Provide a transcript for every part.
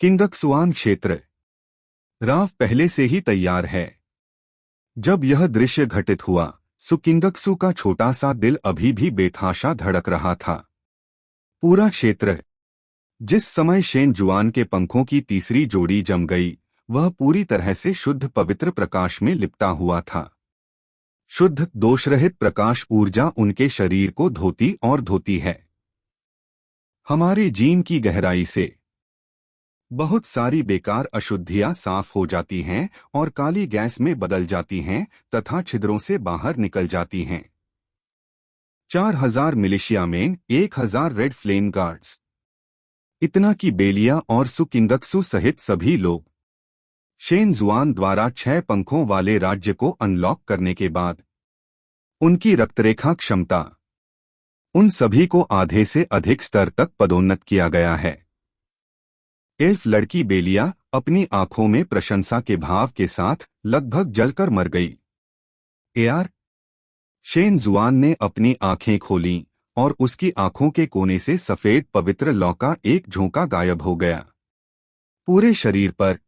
किंगक्सुआन क्षेत्र। राव पहले से ही तैयार है। जब यह दृश्य घटित हुआ, सुकिंगक्सु का छोटा सा दिल अभी भी बेतहाशा धड़क रहा था। पूरा क्षेत्र, जिस समय शेन जुआन के पंखों की तीसरी जोड़ी जम गई, वह पूरी तरह से शुद्ध पवित्र प्रकाश में लिपटा हुआ था। शुद्ध दोषरहित प्रकाश ऊर्जा उनके शरीर को धोती और धोती है। हमारे जीन की गहराई से बहुत सारी बेकार अशुद्धियां साफ हो जाती हैं और काली गैस में बदल जाती हैं तथा छिद्रों से बाहर निकल जाती हैं। 4000 मिलिशियामैन, 1000 रेड फ्लेम गार्ड्स, इतना कि बेलिया और सुकिंगक्सु सहित सभी लोग शेन जुआन द्वारा 6 पंखों वाले राज्य को अनलॉक करने के बाद उनकी रक्तरेखा क्षमता, उन सभी को आधे से अधिक स्तर तक पदोन्नत किया गया है। एल्फ लड़की बेलिया अपनी आंखों में प्रशंसा के भाव के साथ लगभग जलकर मर गई। एआर शेन जुआन ने अपनी आंखें खोलीं और उसकी आंखों के कोने से सफेद पवित्र लौ का एक झोंका गायब हो गया। पूरे शरीर पर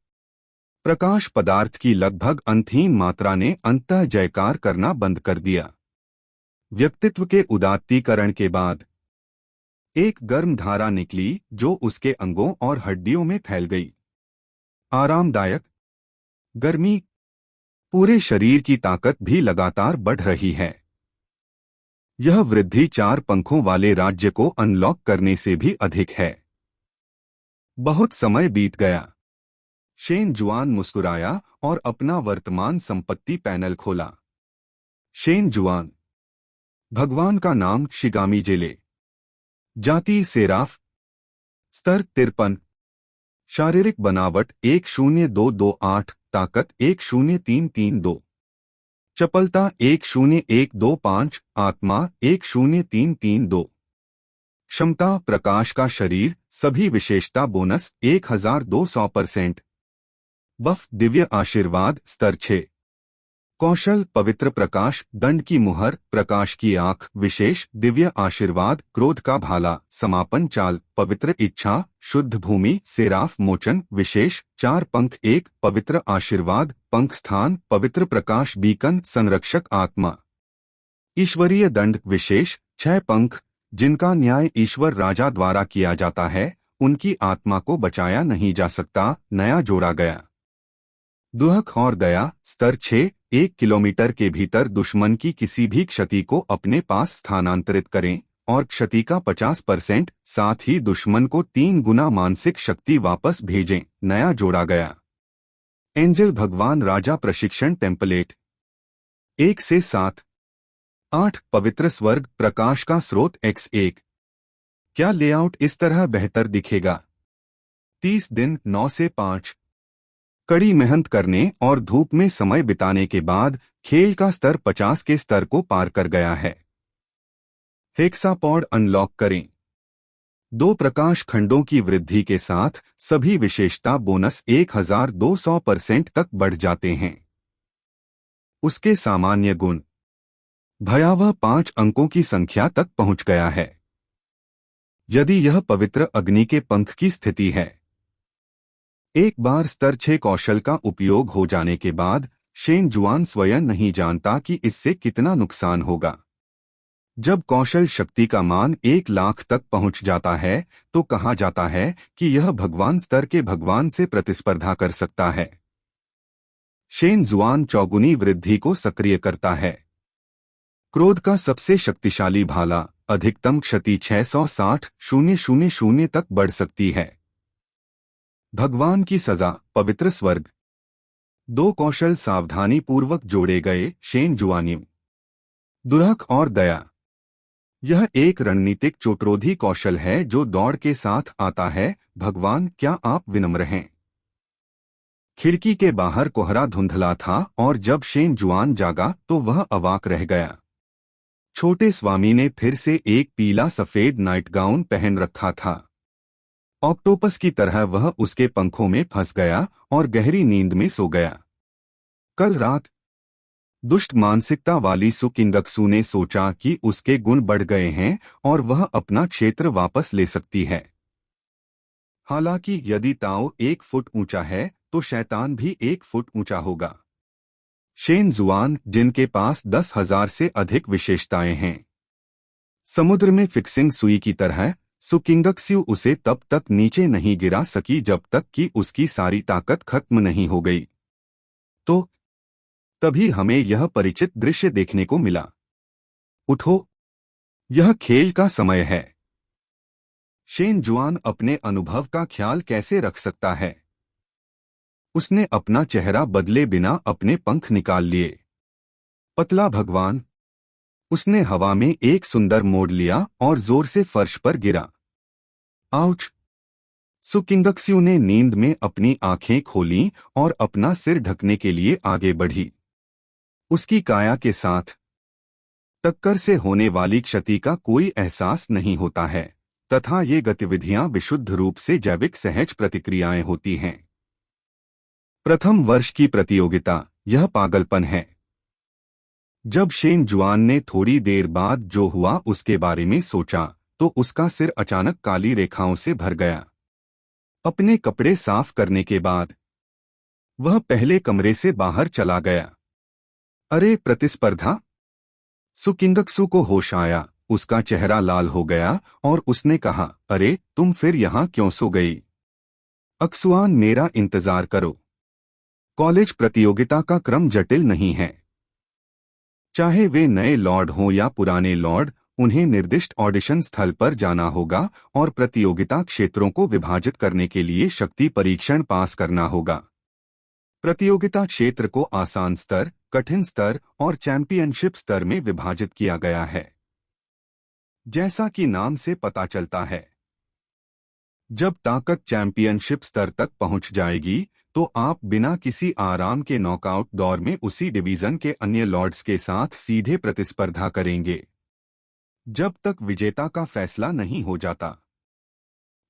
प्रकाश पदार्थ की लगभग अंतहीन मात्रा ने अंततः जयकार करना बंद कर दिया। व्यक्तित्व के उदात्तीकरण के बाद एक गर्म धारा निकली जो उसके अंगों और हड्डियों में फैल गई। आरामदायक गर्मी, पूरे शरीर की ताकत भी लगातार बढ़ रही है। यह वृद्धि 4 पंखों वाले राज्य को अनलॉक करने से भी अधिक है। बहुत समय बीत गया। शेन जुआन मुस्कुराया और अपना वर्तमान संपत्ति पैनल खोला। शेन जुआन, भगवान का नाम शिगामी जेले, जाति सेराफ, स्तर 53, शारीरिक बनावट 10228, ताकत 10332, चपलता 10125, आत्मा 10332, क्षमता प्रकाश का शरीर, सभी विशेषता बोनस 1200%, बफ दिव्य आशीर्वाद स्तर 6, कौशल पवित्र प्रकाश, दंड की मुहर, प्रकाश की आंख, विशेष दिव्य आशीर्वाद, क्रोध का भाला, समापन चाल, पवित्र इच्छा, शुद्ध भूमि, सेराफ मोचन, विशेष 4 पंख, 1 पवित्र आशीर्वाद, पंख स्थान, पवित्र प्रकाश बीकन, संरक्षक आत्मा, ईश्वरीय दंड, विशेष 6 पंख, जिनका न्याय ईश्वर राजा द्वारा किया जाता है, उनकी आत्मा को बचाया नहीं जा सकता, नया जोड़ा गया। दुहक और दया स्तर 6, 1 किलोमीटर के भीतर दुश्मन की किसी भी क्षति को अपने पास स्थानांतरित करें और क्षति का 50%, साथ ही दुश्मन को 3 गुना मानसिक शक्ति वापस भेजें, नया जोड़ा गया। एंजल भगवान राजा प्रशिक्षण टेम्पलेट 1 से 7, 8 पवित्र स्वर्ग, प्रकाश का स्रोत X1। क्या लेआउट इस तरह बेहतर दिखेगा? 30 दिन 9 से 5, कड़ी मेहनत करने और धूप में समय बिताने के बाद खेल का स्तर 50 के स्तर को पार कर गया है। हेक्सापॉड अनलॉक करें। 2 प्रकाश खंडों की वृद्धि के साथ सभी विशेषता बोनस 1200% तक बढ़ जाते हैं। उसके सामान्य गुण, भयावह 5 अंकों की संख्या तक पहुंच गया है। यदि यह पवित्र अग्नि के पंख की स्थिति है। एक बार स्तर 6 कौशल का उपयोग हो जाने के बाद शेन जुआन स्वयं नहीं जानता कि इससे कितना नुकसान होगा। जब कौशल शक्ति का मान 1 लाख तक पहुंच जाता है तो कहा जाता है कि यह भगवान स्तर के भगवान से प्रतिस्पर्धा कर सकता है। शेन जुआन चौगुनी वृद्धि को सक्रिय करता है। क्रोध का सबसे शक्तिशाली भाला, अधिकतम क्षति 660,000 तक बढ़ सकती है। भगवान की सजा, पवित्र स्वर्ग, 2 कौशल सावधानी पूर्वक जोड़े गए, शेन जुआनियों, दुरहक और दया। यह एक रणनीतिक चोटरोधी कौशल है जो दौड़ के साथ आता है। भगवान, क्या आप विनम्र हैं? खिड़की के बाहर कोहरा धुंधला था और जब शेन जुआन जागा तो वह अवाक रह गया। छोटे स्वामी ने फिर से एक पीला सफेद नाइट गाउन पहन रखा था। ऑक्टोपस की तरह वह उसके पंखों में फंस गया और गहरी नींद में सो गया। कल रात दुष्ट मानसिकता वाली सुकिंगक्सु ने सोचा कि उसके गुण बढ़ गए हैं और वह अपना क्षेत्र वापस ले सकती है। हालांकि यदि ताओ 1 फुट ऊंचा है तो शैतान भी 1 फुट ऊंचा होगा। शेन जुआन, जिनके पास 10,000 से अधिक विशेषताएं हैं, समुद्र में फिक्सिंग सुई की तरह, सु किंगक्स्यू उसे तब तक नीचे नहीं गिरा सकी जब तक कि उसकी सारी ताकत खत्म नहीं हो गई। तो तभी हमें यह परिचित दृश्य देखने को मिला। उठो, यह खेल का समय है। शेन जुआन अपने अनुभव का ख्याल कैसे रख सकता है? उसने अपना चेहरा बदले बिना अपने पंख निकाल लिए। पतला भगवान। उसने हवा में एक सुंदर मोड़ लिया और जोर से फर्श पर गिरा। आउच! सु किंगक्स्यू ने नींद में अपनी आंखें खोलीं और अपना सिर ढकने के लिए आगे बढ़ी। उसकी काया के साथ टक्कर से होने वाली क्षति का कोई एहसास नहीं होता है, तथा ये गतिविधियां विशुद्ध रूप से जैविक सहज प्रतिक्रियाएं होती हैं। प्रथम वर्ष की प्रतियोगिता, यह पागलपन है। जब शेन जुआन ने थोड़ी देर बाद जो हुआ उसके बारे में सोचा तो उसका सिर अचानक काली रेखाओं से भर गया। अपने कपड़े साफ करने के बाद वह पहले कमरे से बाहर चला गया। अरे प्रतिस्पर्धा! सु किंगक्सू को होश आया, उसका चेहरा लाल हो गया और उसने कहा, अरे तुम फिर यहाँ क्यों सो गई? अक्सुआन, मेरा इंतजार करो। कॉलेज प्रतियोगिता का क्रम जटिल नहीं है। चाहे वे नए लॉर्ड हों या पुराने लॉर्ड, उन्हें निर्दिष्ट ऑडिशन स्थल पर जाना होगा और प्रतियोगिता क्षेत्रों को विभाजित करने के लिए शक्ति परीक्षण पास करना होगा। प्रतियोगिता क्षेत्र को आसान स्तर, कठिन स्तर और चैंपियनशिप स्तर में विभाजित किया गया है। जैसा कि नाम से पता चलता है, जब ताकत चैंपियनशिप स्तर तक पहुंच जाएगी तो आप बिना किसी आराम के नॉकआउट दौर में उसी डिवीजन के अन्य लॉर्ड्स के साथ सीधे प्रतिस्पर्धा करेंगे जब तक विजेता का फैसला नहीं हो जाता।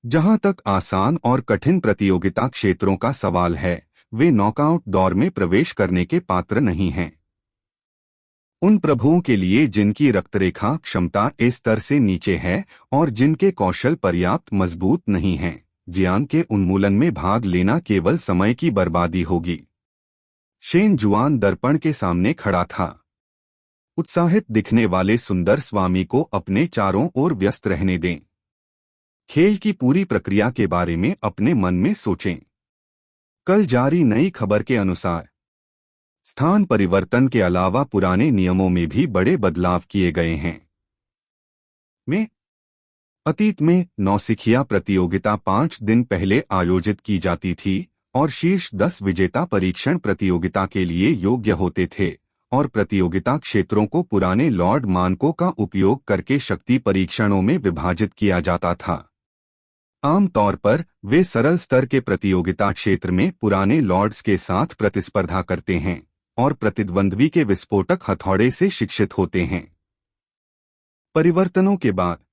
जहां तक आसान और कठिन प्रतियोगिता क्षेत्रों का सवाल है, वे नॉकआउट दौर में प्रवेश करने के पात्र नहीं हैं। उन प्रभुओं के लिए जिनकी रक्तरेखा क्षमता इस स्तर से नीचे है और जिनके कौशल पर्याप्त मजबूत नहीं हैं, जियान के उन्मूलन में भाग लेना केवल समय की बर्बादी होगी। शेन जुआन दर्पण के सामने खड़ा था। उत्साहित दिखने वाले सुंदर स्वामी को अपने चारों ओर व्यस्त रहने दें। खेल की पूरी प्रक्रिया के बारे में अपने मन में सोचें। कल जारी नई खबर के अनुसार स्थान परिवर्तन के अलावा पुराने नियमों में भी बड़े बदलाव किए गए हैं। अतीत में नौसिखिया प्रतियोगिता 5 दिन पहले आयोजित की जाती थी और शीर्ष 10 विजेता परीक्षण प्रतियोगिता के लिए योग्य होते थे और प्रतियोगिता क्षेत्रों को पुराने लॉर्ड मानकों का उपयोग करके शक्ति परीक्षणों में विभाजित किया जाता था। आमतौर पर वे सरल स्तर के प्रतियोगिता क्षेत्र में पुराने लॉर्ड्स के साथ प्रतिस्पर्धा करते हैं और प्रतिद्वंद्वी के विस्फोटक हथौड़े से शिक्षित होते हैं। परिवर्तनों के बाद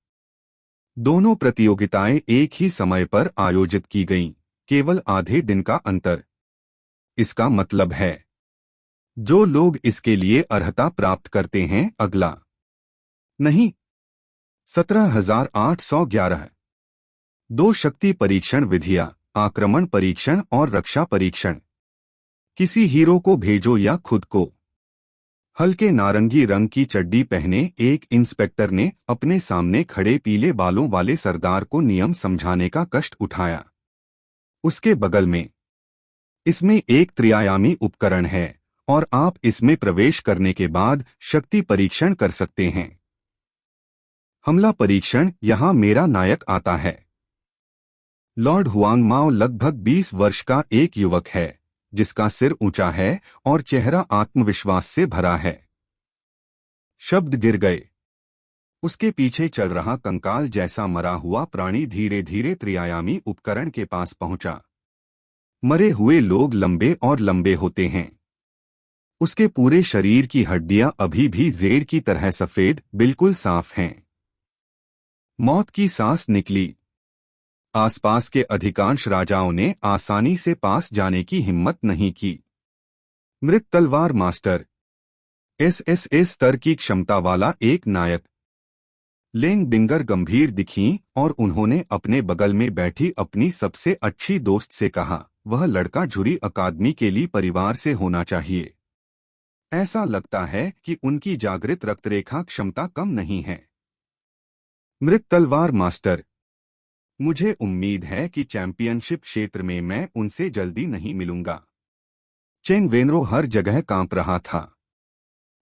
दोनों प्रतियोगिताएं एक ही समय पर आयोजित की गईं, केवल आधे दिन का अंतर। इसका मतलब है, जो लोग इसके लिए अर्हता प्राप्त करते हैं अगला नहीं 17,811 2 शक्ति परीक्षण विधियां, आक्रमण परीक्षण और रक्षा परीक्षण। किसी हीरो को भेजो या खुद को। हल्के नारंगी रंग की चड्डी पहने एक इंस्पेक्टर ने अपने सामने खड़े पीले बालों वाले सरदार को नियम समझाने का कष्ट उठाया। उसके बगल में इसमें एक त्रिआयामी उपकरण है और आप इसमें प्रवेश करने के बाद शक्ति परीक्षण कर सकते हैं। हमला परीक्षण, यहां मेरा नायक आता है। लॉर्ड हुआंग माओ लगभग 20 वर्ष का एक युवक है जिसका सिर ऊंचा है और चेहरा आत्मविश्वास से भरा है। शब्द गिर गए। उसके पीछे चल रहा कंकाल जैसा मरा हुआ प्राणी धीरे धीरे त्रिआयामी उपकरण के पास पहुंचा। मरे हुए लोग लंबे और लंबे होते हैं। उसके पूरे शरीर की हड्डियां अभी भी जेड़ की तरह सफेद, बिल्कुल साफ हैं। मौत की सांस निकली। आसपास के अधिकांश राजाओं ने आसानी से पास जाने की हिम्मत नहीं की। मृत तलवार मास्टर, एसएसएस स्तर की क्षमता वाला एक नायक। लेन बिंगर गंभीर दिखीं और उन्होंने अपने बगल में बैठी अपनी सबसे अच्छी दोस्त से कहा, वह लड़का झुरी अकादमी के लिए परिवार से होना चाहिए। ऐसा लगता है कि उनकी जागृत रक्तरेखा क्षमता कम नहीं है। मृत तलवार मास्टर, मुझे उम्मीद है कि चैंपियनशिप क्षेत्र में मैं उनसे जल्दी नहीं मिलूंगा। चेन वेनरो हर जगह कांप रहा था।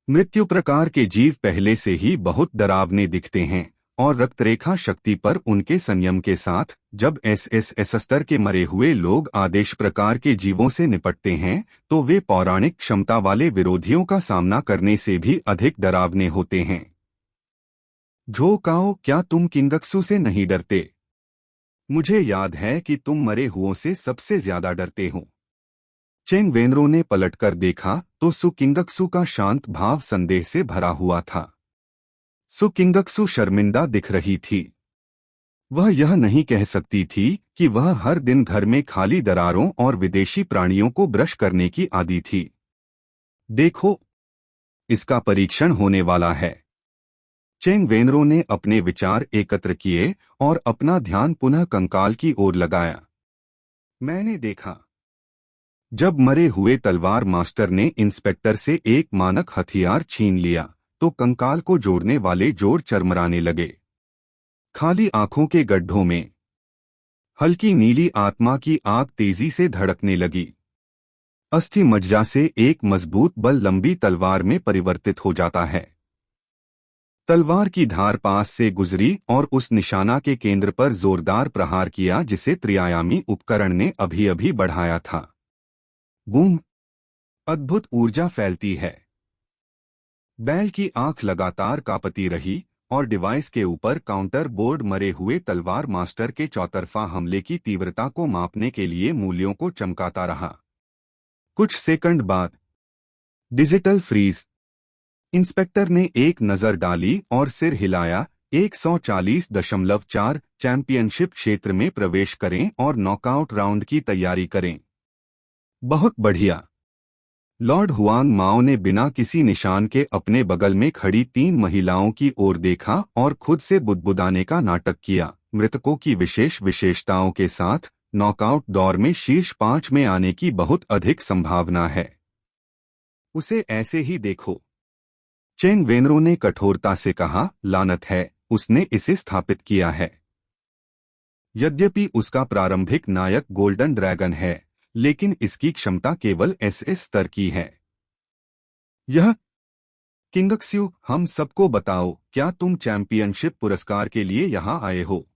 मृत्यु प्रकार के जीव पहले से ही बहुत डरावने दिखते हैं और रक्तरेखा शक्ति पर उनके संयम के साथ जब एसएस स्तर के मरे हुए लोग आदेश प्रकार के जीवों से निपटते हैं तो वे पौराणिक क्षमता वाले विरोधियों का सामना करने से भी अधिक डरावने होते हैं। झो काओ, क्या तुम किंगक्सू से नहीं डरते? मुझे याद है कि तुम मरे हुओं से सबसे ज्यादा डरते हो। चेन वेनरो ने पलटकर देखा तो सु किंगक्सू का शांत भाव संदेह से भरा हुआ था। सु किंगक्सू शर्मिंदा दिख रही थी। वह यह नहीं कह सकती थी कि वह हर दिन घर में खाली दरारों और विदेशी प्राणियों को ब्रश करने की आदी थी। देखो, इसका परीक्षण होने वाला है। चेन वेनरो ने अपने विचार एकत्र किए और अपना ध्यान पुनः कंकाल की ओर लगाया। मैंने देखा, जब मरे हुए तलवार मास्टर ने इंस्पेक्टर से एक मानक हथियार छीन लिया तो कंकाल को जोड़ने वाले जोड़ चरमराने लगे। खाली आंखों के गड्ढों में हल्की नीली आत्मा की आग तेजी से धड़कने लगी। अस्थि मज्जा से एक मजबूत बल लंबी तलवार में परिवर्तित हो जाता है। तलवार की धार पास से गुजरी और उस निशाना के केंद्र पर जोरदार प्रहार किया जिसे त्रिआयामी उपकरण ने अभी अभी बढ़ाया था। बूम! अद्भुत ऊर्जा फैलती है। बैल की आंख लगातार कांपती रही और डिवाइस के ऊपर काउंटर बोर्ड मरे हुए तलवार मास्टर के चौतरफा हमले की तीव्रता को मापने के लिए मूल्यों को चमकाता रहा। कुछ सेकंड बाद डिजिटल फ्रीज। इंस्पेक्टर ने एक नजर डाली और सिर हिलाया। 140.4 चैंपियनशिप क्षेत्र में प्रवेश करें और नॉकआउट राउंड की तैयारी करें। बहुत बढ़िया। लॉर्ड हुआंग माओ ने बिना किसी निशान के अपने बगल में खड़ी 3 महिलाओं की ओर देखा और खुद से बुदबुदाने का नाटक किया। मृतकों की विशेष विशेषताओं के साथ नॉकआउट दौर में शीर्ष 5 में आने की बहुत अधिक संभावना है। उसे ऐसे ही देखो। चेन वेनरो ने कठोरता से कहा, लानत है, उसने इसे स्थापित किया है। यद्यपि उसका प्रारंभिक नायक गोल्डन ड्रैगन है, लेकिन इसकी क्षमता केवल एसएस स्तर की है। यह किंगक्सू, हम सबको बताओ, क्या तुम चैंपियनशिप पुरस्कार के लिए यहां आए हो?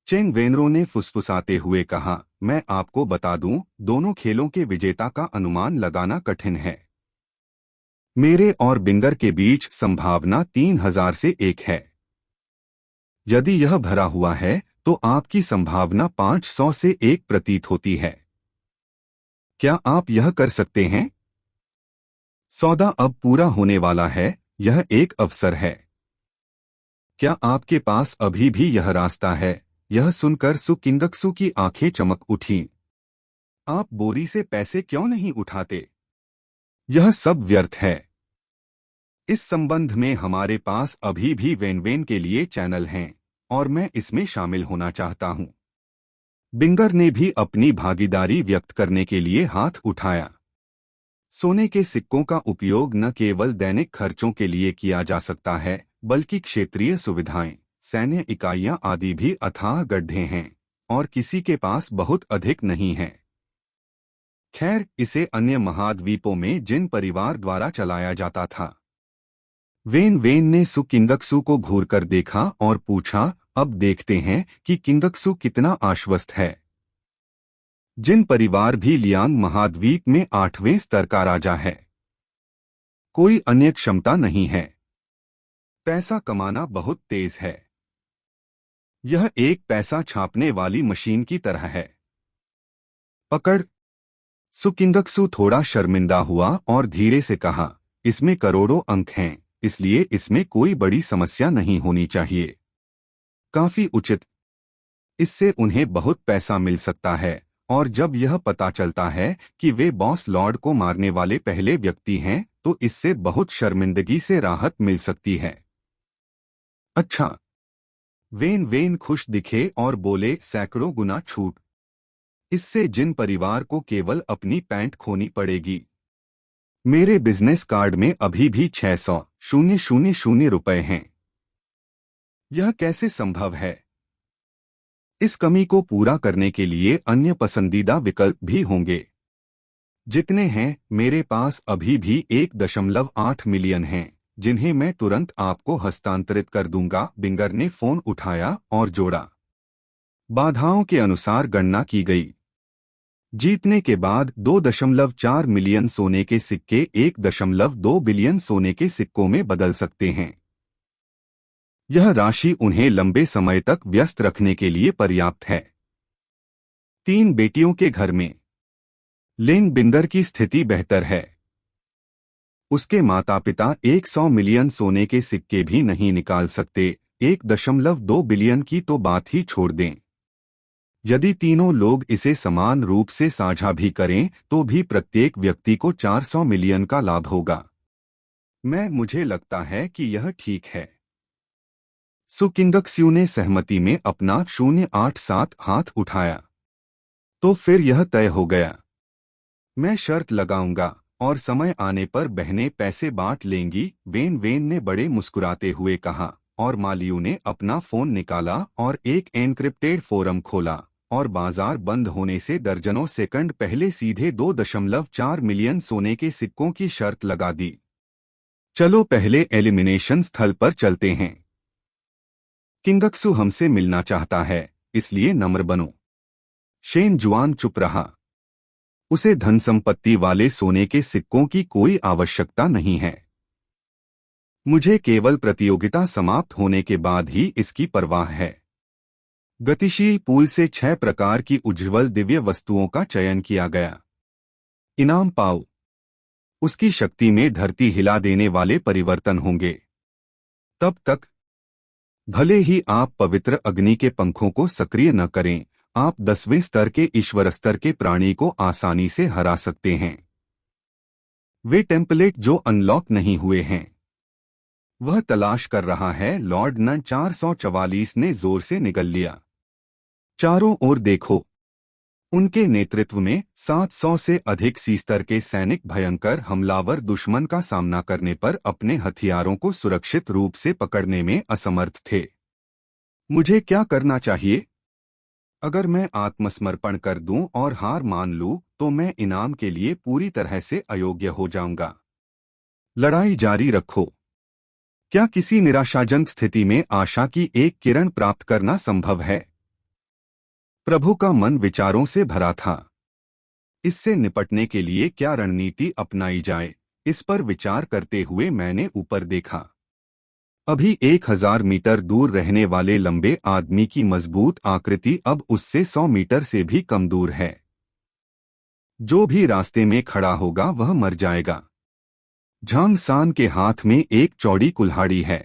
चेन वेनरो ने फुसफुसाते हुए कहा, मैं आपको बता दूं, दोनों खेलों के विजेता का अनुमान लगाना कठिन है। मेरे और बिंगर के बीच संभावना 3000 से 1 है। यदि यह भरा हुआ है तो आपकी संभावना 500 से 1 प्रतीत होती है। क्या आप यह कर सकते हैं? सौदा अब पूरा होने वाला है, यह एक अवसर है। क्या आपके पास अभी भी यह रास्ता है? यह सुनकर सु किंगक्सू की आंखें चमक उठीं। आप बोरी से पैसे क्यों नहीं उठाते? यह सब व्यर्थ है। इस संबंध में हमारे पास अभी भी वेन के लिए चैनल हैं और मैं इसमें शामिल होना चाहता हूं। बिंगर ने भी अपनी भागीदारी व्यक्त करने के लिए हाथ उठाया। सोने के सिक्कों का उपयोग न केवल दैनिक खर्चों के लिए किया जा सकता है, बल्कि क्षेत्रीय सुविधाएं, सैन्य इकाइयां आदि भी अथाह गड्ढे हैं और किसी के पास बहुत अधिक नहीं है। खैर, इसे अन्य महाद्वीपों में जिन परिवार द्वारा चलाया जाता था। वेन ने सु किंगक्सू को घूरकर देखा और पूछा, अब देखते हैं कि किंगक्सू कितना आश्वस्त है। जिन परिवार भी लियांग महाद्वीप में 8वें स्तर का राजा है। कोई अन्य क्षमता नहीं है। पैसा कमाना बहुत तेज है। यह एक पैसा छापने वाली मशीन की तरह है। पकड़। सु किंगक्सू थोड़ा शर्मिंदा हुआ और धीरे से कहा, इसमें करोड़ों अंक हैं, इसलिए इसमें कोई बड़ी समस्या नहीं होनी चाहिए। काफी उचित। इससे उन्हें बहुत पैसा मिल सकता है और जब यह पता चलता है कि वे बॉस लॉर्ड को मारने वाले पहले व्यक्ति हैं तो इससे बहुत शर्मिंदगी से राहत मिल सकती है। अच्छा, वेन वेन खुश दिखे और बोले, सैकड़ों गुना छूट। इससे जिन परिवार को केवल अपनी पैंट खोनी पड़ेगी। मेरे बिजनेस कार्ड में अभी भी 600,000 रुपए हैं। यह कैसे संभव है? इस कमी को पूरा करने के लिए अन्य पसंदीदा विकल्प भी होंगे। जितने हैं, मेरे पास अभी भी 1.8 मिलियन हैं, जिन्हें मैं तुरंत आपको हस्तांतरित कर दूंगा। बिंगर ने फोन उठाया और जोड़ा। बाधाओं के अनुसार गणना की गई। जीतने के बाद 2.4 मिलियन सोने के सिक्के 1.2 बिलियन सोने के सिक्कों में बदल सकते हैं। यह राशि उन्हें लंबे समय तक व्यस्त रखने के लिए पर्याप्त है। 3 बेटियों के घर में लेन बिंगर की स्थिति बेहतर है। उसके माता पिता 100 मिलियन सोने के सिक्के भी नहीं निकाल सकते, 1.2 बिलियन की तो बात ही छोड़ दें। यदि तीनों लोग इसे समान रूप से साझा भी करें तो भी प्रत्येक व्यक्ति को 400 मिलियन का लाभ होगा। मुझे लगता है कि यह ठीक है। सुकिंगक्स्यू ने सहमति में अपना 087 हाथ उठाया। तो फिर यह तय हो गया। मैं शर्त लगाऊंगा और समय आने पर बहनें पैसे बांट लेंगी, वेन वेन ने बड़े मुस्कुराते हुए कहा। और मालियू ने अपना फोन निकाला और एक एन्क्रिप्टेड फोरम खोला और बाजार बंद होने से दर्जनों सेकंड पहले सीधे 2.4 मिलियन सोने के सिक्कों की शर्त लगा दी। चलो पहले एलिमिनेशन स्थल पर चलते हैं। किंगक्सू हमसे मिलना चाहता है, इसलिए नम्र बनो। शेन जुआन चुप रहा। उसे धन संपत्ति वाले सोने के सिक्कों की कोई आवश्यकता नहीं है। मुझे केवल प्रतियोगिता समाप्त होने के बाद ही इसकी परवाह है। गतिशील पूल से 6 प्रकार की उज्ज्वल दिव्य वस्तुओं का चयन किया गया। इनाम पाओ। उसकी शक्ति में धरती हिला देने वाले परिवर्तन होंगे। तब तक भले ही आप पवित्र अग्नि के पंखों को सक्रिय न करें, आप 10वें स्तर के ईश्वर स्तर के प्राणी को आसानी से हरा सकते हैं। वे टेम्पलेट जो अनलॉक नहीं हुए हैं, वह तलाश कर रहा है। लॉर्ड नन 444 ने जोर से निगल लिया। चारों ओर देखो। उनके नेतृत्व में 700 से अधिक सी स्तर के सैनिक भयंकर हमलावर दुश्मन का सामना करने पर अपने हथियारों को सुरक्षित रूप से पकड़ने में असमर्थ थे। मुझे क्या करना चाहिए? अगर मैं आत्मसमर्पण कर दूं और हार मान लूं, तो मैं इनाम के लिए पूरी तरह से अयोग्य हो जाऊंगा। लड़ाई जारी रखो। क्या किसी निराशाजनक स्थिति में आशा की एक किरण प्राप्त करना संभव है? प्रभु का मन विचारों से भरा था। इससे निपटने के लिए क्या रणनीति अपनाई जाए, इस पर विचार करते हुए मैंने ऊपर देखा। अभी 1000 मीटर दूर रहने वाले लंबे आदमी की मजबूत आकृति अब उससे 100 मीटर से भी कम दूर है। जो भी रास्ते में खड़ा होगा वह मर जाएगा। झांग सान के हाथ में एक चौड़ी कुल्हाड़ी है।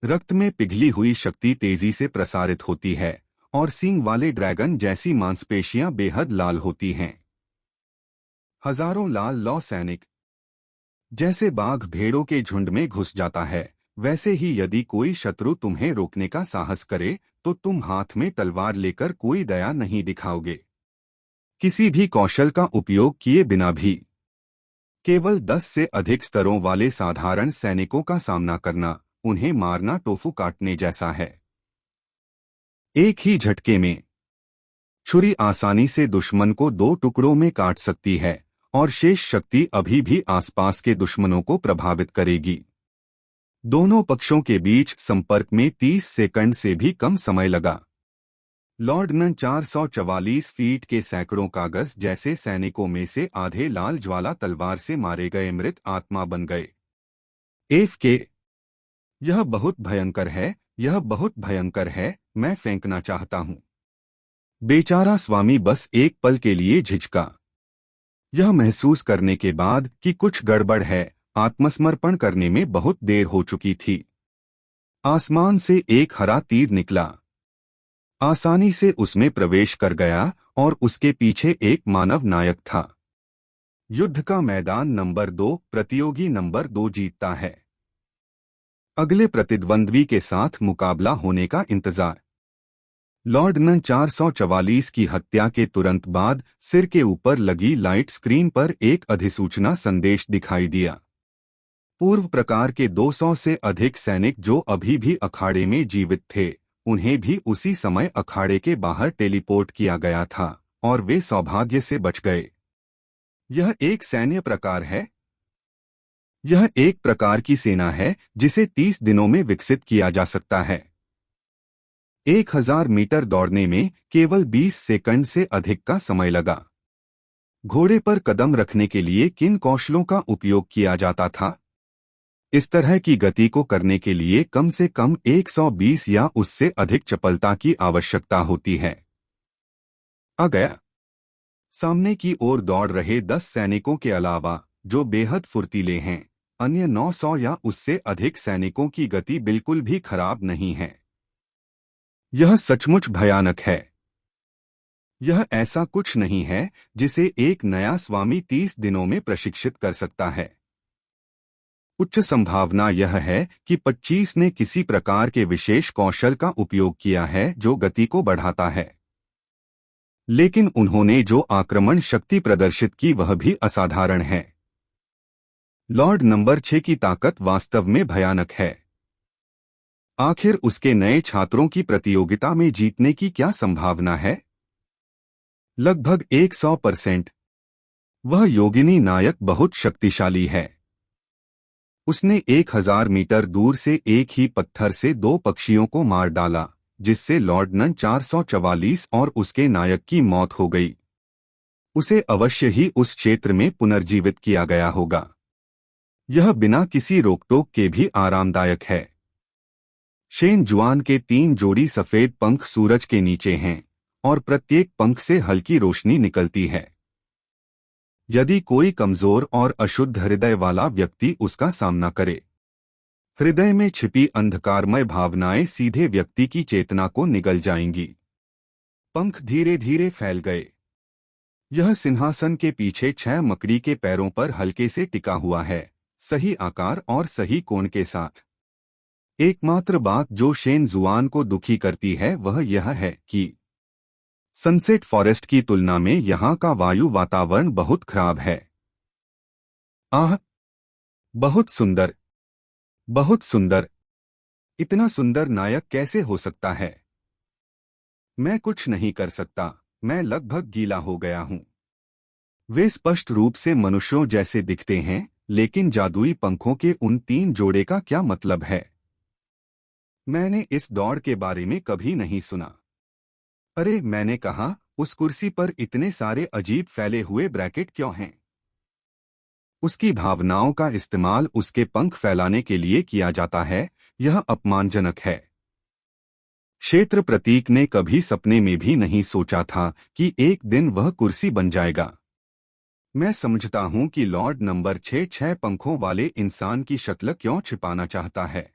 रक्त में पिघली हुई शक्ति तेजी से प्रसारित होती है और सींग वाले ड्रैगन जैसी मांसपेशियां बेहद लाल होती हैं। हजारों लाल लौ सैनिक। जैसे बाघ भेड़ों के झुंड में घुस जाता है, वैसे ही यदि कोई शत्रु तुम्हें रोकने का साहस करे तो तुम हाथ में तलवार लेकर कोई दया नहीं दिखाओगे। किसी भी कौशल का उपयोग किए बिना भी केवल 10 से अधिक स्तरों वाले साधारण सैनिकों का सामना करना, उन्हें मारना टोफू काटने जैसा है। एक ही झटके में छुरी आसानी से दुश्मन को 2 टुकड़ों में काट सकती है और शेष शक्ति अभी भी आसपास के दुश्मनों को प्रभावित करेगी। दोनों पक्षों के बीच संपर्क में 30 सेकंड से भी कम समय लगा। लॉर्ड नन 444 फीट के सैकड़ों कागज जैसे सैनिकों में से आधे लाल ज्वाला तलवार से मारे गए मृत आत्मा बन गए। के यह बहुत भयंकर है, यह बहुत भयंकर है, मैं फेंकना चाहता हूं। बेचारा स्वामी बस एक पल के लिए झिझका। यह महसूस करने के बाद कि कुछ गड़बड़ है, आत्मसमर्पण करने में बहुत देर हो चुकी थी। आसमान से एक हरा तीर निकला, आसानी से उसमें प्रवेश कर गया और उसके पीछे एक मानव नायक था। युद्ध का मैदान नंबर 2, प्रतियोगी नंबर 2 जीतता है। अगले प्रतिद्वंद्वी के साथ मुकाबला होने का इंतजार। लॉर्ड नन 444 की हत्या के तुरंत बाद सिर के ऊपर लगी लाइट स्क्रीन पर एक अधिसूचना संदेश दिखाई दिया। पूर्व प्रकार के 200 से अधिक सैनिक जो अभी भी अखाड़े में जीवित थे, उन्हें भी उसी समय अखाड़े के बाहर टेलीपोर्ट किया गया था और वे सौभाग्य से बच गए। यह एक सैन्य प्रकार है। यह एक प्रकार की सेना है जिसे 30 दिनों में विकसित किया जा सकता है। 1000 मीटर दौड़ने में केवल 20 सेकंड से अधिक का समय लगा। घोड़े पर कदम रखने के लिए किन कौशलों का उपयोग किया जाता था? इस तरह की गति को करने के लिए कम से कम 120 या उससे अधिक चपलता की आवश्यकता होती है। आ गया। सामने की ओर दौड़ रहे 10 सैनिकों के अलावा, जो बेहद फुर्तीले हैं, अन्य 900 या उससे अधिक सैनिकों की गति बिल्कुल भी खराब नहीं है। यह सचमुच भयानक है। यह ऐसा कुछ नहीं है जिसे एक नया स्वामी 30 दिनों में प्रशिक्षित कर सकता है। उच्च संभावना यह है कि 25 ने किसी प्रकार के विशेष कौशल का उपयोग किया है जो गति को बढ़ाता है। लेकिन उन्होंने जो आक्रमण शक्ति प्रदर्शित की वह भी असाधारण है। लॉर्ड नंबर 6 की ताकत वास्तव में भयानक है। आखिर उसके नए छात्रों की प्रतियोगिता में जीतने की क्या संभावना है? लगभग 100%। वह योगिनी नायक बहुत शक्तिशाली है। उसने 1000 मीटर दूर से एक ही पत्थर से 2 पक्षियों को मार डाला, जिससे लॉर्ड नन 444 और उसके नायक की मौत हो गई। उसे अवश्य ही उस क्षेत्र में पुनर्जीवित किया गया होगा। यह बिना किसी रोकटोक के भी आरामदायक है। शेन जुआन के 3 जोड़ी सफेद पंख सूरज के नीचे हैं और प्रत्येक पंख से हल्की रोशनी निकलती है। यदि कोई कमजोर और अशुद्ध हृदय वाला व्यक्ति उसका सामना करे, हृदय में छिपी अंधकारमय भावनाएं सीधे व्यक्ति की चेतना को निगल जाएंगी। पंख धीरे धीरे फैल गए। यह सिंहासन के पीछे 6 मकड़ी के पैरों पर हल्के से टिका हुआ है, सही आकार और सही कोण के साथ। एकमात्र बात जो शेन जुआन को दुखी करती है वह यह है कि सनसेट फॉरेस्ट की तुलना में यहाँ का वायु वातावरण बहुत खराब है। आह! बहुत सुंदर, बहुत सुंदर। इतना सुंदर नायक कैसे हो सकता है? मैं कुछ नहीं कर सकता, मैं लगभग गीला हो गया हूं। वे स्पष्ट रूप से मनुष्यों जैसे दिखते हैं, लेकिन जादुई पंखों के उन 3 जोड़े का क्या मतलब है? मैंने इस दौड़ के बारे में कभी नहीं सुना। अरे, मैंने कहा, उस कुर्सी पर इतने सारे अजीब फैले हुए ब्रैकेट क्यों हैं? उसकी भावनाओं का इस्तेमाल उसके पंख फैलाने के लिए किया जाता है। यह अपमानजनक है। क्षेत्र प्रतीक ने कभी सपने में भी नहीं सोचा था कि एक दिन वह कुर्सी बन जाएगा। मैं समझता हूं कि लॉर्ड नंबर 6 पंखों वाले इंसान की शक्ल क्यों छिपाना चाहता है।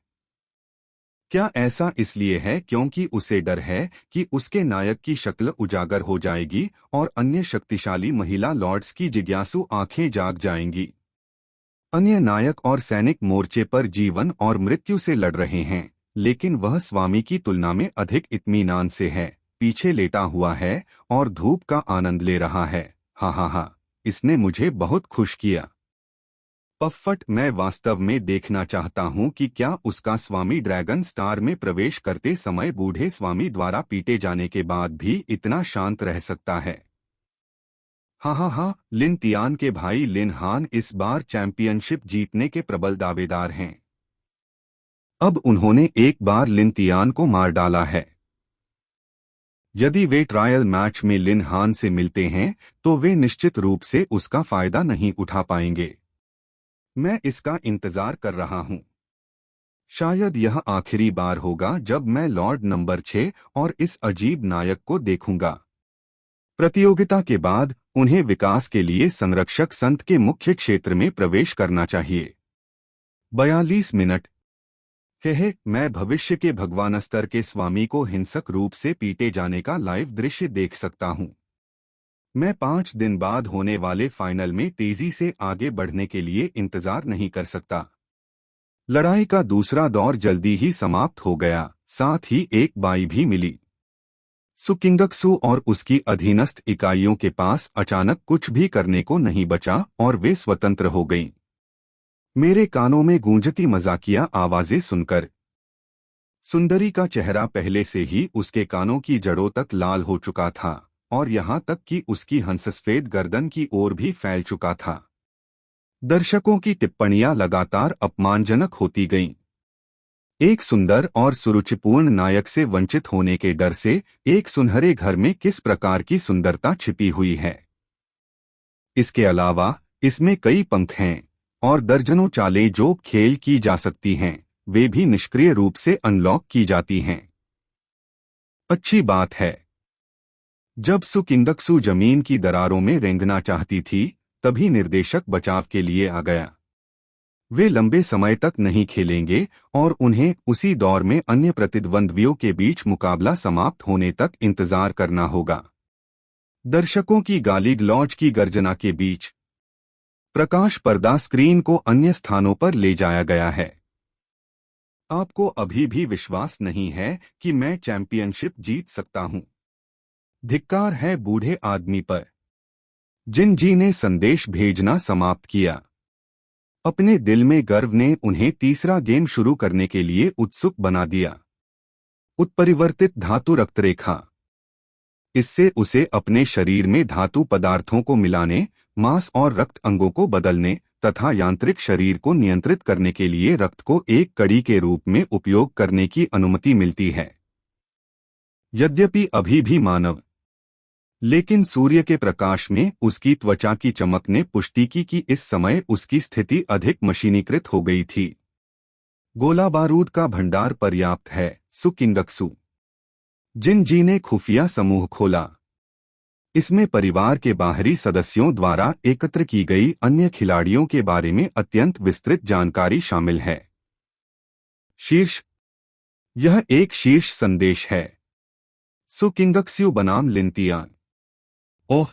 क्या ऐसा इसलिए है क्योंकि उसे डर है कि उसके नायक की शक्ल उजागर हो जाएगी और अन्य शक्तिशाली महिला लॉर्ड्स की जिज्ञासु आंखें जाग जाएंगी? अन्य नायक और सैनिक मोर्चे पर जीवन और मृत्यु से लड़ रहे हैं, लेकिन वह स्वामी की तुलना में अधिक इत्मीनान से है, पीछे लेटा हुआ है और धूप का आनंद ले रहा है। हा हा हा, इसने मुझे बहुत खुश किया। पफ्फट, मैं वास्तव में देखना चाहता हूं कि क्या उसका स्वामी ड्रैगन स्टार में प्रवेश करते समय बूढ़े स्वामी द्वारा पीटे जाने के बाद भी इतना शांत रह सकता है। हाँ हाँ हाँ, लिन तियान के भाई लिन हान इस बार चैंपियनशिप जीतने के प्रबल दावेदार हैं। अब उन्होंने एक बार लिन तियान को मार डाला है। यदि वे ट्रायल मैच में लिन हान से मिलते हैं तो वे निश्चित रूप से उसका फायदा नहीं उठा पाएंगे। मैं इसका इंतजार कर रहा हूं। शायद यह आखिरी बार होगा जब मैं लॉर्ड नंबर 6 और इस अजीब नायक को देखूंगा। प्रतियोगिता के बाद उन्हें विकास के लिए संरक्षक संत के मुख्य क्षेत्र में प्रवेश करना चाहिए। 42 मिनट। हे, मैं भविष्य के भगवान स्तर के स्वामी को हिंसक रूप से पीटे जाने का लाइव दृश्य देख सकता हूं। मैं 5 दिन बाद होने वाले फाइनल में तेजी से आगे बढ़ने के लिए इंतजार नहीं कर सकता। लड़ाई का दूसरा दौर जल्दी ही समाप्त हो गया, साथ ही एक बाई भी मिली। सुकिंगक्सू और उसकी अधीनस्थ इकाइयों के पास अचानक कुछ भी करने को नहीं बचा और वे स्वतंत्र हो गईं। मेरे कानों में गूंजती मजाकिया आवाजें सुनकर सुंदरी का चेहरा पहले से ही उसके कानों की जड़ों तक लाल हो चुका था और यहाँ तक कि उसकी हंससफेद गर्दन की ओर भी फैल चुका था। दर्शकों की टिप्पणियां लगातार अपमानजनक होती गईं। एक सुंदर और सुरुचिपूर्ण नायक से वंचित होने के डर से एक सुनहरे घर में किस प्रकार की सुंदरता छिपी हुई है। इसके अलावा इसमें कई पंख हैं और दर्जनों चालें जो खेल की जा सकती हैं, वे भी निष्क्रिय रूप से अनलॉक की जाती हैं। अच्छी बात है। जब सुकिंगक्सू जमीन की दरारों में रेंगना चाहती थी, तभी निर्देशक बचाव के लिए आ गया। वे लंबे समय तक नहीं खेलेंगे और उन्हें उसी दौर में अन्य प्रतिद्वंद्वियों के बीच मुकाबला समाप्त होने तक इंतजार करना होगा। दर्शकों की गाली गलौज की गर्जना के बीच प्रकाश पर्दा स्क्रीन को अन्य स्थानों पर ले जाया गया है। आपको अभी भी विश्वास नहीं है कि मैं चैंपियनशिप जीत सकता हूं। धिक्कार है बूढ़े आदमी पर। जिन जी ने संदेश भेजना समाप्त किया। अपने दिल में गर्व ने उन्हें तीसरा गेम शुरू करने के लिए उत्सुक बना दिया। उत्परिवर्तित धातु रक्तरेखा। इससे उसे अपने शरीर में धातु पदार्थों को मिलाने, मांस और रक्त अंगों को बदलने तथा यांत्रिक शरीर को नियंत्रित करने के लिए रक्त को एक कड़ी के रूप में उपयोग करने की अनुमति मिलती है। यद्यपि अभी भी मानव, लेकिन सूर्य के प्रकाश में उसकी त्वचा की चमक ने पुष्टि की कि इस समय उसकी स्थिति अधिक मशीनीकृत हो गई थी। गोला बारूद का भंडार पर्याप्त है। सुकिंगक्सू। जिन जी ने खुफिया समूह खोला। इसमें परिवार के बाहरी सदस्यों द्वारा एकत्र की गई अन्य खिलाड़ियों के बारे में अत्यंत विस्तृत जानकारी शामिल है। शीर्ष। यह एक शीर्ष संदेश है। सुकिंगक्सू बनाम लिनतियान। ओह!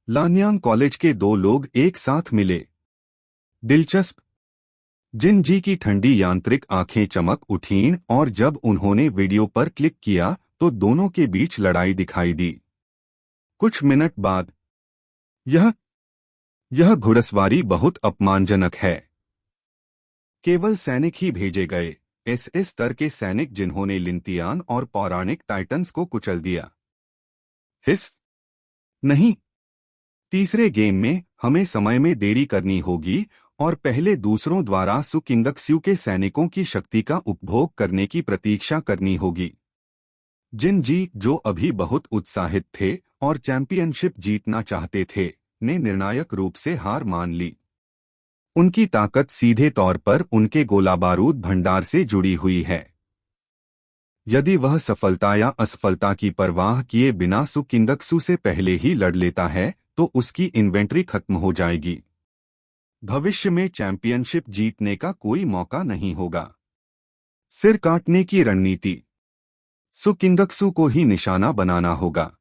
लान्यांग कॉलेज के दो लोग एक साथ मिले। दिलचस्प। जिन जी की ठंडी यांत्रिक आंखें चमक उठीं और जब उन्होंने वीडियो पर क्लिक किया तो दोनों के बीच लड़ाई दिखाई दी। कुछ मिनट बाद यह घुड़सवारी बहुत अपमानजनक है। केवल सैनिक ही भेजे गए, एसएस स्तर के सैनिक जिन्होंने लिनतियान और पौराणिक टाइटन्स को कुचल दिया। हिस नहीं। तीसरे गेम में हमें समय में देरी करनी होगी और पहले दूसरों द्वारा सुकिंगक्सू के सैनिकों की शक्ति का उपभोग करने की प्रतीक्षा करनी होगी। जिन जी, जो अभी बहुत उत्साहित थे और चैंपियनशिप जीतना चाहते थे, ने निर्णायक रूप से हार मान ली। उनकी ताकत सीधे तौर पर उनके गोला बारूद भंडार से जुड़ी हुई है। यदि वह सफलता या असफलता की परवाह किए बिना सुकिंगक्सू से पहले ही लड़ लेता है तो उसकी इन्वेंट्री खत्म हो जाएगी। भविष्य में चैंपियनशिप जीतने का कोई मौका नहीं होगा। सिर काटने की रणनीति। सुकिंगक्सू को ही निशाना बनाना होगा।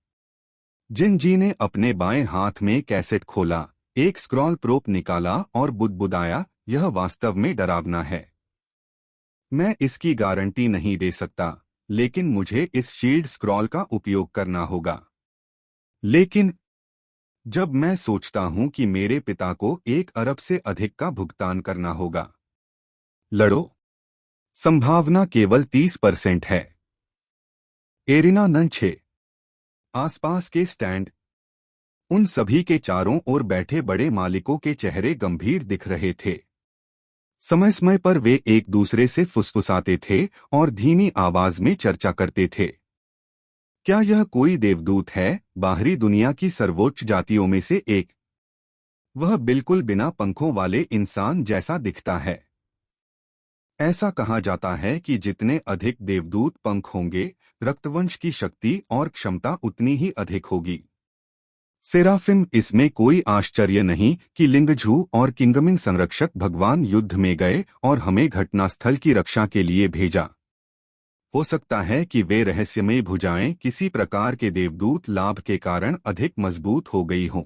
जिन जी ने अपने बाएं हाथ में कैसेट खोला, एक स्क्रॉल प्रोप निकाला और बुदबुदाया, यह वास्तव में डरावना है। मैं इसकी गारंटी नहीं दे सकता, लेकिन मुझे इस शील्ड स्क्रॉल का उपयोग करना होगा। लेकिन जब मैं सोचता हूं कि मेरे पिता को 1 अरब से अधिक का भुगतान करना होगा। लड़ो। संभावना केवल 30% है। एरिना नन 6। आसपास के स्टैंड। उन सभी के चारों ओर बैठे बड़े मालिकों के चेहरे गंभीर दिख रहे थे। समय समय पर वे एक दूसरे से फुसफुसाते थे और धीमी आवाज में चर्चा करते थे। क्या यह कोई देवदूत है, बाहरी दुनिया की सर्वोच्च जातियों में से एक? वह बिल्कुल बिना पंखों वाले इंसान जैसा दिखता है। ऐसा कहा जाता है कि जितने अधिक देवदूत पंख होंगे, रक्तवंश की शक्ति और क्षमता उतनी ही अधिक होगी। सेराफिम। इसमें कोई आश्चर्य नहीं कि लिंगझू और किंगमिंग संरक्षक भगवान युद्ध में गए और हमें घटनास्थल की रक्षा के लिए भेजा। हो सकता है कि वे रहस्यमय भुजाएं किसी प्रकार के देवदूत लाभ के कारण अधिक मजबूत हो गई हों।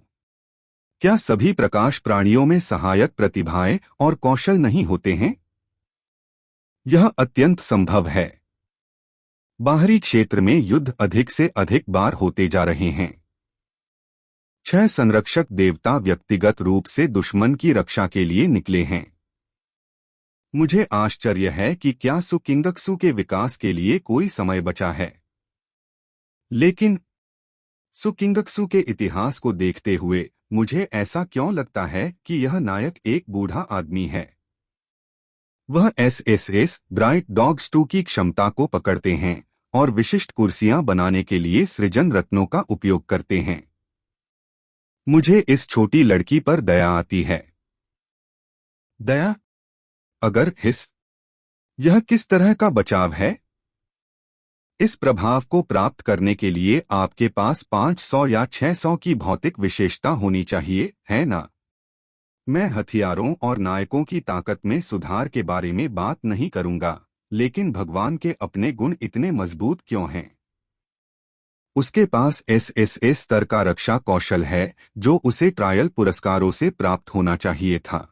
क्या सभी प्रकाश प्राणियों में सहायक प्रतिभाएं और कौशल नहीं होते हैं? यह अत्यंत संभव है। बाहरी क्षेत्र में युद्ध अधिक से अधिक बार होते जा रहे हैं। 6 संरक्षक देवता व्यक्तिगत रूप से दुश्मन की रक्षा के लिए निकले हैं। मुझे आश्चर्य है कि क्या सुकिंगक्सु के विकास के लिए कोई समय बचा है। लेकिन सुकिंगक्सु के इतिहास को देखते हुए मुझे ऐसा क्यों लगता है कि यह नायक एक बूढ़ा आदमी है। वह एसएसएस ब्राइट डॉग्स 2 की क्षमता को पकड़ते हैं और विशिष्ट कुर्सियां बनाने के लिए सृजन रत्नों का उपयोग करते हैं। मुझे इस छोटी लड़की पर दया आती है। दया? अगर यह किस तरह का बचाव है? इस प्रभाव को प्राप्त करने के लिए आपके पास 500 या 600 की भौतिक विशेषता होनी चाहिए, है ना? मैं हथियारों और नायकों की ताकत में सुधार के बारे में बात नहीं करूंगा, लेकिन भगवान के अपने गुण इतने मजबूत क्यों हैं? उसके पास एसएसएस स्तर का रक्षा कौशल है जो उसे ट्रायल पुरस्कारों से प्राप्त होना चाहिए था।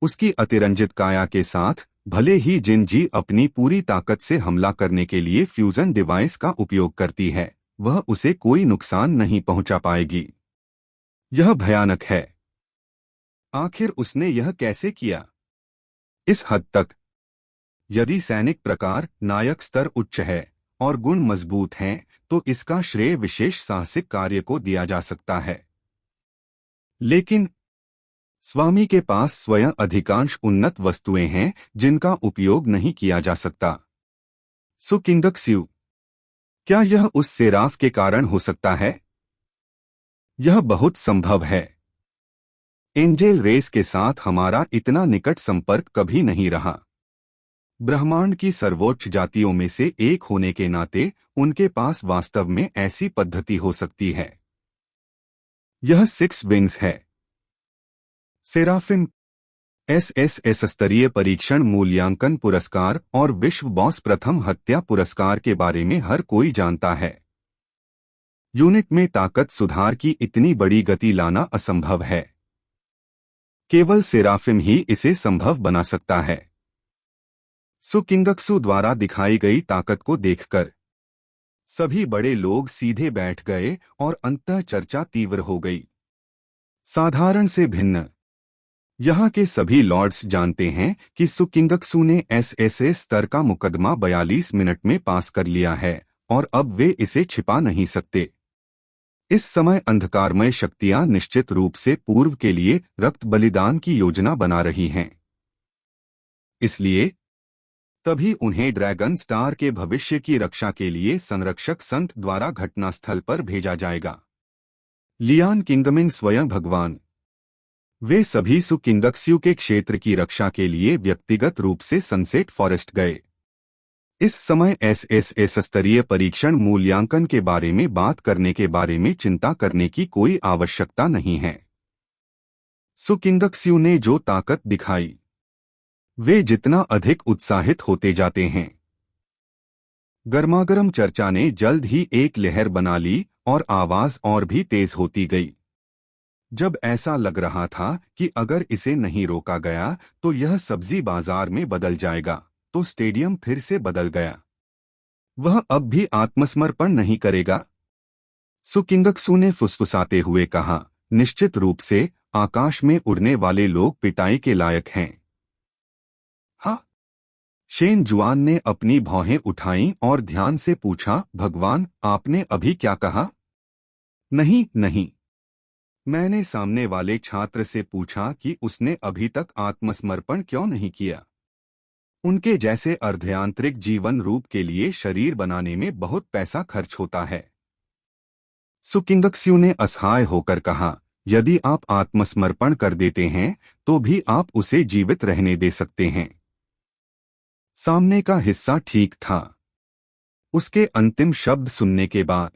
उसकी अतिरंजित काया के साथ भले ही जिनजी अपनी पूरी ताकत से हमला करने के लिए फ्यूजन डिवाइस का उपयोग करती है, वह उसे कोई नुकसान नहीं पहुंचा पाएगी। यह भयानक है। आखिर उसने यह कैसे किया? इस हद तक, यदि सैनिक प्रकार नायक स्तर उच्च है और गुण मजबूत हैं, तो इसका श्रेय विशेष साहसिक कार्य को दिया जा सकता है। लेकिन स्वामी के पास स्वयं अधिकांश उन्नत वस्तुएं हैं जिनका उपयोग नहीं किया जा सकता। सुकिंगक्सु, क्या यह उस सेराफ के कारण हो सकता है? यह बहुत संभव है। एंजेल रेस के साथ हमारा इतना निकट संपर्क कभी नहीं रहा। ब्रह्मांड की सर्वोच्च जातियों में से एक होने के नाते उनके पास वास्तव में ऐसी पद्धति हो सकती है। यह 6 विंग्स है। सेराफिम एसएसएस स्तरीय परीक्षण मूल्यांकन पुरस्कार और विश्व बॉस प्रथम हत्या पुरस्कार के बारे में हर कोई जानता है। यूनिट में ताकत सुधार की इतनी बड़ी गति लाना असंभव है। केवल सेराफिम ही इसे संभव बना सकता है। सुकिंगक्सु द्वारा दिखाई गई ताकत को देखकर सभी बड़े लोग सीधे बैठ गए और अंततः चर्चा तीव्र हो गई। साधारण से भिन्न, यहाँ के सभी लॉर्ड्स जानते हैं कि सुकिंगक्सु ने एसएसएस स्तर का मुकदमा 42 मिनट में पास कर लिया है और अब वे इसे छिपा नहीं सकते। इस समय अंधकारमय शक्तियां निश्चित रूप से पूर्व के लिए रक्त बलिदान की योजना बना रही हैं। इसलिए तभी उन्हें ड्रैगन स्टार के भविष्य की रक्षा के लिए संरक्षक संत द्वारा घटनास्थल पर भेजा जाएगा। लियान किंगमिन स्वयं भगवान। वे सभी सुकिंगक्सु के क्षेत्र की रक्षा के लिए व्यक्तिगत रूप से सनसेट फॉरेस्ट गए। इस समय एसएसएस स्तरीय परीक्षण मूल्यांकन के बारे में बात करने के बारे में चिंता करने की कोई आवश्यकता नहीं है। सुकिंगक्सु ने जो ताकत दिखाई, वे जितना अधिक उत्साहित होते जाते हैं। गर्मागर्म चर्चा ने जल्द ही एक लहर बना ली और आवाज और भी तेज होती गई। जब ऐसा लग रहा था कि अगर इसे नहीं रोका गया तो यह सब्जी बाजार में बदल जाएगा, तो स्टेडियम फिर से बदल गया। वह अब भी आत्मसमर्पण नहीं करेगा। सुकिंगक्सु ने फुसफुसाते हुए कहा, निश्चित रूप से आकाश में उड़ने वाले लोग पिटाई के लायक हैं। हाँ। शेन जुआन ने अपनी भौहें उठाईं और ध्यान से पूछा, भगवान, आपने अभी क्या कहा? नहीं नहीं, मैंने सामने वाले छात्र से पूछा कि उसने अभी तक आत्मसमर्पण क्यों नहीं किया। उनके जैसे अर्धयांत्रिक जीवन रूप के लिए शरीर बनाने में बहुत पैसा खर्च होता है। सुकिंगक्सु ने असहाय होकर कहा, यदि आप आत्मसमर्पण कर देते हैं तो भी आप उसे जीवित रहने दे सकते हैं। सामने का हिस्सा ठीक था। उसके अंतिम शब्द सुनने के बाद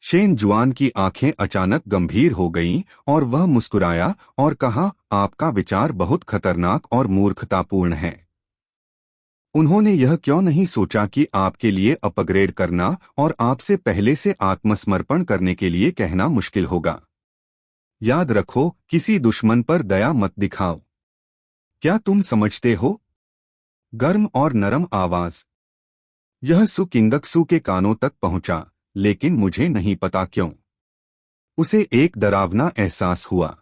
शेन जुआन की आंखें अचानक गंभीर हो गईं और वह मुस्कुराया और कहा, आपका विचार बहुत खतरनाक और मूर्खतापूर्ण है। उन्होंने यह क्यों नहीं सोचा कि आपके लिए अपग्रेड करना और आपसे पहले से आत्मसमर्पण करने के लिए कहना मुश्किल होगा। याद रखो, किसी दुश्मन पर दया मत दिखाओ। क्या तुम समझते हो? गर्म और नरम आवाज। यह सु किंगक्सू के कानों तक पहुंचा, लेकिन मुझे नहीं पता क्यों उसे एक डरावना एहसास हुआ।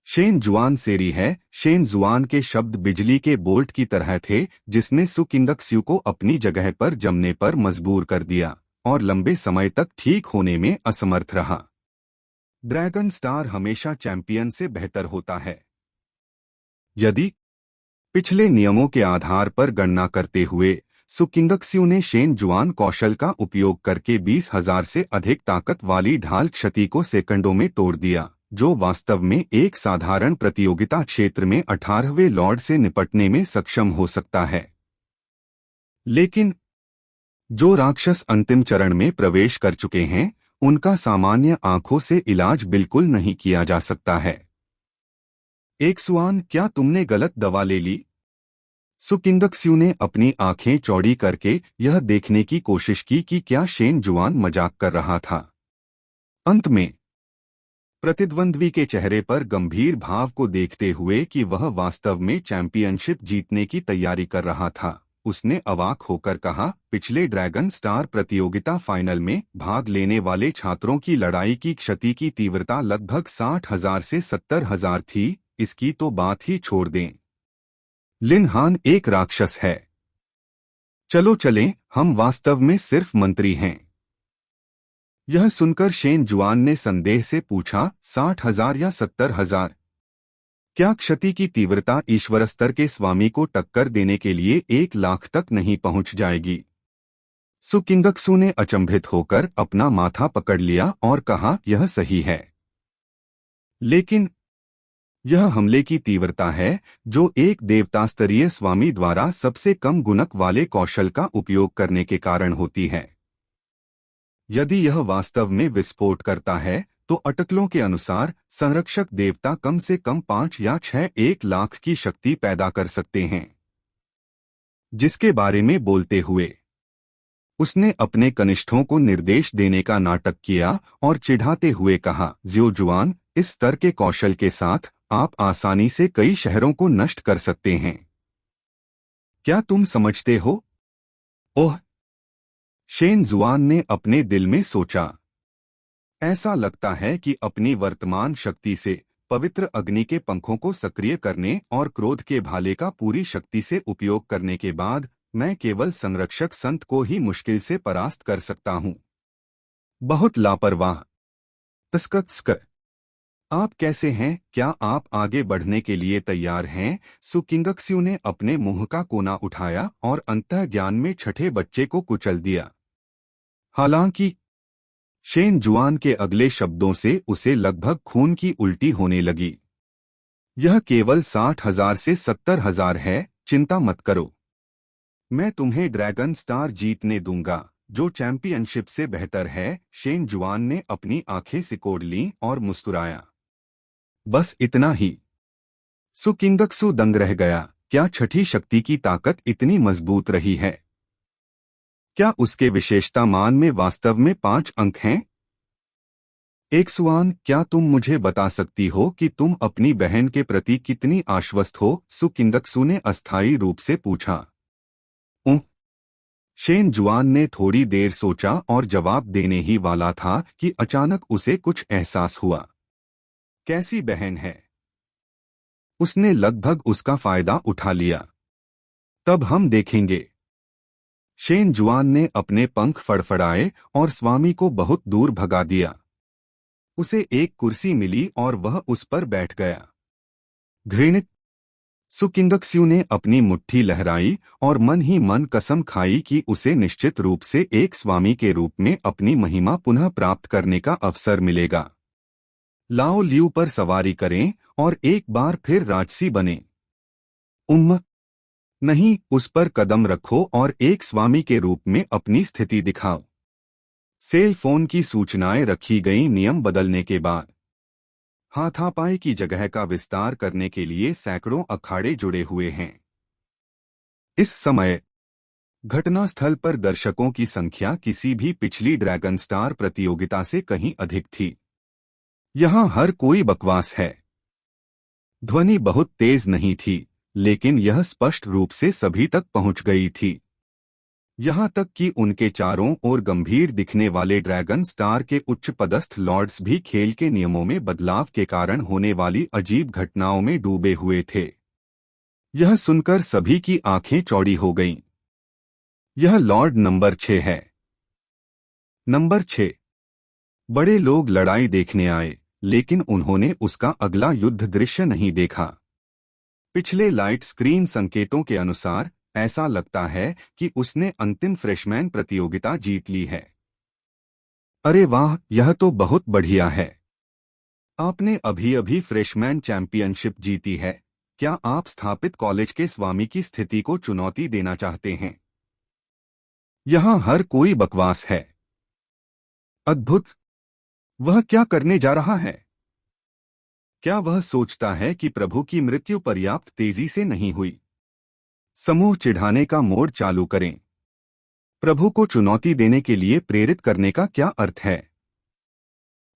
शेन जुआन सेरी है। शेन जुआन के शब्द बिजली के बोल्ट की तरह थे, जिसने सु किंगक्सू को अपनी जगह पर जमने पर मजबूर कर दिया और लंबे समय तक ठीक होने में असमर्थ रहा। ड्रैगन स्टार हमेशा चैंपियन से बेहतर होता है। यदि पिछले नियमों के आधार पर गणना करते हुए सु किंगक्सू ने शेन जुआन कौशल का उपयोग करके 20,000 से अधिक ताकत वाली ढाल क्षति को सेकंडों में तोड़ दिया, जो वास्तव में एक साधारण प्रतियोगिता क्षेत्र में 18वें लॉर्ड से निपटने में सक्षम हो सकता है। लेकिन जो राक्षस अंतिम चरण में प्रवेश कर चुके हैं, उनका सामान्य आंखों से इलाज बिल्कुल नहीं किया जा सकता है। एक सुआन, क्या तुमने गलत दवा ले ली? सु किंगक्सू ने अपनी आंखें चौड़ी करके यह देखने की कोशिश की कि क्या शेन जुआन मजाक कर रहा था। अंत में प्रतिद्वंद्वी के चेहरे पर गंभीर भाव को देखते हुए कि वह वास्तव में चैंपियनशिप जीतने की तैयारी कर रहा था, उसने अवाक होकर कहा, पिछले ड्रैगन स्टार प्रतियोगिता फाइनल में भाग लेने वाले छात्रों की लड़ाई की क्षति की तीव्रता लगभग 60,000 से 70,000 थी। इसकी तो बात ही छोड़ दें। लिन हान एक राक्षस है। चलो चलें, हम वास्तव में सिर्फ मंत्री हैं। यह सुनकर शेन जुआन ने संदेह से पूछा, 60,000 या 70,000? क्या क्षति की तीव्रता ईश्वर स्तर के स्वामी को टक्कर देने के लिए 1,00,000 तक नहीं पहुंच जाएगी? सु किंगक्सू ने अचंभित होकर अपना माथा पकड़ लिया और कहा, यह सही है, लेकिन यह हमले की तीव्रता है जो एक देवतास्तरीय स्वामी द्वारा सबसे कम गुणक वाले कौशल का उपयोग करने के कारण होती है। यदि यह वास्तव में विस्फोट करता है तो अटकलों के अनुसार संरक्षक देवता कम से कम 5 या 6 1,00,000 की शक्ति पैदा कर सकते हैं। जिसके बारे में बोलते हुए उसने अपने कनिष्ठों को निर्देश देने का नाटक किया और चिढ़ाते हुए कहा, ज़्यो जुआन, इस स्तर के कौशल के साथ आप आसानी से कई शहरों को नष्ट कर सकते हैं। क्या तुम समझते हो? ओह, शेन जुआन ने अपने दिल में सोचा, ऐसा लगता है कि अपनी वर्तमान शक्ति से पवित्र अग्नि के पंखों को सक्रिय करने और क्रोध के भाले का पूरी शक्ति से उपयोग करने के बाद मैं केवल संरक्षक संत को ही मुश्किल से परास्त कर सकता हूं। बहुत लापरवाह। तस्कत्स्क, आप कैसे हैं? क्या आप आगे बढ़ने के लिए तैयार हैं? सु किंगक्सू ने अपने मुंह का कोना उठाया और अंतःज्ञान में छठे बच्चे को कुचल दिया। हालांकि शेन जुआन के अगले शब्दों से उसे लगभग खून की उल्टी होने लगी। यह केवल 60,000 से 70,000 है, चिंता मत करो। मैं तुम्हें ड्रैगन स्टार जीतने दूंगा, जो चैंपियनशिप से बेहतर है। शेन जुआन ने अपनी आंखें सिकोड़ लीं और मुस्कुराया। बस इतना ही। सु किंगक्सू दंग रह गया। क्या छठी शक्ति की ताकत इतनी मजबूत रही है? क्या उसके विशेषता मान में वास्तव में 5 अंक हैं? एक सुआन, क्या तुम मुझे बता सकती हो कि तुम अपनी बहन के प्रति कितनी आश्वस्त हो? सु किंगक्सू ने अस्थायी रूप से पूछा। शेन जुआन ने थोड़ी देर सोचा और जवाब देने ही वाला था कि अचानक उसे कुछ एहसास हुआ। कैसी बहन है? उसने लगभग उसका फायदा उठा लिया। तब हम देखेंगे। शेन जुआन ने अपने पंख फड़फड़ाए और स्वामी को बहुत दूर भगा दिया। उसे एक कुर्सी मिली और वह उस पर बैठ गया। घृणित। सु किंगक्सू ने अपनी मुट्ठी लहराई और मन ही मन कसम खाई कि उसे निश्चित रूप से एक स्वामी के रूप में अपनी महिमा पुनः प्राप्त करने का अवसर मिलेगा। लाओ लियू पर सवारी करें और एक बार फिर राजसी बने। नहीं, उस पर कदम रखो और एक स्वामी के रूप में अपनी स्थिति दिखाओ। सेल फोन की सूचनाएं रखी गई। नियम बदलने के बाद हाथापाई की जगह का विस्तार करने के लिए सैकड़ों अखाड़े जुड़े हुए हैं। इस समय घटनास्थल पर दर्शकों की संख्या किसी भी पिछली ड्रैगन स्टार प्रतियोगिता से कहीं अधिक थी। यहां हर कोई बकवास है। ध्वनि बहुत तेज नहीं थी, लेकिन यह स्पष्ट रूप से सभी तक पहुंच गई थी। यहां तक कि उनके चारों ओर गंभीर दिखने वाले ड्रैगन स्टार के उच्च पदस्थ लॉर्ड्स भी खेल के नियमों में बदलाव के कारण होने वाली अजीब घटनाओं में डूबे हुए थे। यह सुनकर सभी की आंखें चौड़ी हो गईं। यह लॉर्ड नंबर 6 है। नंबर 6। बड़े लोग लड़ाई देखने आए, लेकिन उन्होंने उसका अगला युद्ध दृश्य नहीं देखा। पिछले लाइट स्क्रीन संकेतों के अनुसार ऐसा लगता है कि उसने अंतिम फ्रेशमैन प्रतियोगिता जीत ली है। अरे वाह, यह तो बहुत बढ़िया है। आपने अभी अभी फ्रेशमैन चैंपियनशिप जीती है। क्या आप स्थापित कॉलेज के स्वामी की स्थिति को चुनौती देना चाहते हैं? यहां हर कोई बकवास है। अद्भुत। वह क्या करने जा रहा है? क्या वह सोचता है कि प्रभु की मृत्यु पर्याप्त तेजी से नहीं हुई? समूह चिढ़ाने का मोड चालू करें। प्रभु को चुनौती देने के लिए प्रेरित करने का क्या अर्थ है?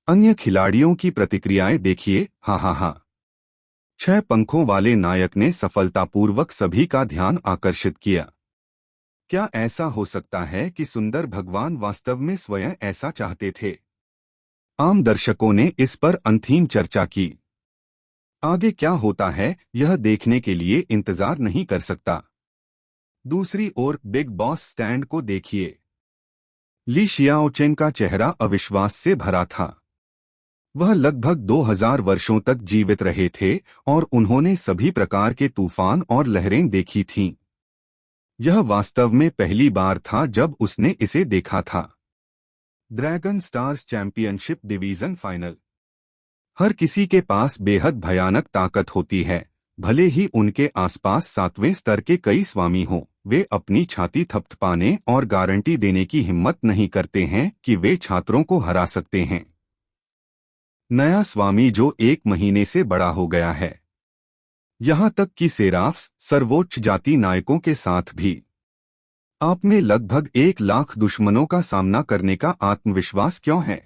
अन्य खिलाड़ियों की प्रतिक्रियाएं देखिए। हा हा हा। 6 पंखों वाले नायक ने सफलतापूर्वक सभी का ध्यान आकर्षित किया। क्या ऐसा हो सकता है कि सुंदर भगवान वास्तव में स्वयं ऐसा चाहते थे? आम दर्शकों ने इस पर अंतहीन चर्चा की। आगे क्या होता है यह देखने के लिए इंतजार नहीं कर सकता। दूसरी ओर बिग बॉस स्टैंड को देखिए। ली शियाओचेन का चेहरा अविश्वास से भरा था। वह लगभग 2000 वर्षों तक जीवित रहे थे और उन्होंने सभी प्रकार के तूफान और लहरें देखी थीं। यह वास्तव में पहली बार था जब उसने इसे देखा था। Dragon stars championship division final. हर किसी के पास बेहद भयानक ताकत होती है। भले ही उनके आसपास 7वें स्तर के कई स्वामी हों, वे अपनी छाती थपथपाने और गारंटी देने की हिम्मत नहीं करते हैं कि वे छात्रों को हरा सकते हैं। नया स्वामी जो 1 महीने से बड़ा हो गया है। यहां तक कि सेराफ्स, सर्वोच्च जाति नायकों के साथ भी। आप में लगभग 1 लाख दुश्मनों का सामना करने का आत्मविश्वास क्यों है?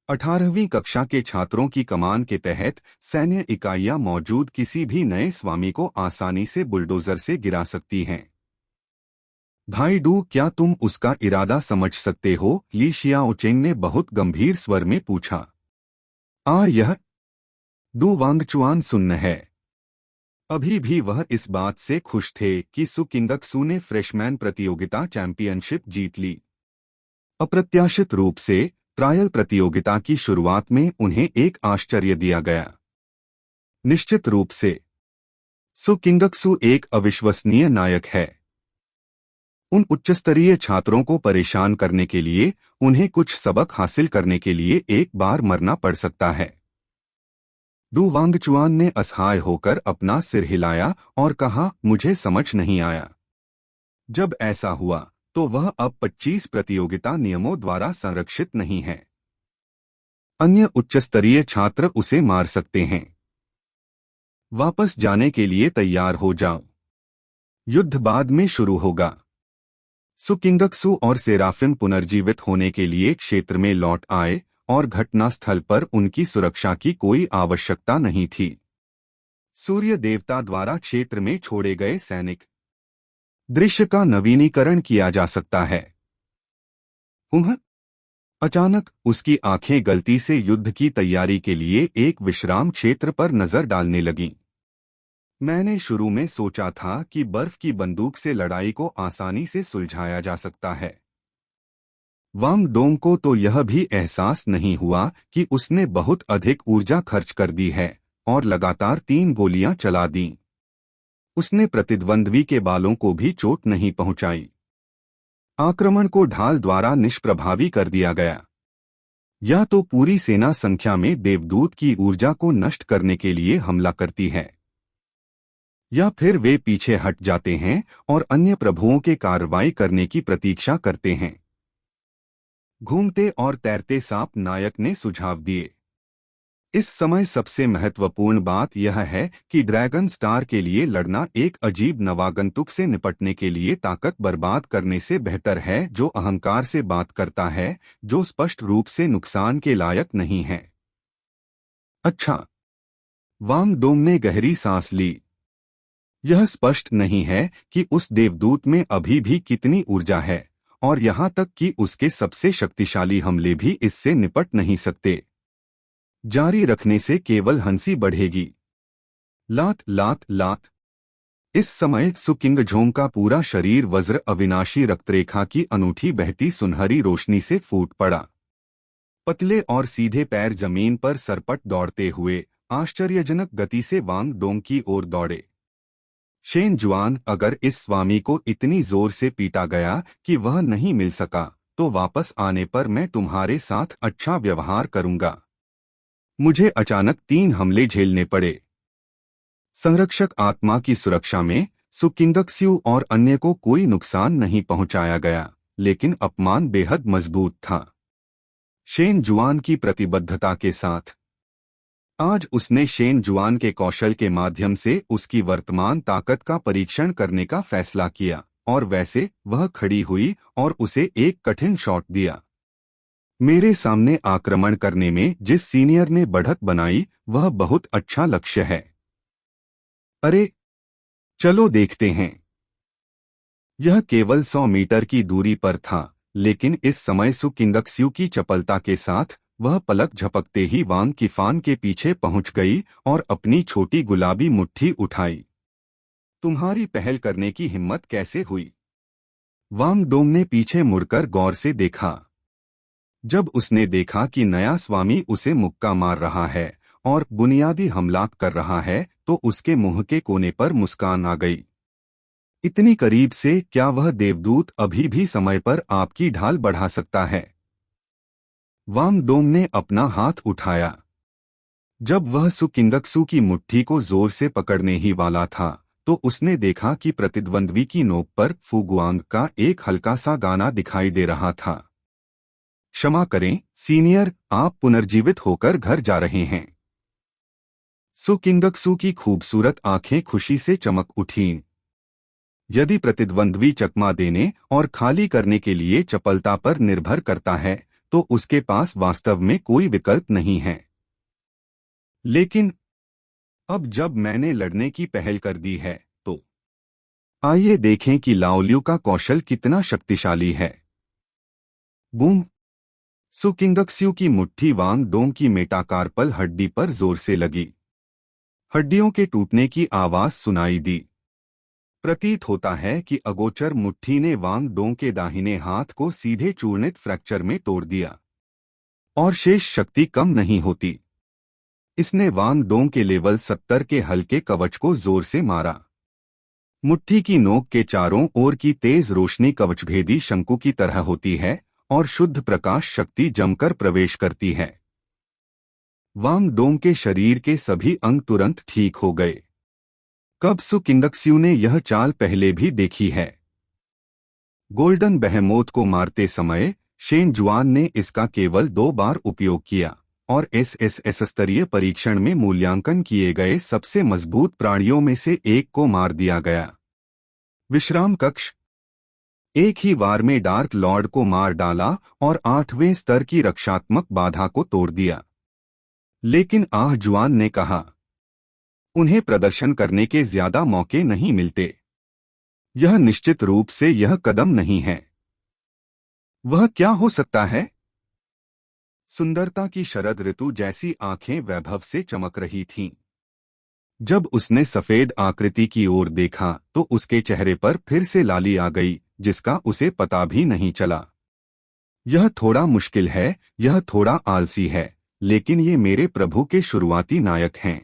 18वीं कक्षा के छात्रों की कमान के तहत सैन्य इकाइयां मौजूद किसी भी नए स्वामी को आसानी से बुलडोजर से गिरा सकती हैं। भाई डू, क्या तुम उसका इरादा समझ सकते हो? ली शियाओचेंग ने बहुत गंभीर स्वर में पूछा। यह डू वांगचुआन सुन्न है। अभी भी वह इस बात से खुश थे कि सु किंगक्सू ने फ्रेशमैन प्रतियोगिता चैंपियनशिप जीत ली। अप्रत्याशित रूप से ट्रायल प्रतियोगिता की शुरुआत में उन्हें एक आश्चर्य दिया गया। निश्चित रूप से सु किंगक्सू एक अविश्वसनीय नायक है। उन उच्चस्तरीय छात्रों को परेशान करने के लिए उन्हें कुछ सबक हासिल करने के लिए एक बार मरना पड़ सकता है। डू वांगचुआन ने असहाय होकर अपना सिर हिलाया और कहा, मुझे समझ नहीं आया। जब ऐसा हुआ तो वह अब 25 प्रतियोगिता नियमों द्वारा संरक्षित नहीं है। अन्य उच्चस्तरीय छात्र उसे मार सकते हैं। वापस जाने के लिए तैयार हो जाओ। युद्ध बाद में शुरू होगा। सु किंगक्सू और सेराफिन पुनर्जीवित होने के लिए क्षेत्र में लौट आए और घटनास्थल पर उनकी सुरक्षा की कोई आवश्यकता नहीं थी। सूर्य देवता द्वारा क्षेत्र में छोड़े गए सैनिक। दृश्य का नवीनीकरण किया जा सकता है। अचानक उसकी आंखें गलती से युद्ध की तैयारी के लिए एक विश्राम क्षेत्र पर नजर डालने लगीं। मैंने शुरू में सोचा था कि बर्फ की बंदूक से लड़ाई को आसानी से सुलझाया जा सकता है। वांग डोंग को तो यह भी एहसास नहीं हुआ कि उसने बहुत अधिक ऊर्जा खर्च कर दी है और लगातार 3 गोलियां चला दीं। उसने प्रतिद्वंद्वी के बालों को भी चोट नहीं पहुंचाई। आक्रमण को ढाल द्वारा निष्प्रभावी कर दिया गया। या तो पूरी सेना संख्या में देवदूत की ऊर्जा को नष्ट करने के लिए हमला करती है, या फिर वे पीछे हट जाते हैं और अन्य प्रभुओं के कार्रवाई करने की प्रतीक्षा करते हैं। घूमते और तैरते सांप नायक ने सुझाव दिए। इस समय सबसे महत्वपूर्ण बात यह है कि ड्रैगन स्टार के लिए लड़ना एक अजीब नवागंतुक से निपटने के लिए ताकत बर्बाद करने से बेहतर है, जो अहंकार से बात करता है, जो स्पष्ट रूप से नुकसान के लायक नहीं है। अच्छा। वांग डोंग ने गहरी सांस ली। यह स्पष्ट नहीं है कि उस देवदूत में अभी भी कितनी ऊर्जा है, और यहाँ तक कि उसके सबसे शक्तिशाली हमले भी इससे निपट नहीं सकते। जारी रखने से केवल हंसी बढ़ेगी। लात लात लात। इस समय सुकिंगझोंग का पूरा शरीर वज्र अविनाशी रक्तरेखा की अनूठी बहती सुनहरी रोशनी से फूट पड़ा। पतले और सीधे पैर जमीन पर सरपट दौड़ते हुए आश्चर्यजनक गति से वांग डोंग की ओर दौड़े। शेन जुआन, अगर इस स्वामी को इतनी जोर से पीटा गया कि वह नहीं मिल सका, तो वापस आने पर मैं तुम्हारे साथ अच्छा व्यवहार करूंगा। मुझे अचानक 3 हमले झेलने पड़े। संरक्षक आत्मा की सुरक्षा में सुकिंगक्स्यू और अन्य को कोई नुकसान नहीं पहुंचाया गया, लेकिन अपमान बेहद मजबूत था। शेन जुआन की प्रतिबद्धता के साथ आज उसने शेन जुआन के कौशल के माध्यम से उसकी वर्तमान ताकत का परीक्षण करने का फैसला किया, और वैसे वह खड़ी हुई और उसे एक कठिन शॉट दिया। मेरे सामने आक्रमण करने में जिस सीनियर ने बढ़त बनाई, वह बहुत अच्छा लक्ष्य है। अरे चलो देखते हैं। यह केवल 100 मीटर की दूरी पर था, लेकिन इस समय सुकिंगक्स्यू की चपलता के साथ वह पलक झपकते ही वांग किफान के पीछे पहुंच गई और अपनी छोटी गुलाबी मुट्ठी उठाई। तुम्हारी पहल करने की हिम्मत कैसे हुई? वांग डोंग ने पीछे मुड़कर गौर से देखा। जब उसने देखा कि नया स्वामी उसे मुक्का मार रहा है और बुनियादी हमला कर रहा है, तो उसके मुंह के कोने पर मुस्कान आ गई। इतनी करीब से क्या वह देवदूत अभी भी समय पर आपकी ढाल बढ़ा सकता है? वांग डोंग ने अपना हाथ उठाया। जब वह सुकिंगक्सू की मुट्ठी को जोर से पकड़ने ही वाला था, तो उसने देखा कि प्रतिद्वंद्वी की नोक पर फुगुआंग का एक हल्का सा गाना दिखाई दे रहा था। क्षमा करें सीनियर, आप पुनर्जीवित होकर घर जा रहे हैं। सुकिंगक्सू की खूबसूरत आंखें खुशी से चमक उठीं। यदि प्रतिद्वंद्वी चकमा देने और खाली करने के लिए चपलता पर निर्भर करता है, तो उसके पास वास्तव में कोई विकल्प नहीं है। लेकिन अब जब मैंने लड़ने की पहल कर दी है, तो आइए देखें कि लाओलियू का कौशल कितना शक्तिशाली है। बूम! सुकिंगक्स्यू की मुट्ठी वांग डोंग की मेटाकार्पल हड्डी पर जोर से लगी। हड्डियों के टूटने की आवाज सुनाई दी। प्रतीत होता है कि अगोचर मुट्ठी ने वांग डोंग के दाहिने हाथ को सीधे चूर्णित फ्रैक्चर में तोड़ दिया, और शेष शक्ति कम नहीं होती। इसने वांग डोंग के लेवल 70 के हल्के कवच को जोर से मारा। मुट्ठी की नोक के चारों ओर की तेज रोशनी कवचभेदी शंकु की तरह होती है, और शुद्ध प्रकाश शक्ति जमकर प्रवेश करती है। वांग डोंग के शरीर के सभी अंग तुरंत ठीक हो गए। कब सुकिंगक्स्यू ने यह चाल पहले भी देखी है? गोल्डन बहमोथ को मारते समय शेन जुआन ने इसका केवल 2 बार उपयोग किया, और एसएसएस स्तरीय परीक्षण में मूल्यांकन किए गए सबसे मजबूत प्राणियों में से एक को मार दिया गया। विश्राम कक्ष। एक ही वार में डार्क लॉर्ड को मार डाला और 8वें स्तर की रक्षात्मक बाधा को तोड़ दिया। लेकिन आह जुआन ने कहा, उन्हें प्रदर्शन करने के ज्यादा मौके नहीं मिलते। यह निश्चित रूप से यह कदम नहीं है। वह क्या हो सकता है? सुंदरता की शरद ऋतु जैसी आंखें वैभव से चमक रही थीं। जब उसने सफेद आकृति की ओर देखा, तो उसके चेहरे पर फिर से लाली आ गई, जिसका उसे पता भी नहीं चला। यह थोड़ा मुश्किल है, यह थोड़ा आलसी है, लेकिन ये मेरे प्रभु के शुरुआती नायक हैं।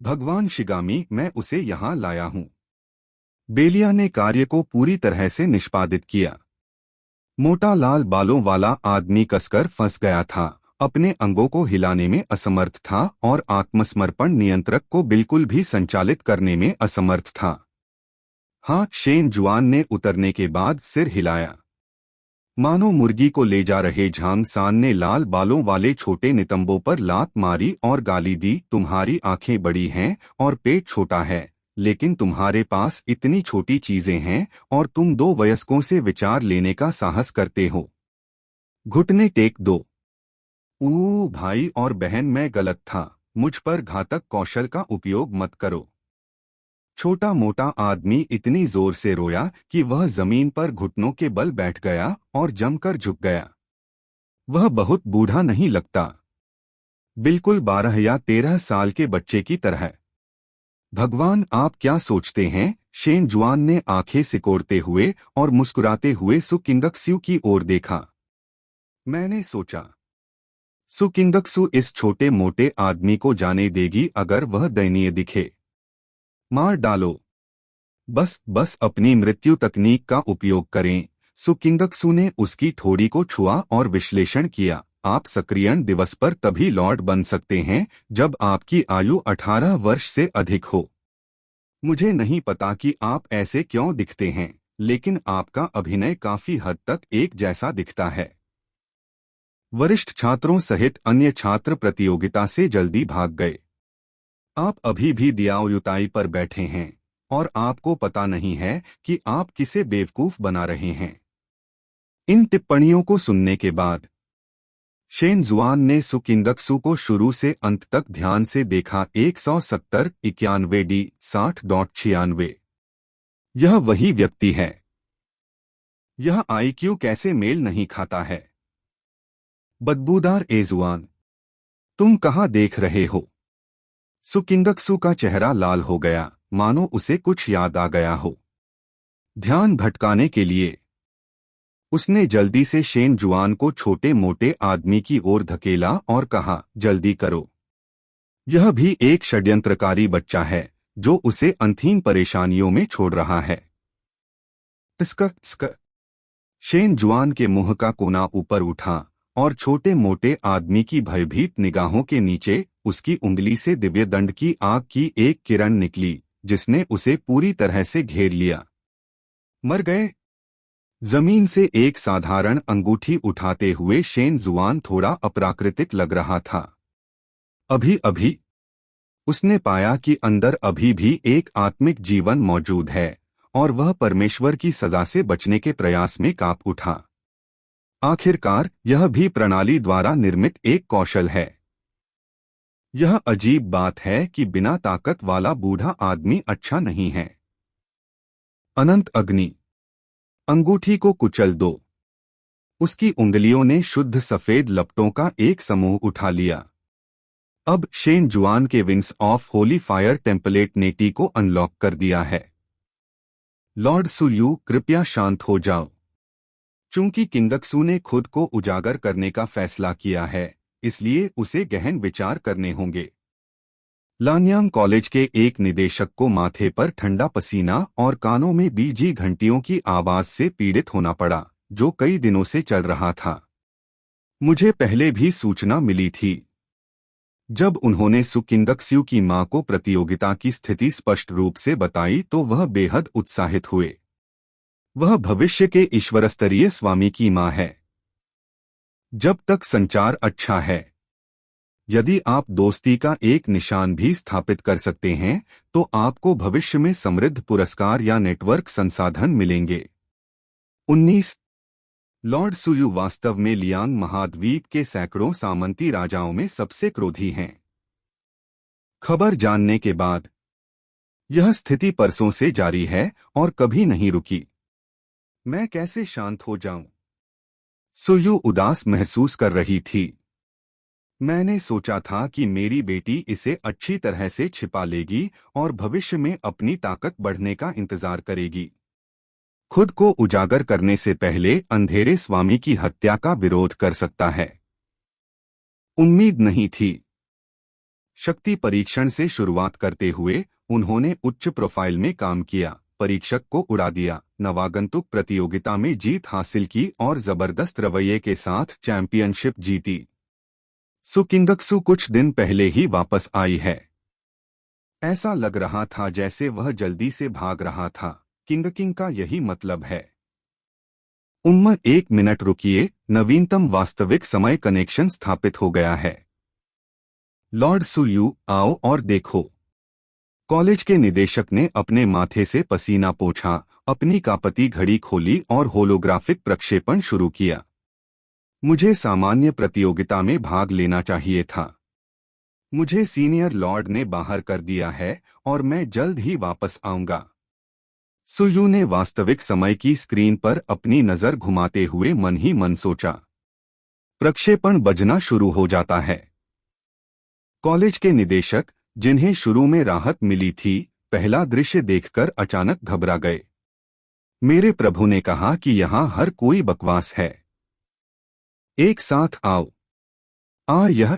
भगवान शिगामी, मैं उसे यहाँ लाया हूँ। बेलिया ने कार्य को पूरी तरह से निष्पादित किया। मोटा लाल बालों वाला आदमी कसकर फंस गया था, अपने अंगों को हिलाने में असमर्थ था और आत्मसमर्पण नियंत्रक को बिल्कुल भी संचालित करने में असमर्थ था। हाँ, शेन जुआन ने उतरने के बाद सिर हिलाया। मानो मुर्गी को ले जा रहे झांग सान ने लाल बालों वाले छोटे नितंबों पर लात मारी और गाली दी, तुम्हारी आंखें बड़ी हैं और पेट छोटा है, लेकिन तुम्हारे पास इतनी छोटी चीजें हैं और तुम 2 वयस्कों से विचार लेने का साहस करते हो। घुटने टेक दो। भाई और बहन, मैं गलत था। मुझ पर घातक कौशल का उपयोग मत करो। छोटा मोटा आदमी इतनी जोर से रोया कि वह जमीन पर घुटनों के बल बैठ गया और जमकर झुक गया। वह बहुत बूढ़ा नहीं लगता, बिल्कुल 12 या 13 साल के बच्चे की तरह। भगवान, आप क्या सोचते हैं? शेन जुआन ने आंखें सिकोड़ते हुए और मुस्कुराते हुए सु किंगक्सू की ओर देखा। मैंने सोचा, सु किंगक्सू इस छोटे मोटे आदमी को जाने देगी अगर वह दयनीय दिखे। मार डालो, बस अपनी मृत्यु तकनीक का उपयोग करें। सु किंगक्सू ने उसकी ठोड़ी को छुआ और विश्लेषण किया। आप सक्रियण दिवस पर तभी लॉर्ड बन सकते हैं जब आपकी आयु 18 वर्ष से अधिक हो। मुझे नहीं पता कि आप ऐसे क्यों दिखते हैं, लेकिन आपका अभिनय काफी हद तक एक जैसा दिखता है। वरिष्ठ छात्रों सहित अन्य छात्र प्रतियोगिता से जल्दी भाग गए। आप अभी भी दियाओयुताई पर बैठे हैं और आपको पता नहीं है कि आप किसे बेवकूफ बना रहे हैं। इन टिप्पणियों को सुनने के बाद शेन जुआन ने सु किंगक्सू को शुरू से अंत तक ध्यान से देखा। 170 91 डी 60.96। यह वही व्यक्ति है। यह आईक्यू कैसे मेल नहीं खाता है? बदबूदार एजुआन, तुम कहाँ देख रहे हो? सु किंगक्सू का चेहरा लाल हो गया, मानो उसे कुछ याद आ गया हो। ध्यान भटकाने के लिए उसने जल्दी से शेन जुआन को छोटे मोटे आदमी की ओर धकेला और कहा, जल्दी करो। यह भी एक षड्यंत्रकारी बच्चा है जो उसे अंतहीन परेशानियों में छोड़ रहा है। तस्क। शेन जुआन के मुंह का कोना ऊपर उठा और छोटे मोटे आदमी की भयभीत निगाहों के नीचे उसकी उंगली से दिव्य दंड की आग की एक किरण निकली जिसने उसे पूरी तरह से घेर लिया। मर गए। जमीन से एक साधारण अंगूठी उठाते हुए शेन जुआन थोड़ा अप्राकृतिक लग रहा था। अभी उसने पाया कि अंदर अभी भी एक आत्मिक जीवन मौजूद है और वह परमेश्वर की सजा से बचने के प्रयास में कांप उठा। आखिरकार यह भी प्रणाली द्वारा निर्मित एक कौशल है। यह अजीब बात है कि बिना ताकत वाला बूढ़ा आदमी अच्छा नहीं है। अनंत अग्नि। अंगूठी को कुचल दो। उसकी उंगलियों ने शुद्ध सफेद लपटों का एक समूह उठा लिया। अब शेन जुआन के wings of Holi fire template ने टी को अनलॉक कर दिया है। लॉर्ड सुयू, कृपया शांत हो जाओ। चूंकि किंगक्सू ने खुद को उजागर करने का फैसला किया है, इसलिए उसे गहन विचार करने होंगे। लान्यांग कॉलेज के एक निदेशक को माथे पर ठंडा पसीना और कानों में बीजी घंटियों की आवाज से पीड़ित होना पड़ा, जो कई दिनों से चल रहा था। मुझे पहले भी सूचना मिली थी। जब उन्होंने सु किंगक्सू की मां को प्रतियोगिता की स्थिति स्पष्ट रूप से बताई तो वह बेहद उत्साहित हुए। वह भविष्य के ईश्वरस्तरीय स्वामी की मां है। जब तक संचार अच्छा है, यदि आप दोस्ती का एक निशान भी स्थापित कर सकते हैं तो आपको भविष्य में समृद्ध पुरस्कार या नेटवर्क संसाधन मिलेंगे। 19 लॉर्ड सुयू वास्तव में लियांग महाद्वीप के सैकड़ों सामंती राजाओं में सबसे क्रोधी हैं। खबर जानने के बाद यह स्थिति परसों से जारी है और कभी नहीं रुकी। मैं कैसे शांत हो जाऊं? सुयू उदास महसूस कर रही थी। मैंने सोचा था कि मेरी बेटी इसे अच्छी तरह से छिपा लेगी और भविष्य में अपनी ताकत बढ़ने का इंतजार करेगी। खुद को उजागर करने से पहले अंधेरे स्वामी की हत्या का विरोध कर सकता है। उम्मीद नहीं थी। शक्ति परीक्षण से शुरुआत करते हुए उन्होंने उच्च प्रोफाइल में काम किया, परीक्षक को उड़ा दिया, नवागंतुक प्रतियोगिता में जीत हासिल की और जबरदस्त रवैये के साथ चैंपियनशिप जीती। सु किंगक्सू कुछ दिन पहले ही वापस आई है। ऐसा लग रहा था जैसे वह जल्दी से भाग रहा था। किंग का यही मतलब है। 1 मिनट रुकिए, नवीनतम वास्तविक समय कनेक्शन स्थापित हो गया है। लॉर्ड सुयू, आओ और देखो। कॉलेज के निदेशक ने अपने माथे से पसीना पोंछा, अपनी कापती घड़ी खोली और होलोग्राफिक प्रक्षेपण शुरू किया। मुझे सामान्य प्रतियोगिता में भाग लेना चाहिए था। मुझे सीनियर लॉर्ड ने बाहर कर दिया है और मैं जल्द ही वापस आऊंगा। सुयू ने वास्तविक समय की स्क्रीन पर अपनी नजर घुमाते हुए मन ही मन सोचा। प्रक्षेपण बजना शुरू हो जाता है। कॉलेज के निदेशक, जिन्हें शुरू में राहत मिली थी, पहला दृश्य देखकर अचानक घबरा गए। मेरे प्रभु ने कहा कि यहाँ हर कोई बकवास है। एक साथ आओ। यह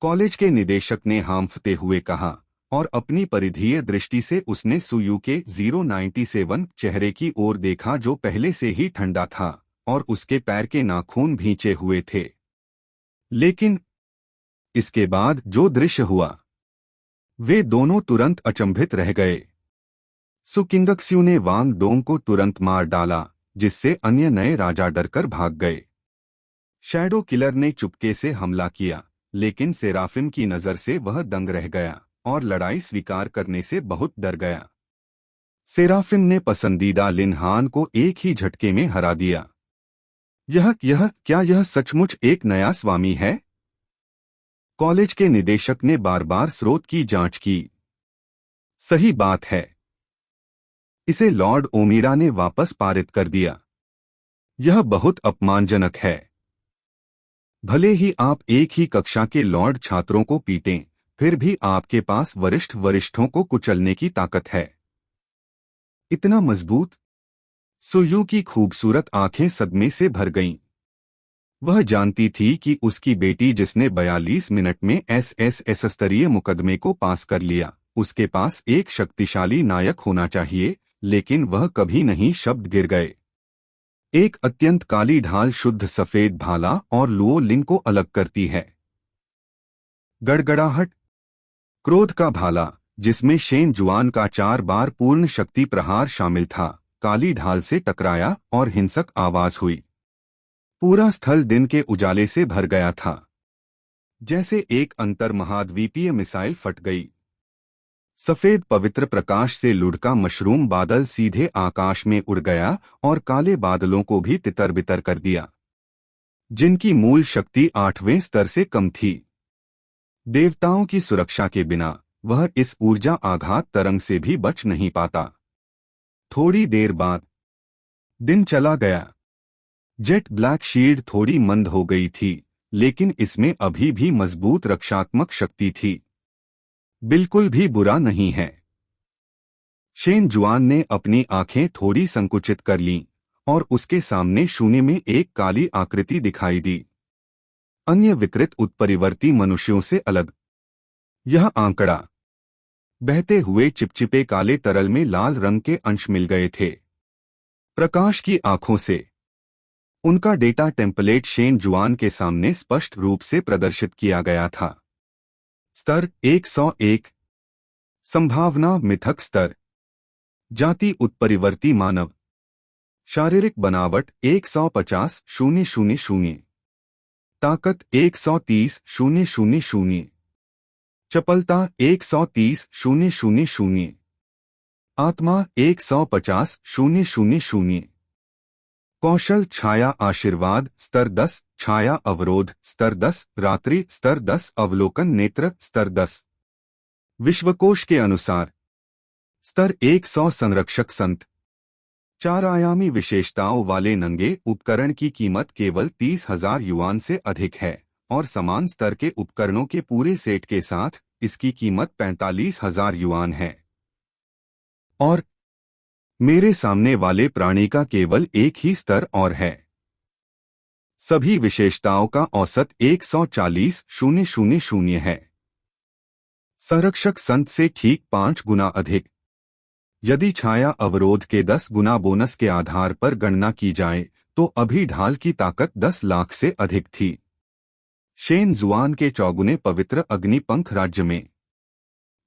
कॉलेज के निदेशक ने हांफते हुए कहा, और अपनी परिधीय दृष्टि से उसने सुयू के 097 चेहरे की ओर देखा, जो पहले से ही ठंडा था और उसके पैर के नाखून भींचे हुए थे। लेकिन इसके बाद जो दृश्य हुआ, वे दोनों तुरंत अचंभित रह गए। सुकिंगक्स्यू ने वांग डोंग को तुरंत मार डाला, जिससे अन्य नए राजा डरकर भाग गए। शैडो किलर ने चुपके से हमला किया, लेकिन सेराफिन की नजर से वह दंग रह गया और लड़ाई स्वीकार करने से बहुत डर गया। सेराफिन ने पसंदीदा लिन हान को एक ही झटके में हरा दिया। क्या यह सचमुच एक नया स्वामी है? कॉलेज के निदेशक ने बार बार स्रोत की जांच की। सही बात है। इसे लॉर्ड ओमीरा ने वापस पारित कर दिया। यह बहुत अपमानजनक है। भले ही आप एक ही कक्षा के लॉर्ड छात्रों को पीटें, फिर भी आपके पास वरिष्ठों को कुचलने की ताकत है। इतना मजबूत? सुयू की खूबसूरत आंखें सदमे से भर गईं। वह जानती थी कि उसकी बेटी, जिसने 42 मिनट में एसएस स्तरीय मुकदमे को पास कर लिया, उसके पास एक शक्तिशाली नायक होना चाहिए, लेकिन वह कभी नहीं। शब्द गिर गए। एक अत्यंत काली ढाल शुद्ध सफेद भाला और लुओ लिंग को अलग करती है। गड़गड़ाहट। क्रोध का भाला, जिसमें शेन जुआन का 4 बार पूर्ण शक्ति प्रहार शामिल था, काली ढाल से टकराया और हिंसक आवाज हुई। पूरा स्थल दिन के उजाले से भर गया था, जैसे एक अंतर महाद्वीपीय मिसाइल फट गई। सफेद पवित्र प्रकाश से लुढ़का मशरूम बादल सीधे आकाश में उड़ गया और काले बादलों को भी तितर-बितर कर दिया, जिनकी मूल शक्ति 8वें स्तर से कम थी। देवताओं की सुरक्षा के बिना वह इस ऊर्जा आघात तरंग से भी बच नहीं पाता। थोड़ी देर बाद दिन चला गया। जेट ब्लैक शील्ड थोड़ी मंद हो गई थी, लेकिन इसमें अभी भी मजबूत रक्षात्मक शक्ति थी। बिल्कुल भी बुरा नहीं है। शेन जुआन ने अपनी आंखें थोड़ी संकुचित कर लीं और उसके सामने शून्य में एक काली आकृति दिखाई दी, अन्य विकृत उत्परिवर्ती मनुष्यों से अलग। यह आंकड़ा बहते हुए चिपचिपे काले तरल में लाल रंग के अंश मिल गए थे। प्रकाश की आंखों से उनका डेटा टेम्पलेट शेन जुआन के सामने स्पष्ट रूप से प्रदर्शित किया गया था। स्तर 101, संभावना मिथक स्तर, जाति उत्परिवर्ती मानव, शारीरिक बनावट 150,000, ताकत 130,000, चपलता 130,000, आत्मा 150,000, कौशल छाया आशीर्वाद स्तर 10, छाया अवरोध स्तर 10, रात्रि स्तर 10, अवलोकन नेत्र स्तर 10। विश्वकोश के अनुसार स्तर 100, संरक्षक संत। 4 आयामी विशेषताओं वाले नंगे उपकरण की कीमत केवल 30,000 युआन से अधिक है, और समान स्तर के उपकरणों के पूरे सेट के साथ इसकी कीमत 45,000 युआन है। और मेरे सामने वाले प्राणी का केवल एक ही स्तर और है। सभी विशेषताओं का औसत 140,000 है। संरक्षक संत से ठीक 5 गुना अधिक। यदि छाया अवरोध के 10 गुना बोनस के आधार पर गणना की जाए, तो अभी ढाल की ताकत 10 लाख से अधिक थी। शेन जुआन के चौगुने पवित्र अग्निपंख राज्य में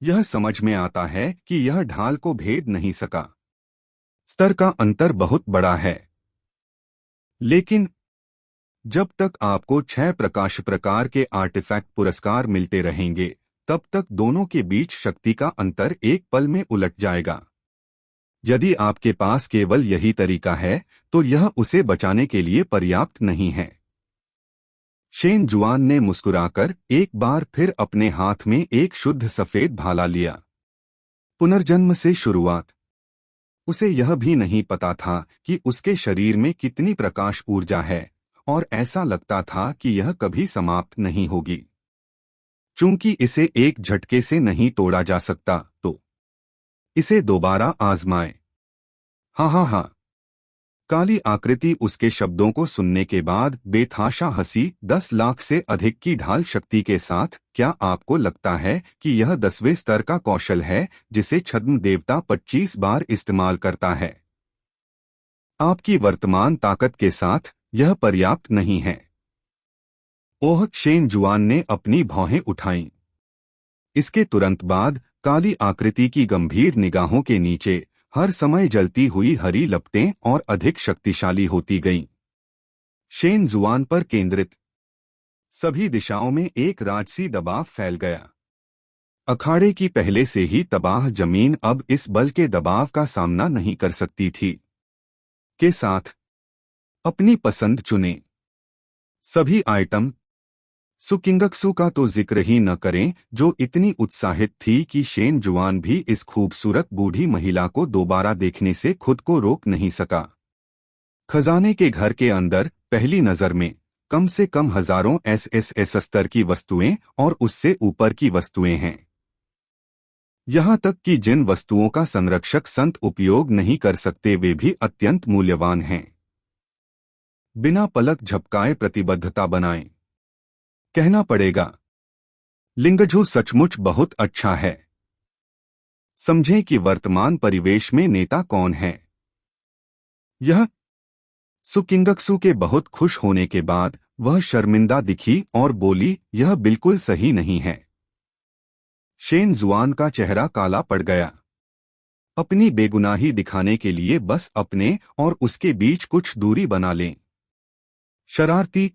यह समझ में आता है कि यह ढाल को भेद नहीं सका। स्तर का अंतर बहुत बड़ा है। लेकिन जब तक आपको 6 प्रकाश प्रकार के आर्टिफैक्ट पुरस्कार मिलते रहेंगे, तब तक दोनों के बीच शक्ति का अंतर एक पल में उलट जाएगा। यदि आपके पास केवल यही तरीका है, तो यह उसे बचाने के लिए पर्याप्त नहीं है। शेन जुआन ने मुस्कुराकर एक बार फिर अपने हाथ में एक शुद्ध सफेद भाला लिया। पुनर्जन्म से शुरुआत। उसे यह भी नहीं पता था कि उसके शरीर में कितनी प्रकाश ऊर्जा है, और ऐसा लगता था कि यह कभी समाप्त नहीं होगी। चूंकि इसे एक झटके से नहीं तोड़ा जा सकता, तो इसे दोबारा आजमाए। हाँ हाँ हाँ। काली आकृति उसके शब्दों को सुनने के बाद बेतहाशा हंसी। 10 लाख से अधिक की ढाल शक्ति के साथ क्या आपको लगता है कि यह 10वें स्तर का कौशल है जिसे छद्म देवता 25 बार इस्तेमाल करता है? आपकी वर्तमान ताकत के साथ यह पर्याप्त नहीं है। ओह, शेन जुआन ने अपनी भौहें उठाईं। इसके तुरंत बाद काली आकृति की गंभीर निगाहों के नीचे हर समय जलती हुई हरी लपटें और अधिक शक्तिशाली होती गईं। शेन जुआन पर केंद्रित। सभी दिशाओं में एक राजसी दबाव फैल गया। अखाड़े की पहले से ही तबाह जमीन अब इस बल के दबाव का सामना नहीं कर सकती थी। के साथ अपनी पसंद चुनें। सभी आइटम। सुकिंगक्सू का तो जिक्र ही न करें, जो इतनी उत्साहित थी कि शेन जुआन भी इस खूबसूरत बूढ़ी महिला को दोबारा देखने से खुद को रोक नहीं सका। खजाने के घर के अंदर पहली नजर में कम से कम हजारों एसएसएस स्तर की वस्तुएं और उससे ऊपर की वस्तुएं हैं। यहां तक कि जिन वस्तुओं का संरक्षक संत उपयोग नहीं कर सकते वे भी अत्यंत मूल्यवान हैं। बिना पलक झपकाए प्रतिबद्धता बनाएं। कहना पड़ेगा, लिंगझू सचमुच बहुत अच्छा है। समझें कि वर्तमान परिवेश में नेता कौन है। यह सुकिंगक्सू के बहुत खुश होने के बाद वह शर्मिंदा दिखी और बोली, यह बिल्कुल सही नहीं है। शेन जुआन का चेहरा काला पड़ गया। अपनी बेगुनाही दिखाने के लिए बस अपने और उसके बीच कुछ दूरी बना लें। शरारती,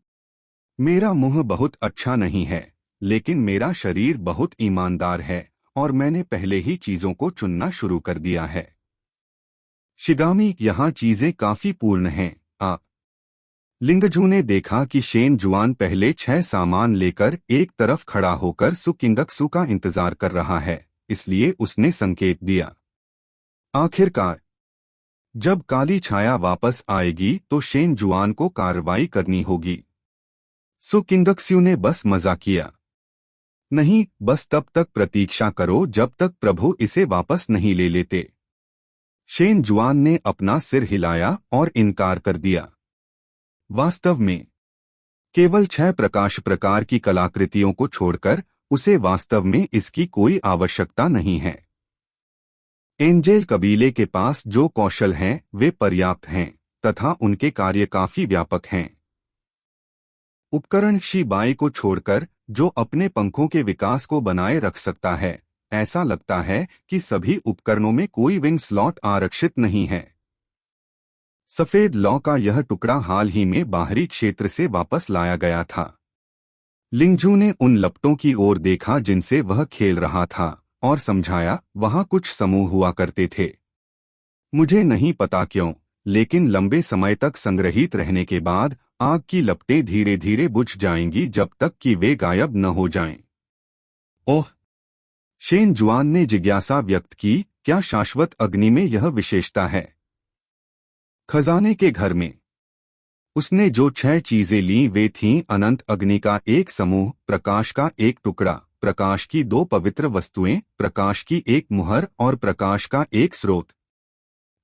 मेरा मुंह बहुत अच्छा नहीं है, लेकिन मेरा शरीर बहुत ईमानदार है और मैंने पहले ही चीजों को चुनना शुरू कर दिया है। शिगामी, यहाँ चीजें काफी पूर्ण हैं। लिंगझू ने देखा कि शेन जुआन पहले 6 सामान लेकर एक तरफ खड़ा होकर सुकिंगक्सू का इंतजार कर रहा है, इसलिए उसने संकेत दिया। आखिरकार जब काली छाया वापस आएगी तो शेन जुआन को कार्रवाई करनी होगी। सुकिंगक्सू ने बस मजा किया। नहीं, बस तब तक प्रतीक्षा करो जब तक प्रभु इसे वापस नहीं ले लेते। शेन जुआन ने अपना सिर हिलाया और इनकार कर दिया। वास्तव में केवल 6 प्रकाश प्रकार की कलाकृतियों को छोड़कर उसे वास्तव में इसकी कोई आवश्यकता नहीं है। एंजेल कबीले के पास जो कौशल हैं वे पर्याप्त हैं तथा उनके कार्य काफी व्यापक हैं। उपकरण शीबाई को छोड़कर जो अपने पंखों के विकास को बनाए रख सकता है, ऐसा लगता है कि सभी उपकरणों में कोई विंग स्लॉट आरक्षित नहीं है। सफेद लौ का यह टुकड़ा हाल ही में बाहरी क्षेत्र से वापस लाया गया था। लिंगझू ने उन लपटों की ओर देखा जिनसे वह खेल रहा था और समझाया, वहां कुछ समूह हुआ करते थे। मुझे नहीं पता क्यों, लेकिन लंबे समय तक संग्रहित रहने के बाद आग की लपटें धीरे धीरे बुझ जाएंगी जब तक कि वे गायब न हो जाएं। ओह! शेन जुआन ने जिज्ञासा व्यक्त की, क्या शाश्वत अग्नि में यह विशेषता है? खजाने के घर में उसने जो 6 चीजें लीं वे थीं अनंत अग्नि का एक समूह, प्रकाश का एक टुकड़ा, प्रकाश की 2 पवित्र वस्तुएं, प्रकाश की एक मुहर और प्रकाश का एक स्रोत।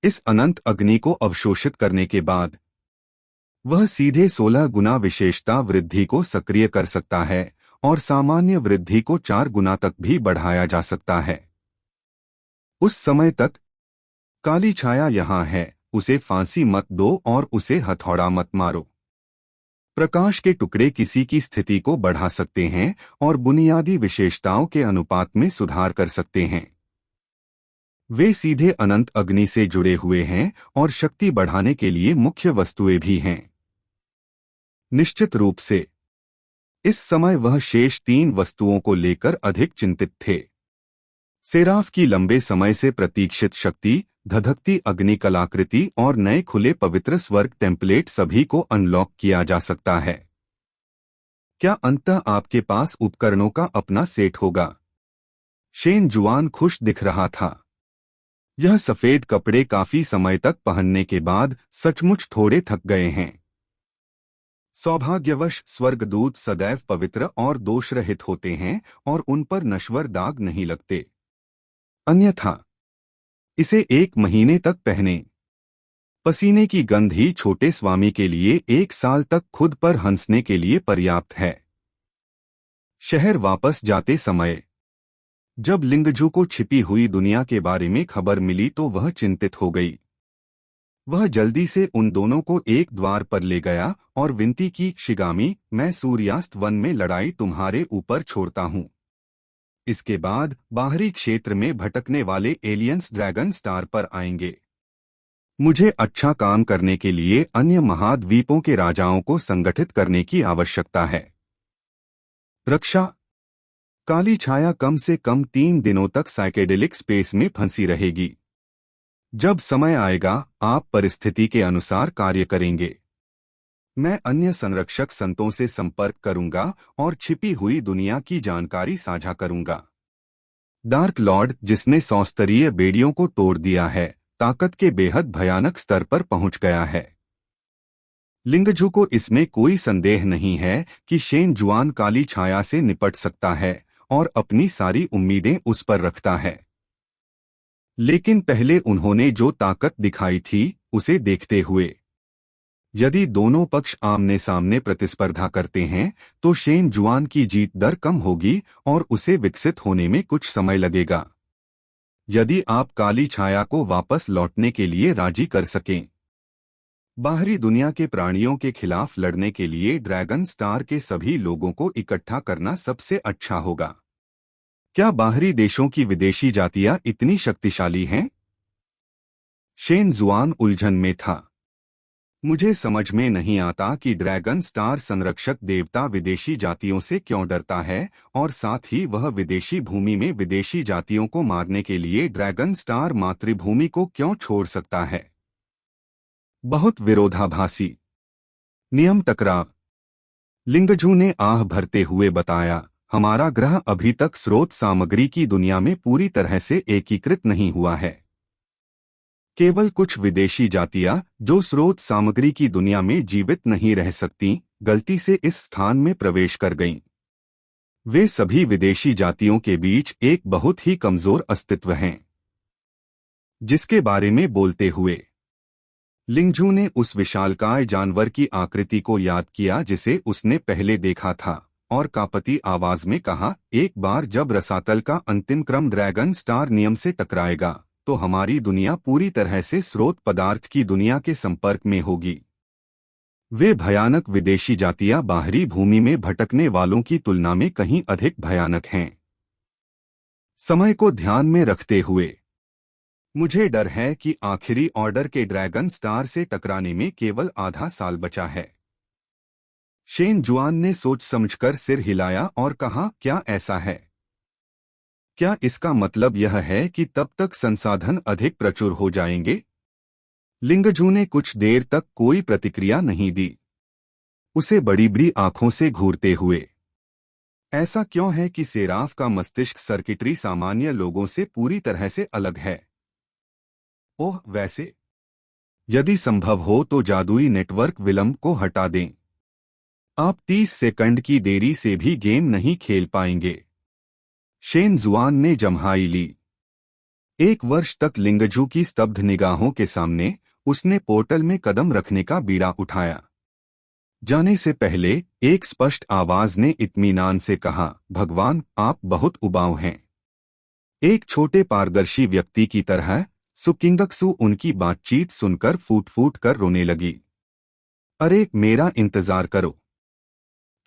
इस अनंत अग्नि को अवशोषित करने के बाद वह सीधे 16 गुना विशेषता वृद्धि को सक्रिय कर सकता है और सामान्य वृद्धि को 4 गुना तक भी बढ़ाया जा सकता है। उस समय तक काली छाया यहाँ है, उसे फांसी मत दो और उसे हथौड़ा मत मारो। प्रकाश के टुकड़े किसी की स्थिति को बढ़ा सकते हैं और बुनियादी विशेषताओं के अनुपात में सुधार कर सकते हैं। वे सीधे अनंत अग्नि से जुड़े हुए हैं और शक्ति बढ़ाने के लिए मुख्य वस्तुएं भी हैं। निश्चित रूप से इस समय वह शेष 3 वस्तुओं को लेकर अधिक चिंतित थे। सेराफ की लंबे समय से प्रतीक्षित शक्ति, धधकती अग्नि कलाकृति और नए खुले पवित्र स्वर्ग टेम्पलेट सभी को अनलॉक किया जा सकता है। क्या अंततः आपके पास उपकरणों का अपना सेट होगा? शेन जुआन खुश दिख रहा था। यह सफेद कपड़े काफी समय तक पहनने के बाद सचमुच थोड़े थक गए हैं। सौभाग्यवश स्वर्गदूत सदैव पवित्र और दोषरहित होते हैं और उन पर नश्वर दाग नहीं लगते। अन्यथा इसे 1 महीने तक पहने। पसीने की गंध ही छोटे स्वामी के लिए 1 साल तक खुद पर हंसने के लिए पर्याप्त है। शहर वापस जाते समय जब लिंगजू को छिपी हुई दुनिया के बारे में खबर मिली तो वह चिंतित हो गई। वह जल्दी से उन दोनों को एक द्वार पर ले गया और विनती की, शिगामी, मैं सूर्यास्त वन में लड़ाई तुम्हारे ऊपर छोड़ता हूं। इसके बाद बाहरी क्षेत्र में भटकने वाले एलियंस ड्रैगन स्टार पर आएंगे। मुझे अच्छा काम करने के लिए अन्य महाद्वीपों के राजाओं को संगठित करने की आवश्यकता है। रक्षा। काली छाया कम से कम 3 दिनों तक साइकेडेलिक स्पेस में फंसी रहेगी। जब समय आएगा आप परिस्थिति के अनुसार कार्य करेंगे। मैं अन्य संरक्षक संतों से संपर्क करूंगा और छिपी हुई दुनिया की जानकारी साझा करूंगा। डार्क लॉर्ड, जिसने 100 स्तरीय बेड़ियों को तोड़ दिया है, ताकत के बेहद भयानक स्तर पर पहुंच गया है। लिंगजू को इसमें कोई संदेह नहीं है कि शेन जुआन काली छाया से निपट सकता है और अपनी सारी उम्मीदें उस पर रखता है। लेकिन पहले उन्होंने जो ताकत दिखाई थी उसे देखते हुए, यदि दोनों पक्ष आमने सामने प्रतिस्पर्धा करते हैं तो शेन जुआन की जीत दर कम होगी और उसे विकसित होने में कुछ समय लगेगा। यदि आप काली छाया को वापस लौटने के लिए राजी कर सकें। बाहरी दुनिया के प्राणियों के खिलाफ लड़ने के लिए ड्रैगन स्टार के सभी लोगों को इकट्ठा करना सबसे अच्छा होगा। क्या बाहरी देशों की विदेशी जातियां इतनी शक्तिशाली हैं? शेन जुआन उलझन में था। मुझे समझ में नहीं आता कि ड्रैगन स्टार संरक्षक देवता विदेशी जातियों से क्यों डरता है और साथ ही वह विदेशी भूमि में विदेशी जातियों को मारने के लिए ड्रैगन स्टार मातृभूमि को क्यों छोड़ सकता है। बहुत विरोधाभासी। नियम टकराव। लिंगजू ने आह भरते हुए बताया, हमारा ग्रह अभी तक स्रोत सामग्री की दुनिया में पूरी तरह से एकीकृत नहीं हुआ है। केवल कुछ विदेशी जातियां जो स्रोत सामग्री की दुनिया में जीवित नहीं रह सकती, गलती से इस स्थान में प्रवेश कर गईं। वे सभी विदेशी जातियों के बीच एक बहुत ही कमजोर अस्तित्व हैं। जिसके बारे में बोलते हुए लिंगजू ने उस विशालकाय जानवर की आकृति को याद किया जिसे उसने पहले देखा था और कांपती आवाज में कहा, एक बार जब रसातल का अंतिम क्रम ड्रैगन स्टार नियम से टकराएगा तो हमारी दुनिया पूरी तरह से स्रोत पदार्थ की दुनिया के संपर्क में होगी। वे भयानक विदेशी जातियां बाहरी भूमि में भटकने वालों की तुलना में कहीं अधिक भयानक हैं। समय को ध्यान में रखते हुए मुझे डर है कि आखिरी ऑर्डर के ड्रैगन स्टार से टकराने में केवल आधा साल बचा है। शेन जुआन ने सोच समझकर सिर हिलाया और कहा, क्या ऐसा है? क्या इसका मतलब यह है कि तब तक संसाधन अधिक प्रचुर हो जाएंगे? लिंगजू ने कुछ देर तक कोई प्रतिक्रिया नहीं दी, उसे बड़ी बड़ी आंखों से घूरते हुए। ऐसा क्यों है कि सेराफ का मस्तिष्क सर्किटरी सामान्य लोगों से पूरी तरह से अलग है? ओह, वैसे यदि संभव हो तो जादुई नेटवर्क विलंब को हटा दें। आप 30 सेकंड की देरी से भी गेम नहीं खेल पाएंगे। शेन जुआन ने जम्हाई ली। 1 वर्ष तक लिंगजू की स्तब्ध निगाहों के सामने उसने पोर्टल में कदम रखने का बीड़ा उठाया। जाने से पहले एक स्पष्ट आवाज ने इत्मीनान से कहा, भगवान, आप बहुत उबाऊ हैं। एक छोटे पारदर्शी व्यक्ति की तरह सुकिंगक्सु उनकी बातचीत सुनकर फूट फूट कर रोने लगी। अरे, मेरा इंतजार करो।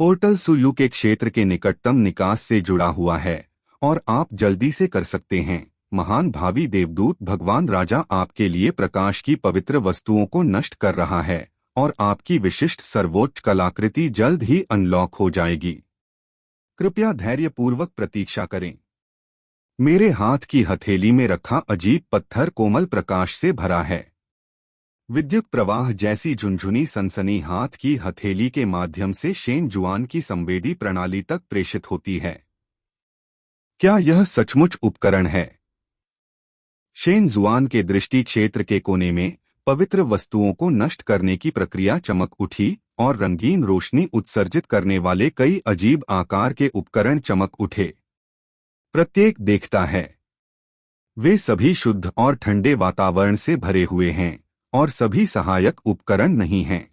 पोर्टल सुयू के क्षेत्र के निकटतम निकास से जुड़ा हुआ है और आप जल्दी से कर सकते हैं। महान भावी देवदूत भगवान राजा आपके लिए प्रकाश की पवित्र वस्तुओं को नष्ट कर रहा है और आपकी विशिष्ट सर्वोच्च कलाकृति जल्द ही अनलॉक हो जाएगी। कृपया धैर्यपूर्वक प्रतीक्षा करें। मेरे हाथ की हथेली में रखा अजीब पत्थर कोमल प्रकाश से भरा है। विद्युत प्रवाह जैसी झुनझुनी सनसनी हाथ की हथेली के माध्यम से शेन जुआन की संवेदी प्रणाली तक प्रेषित होती है। क्या यह सचमुच उपकरण है? शेन जुआन के दृष्टि क्षेत्र के कोने में पवित्र वस्तुओं को नष्ट करने की प्रक्रिया चमक उठी और रंगीन रोशनी उत्सर्जित करने वाले कई अजीब आकार के उपकरण चमक उठे। प्रत्येक देखता है। वे सभी शुद्ध और ठंडे वातावरण से भरे हुए हैं और सभी सहायक उपकरण नहीं हैं।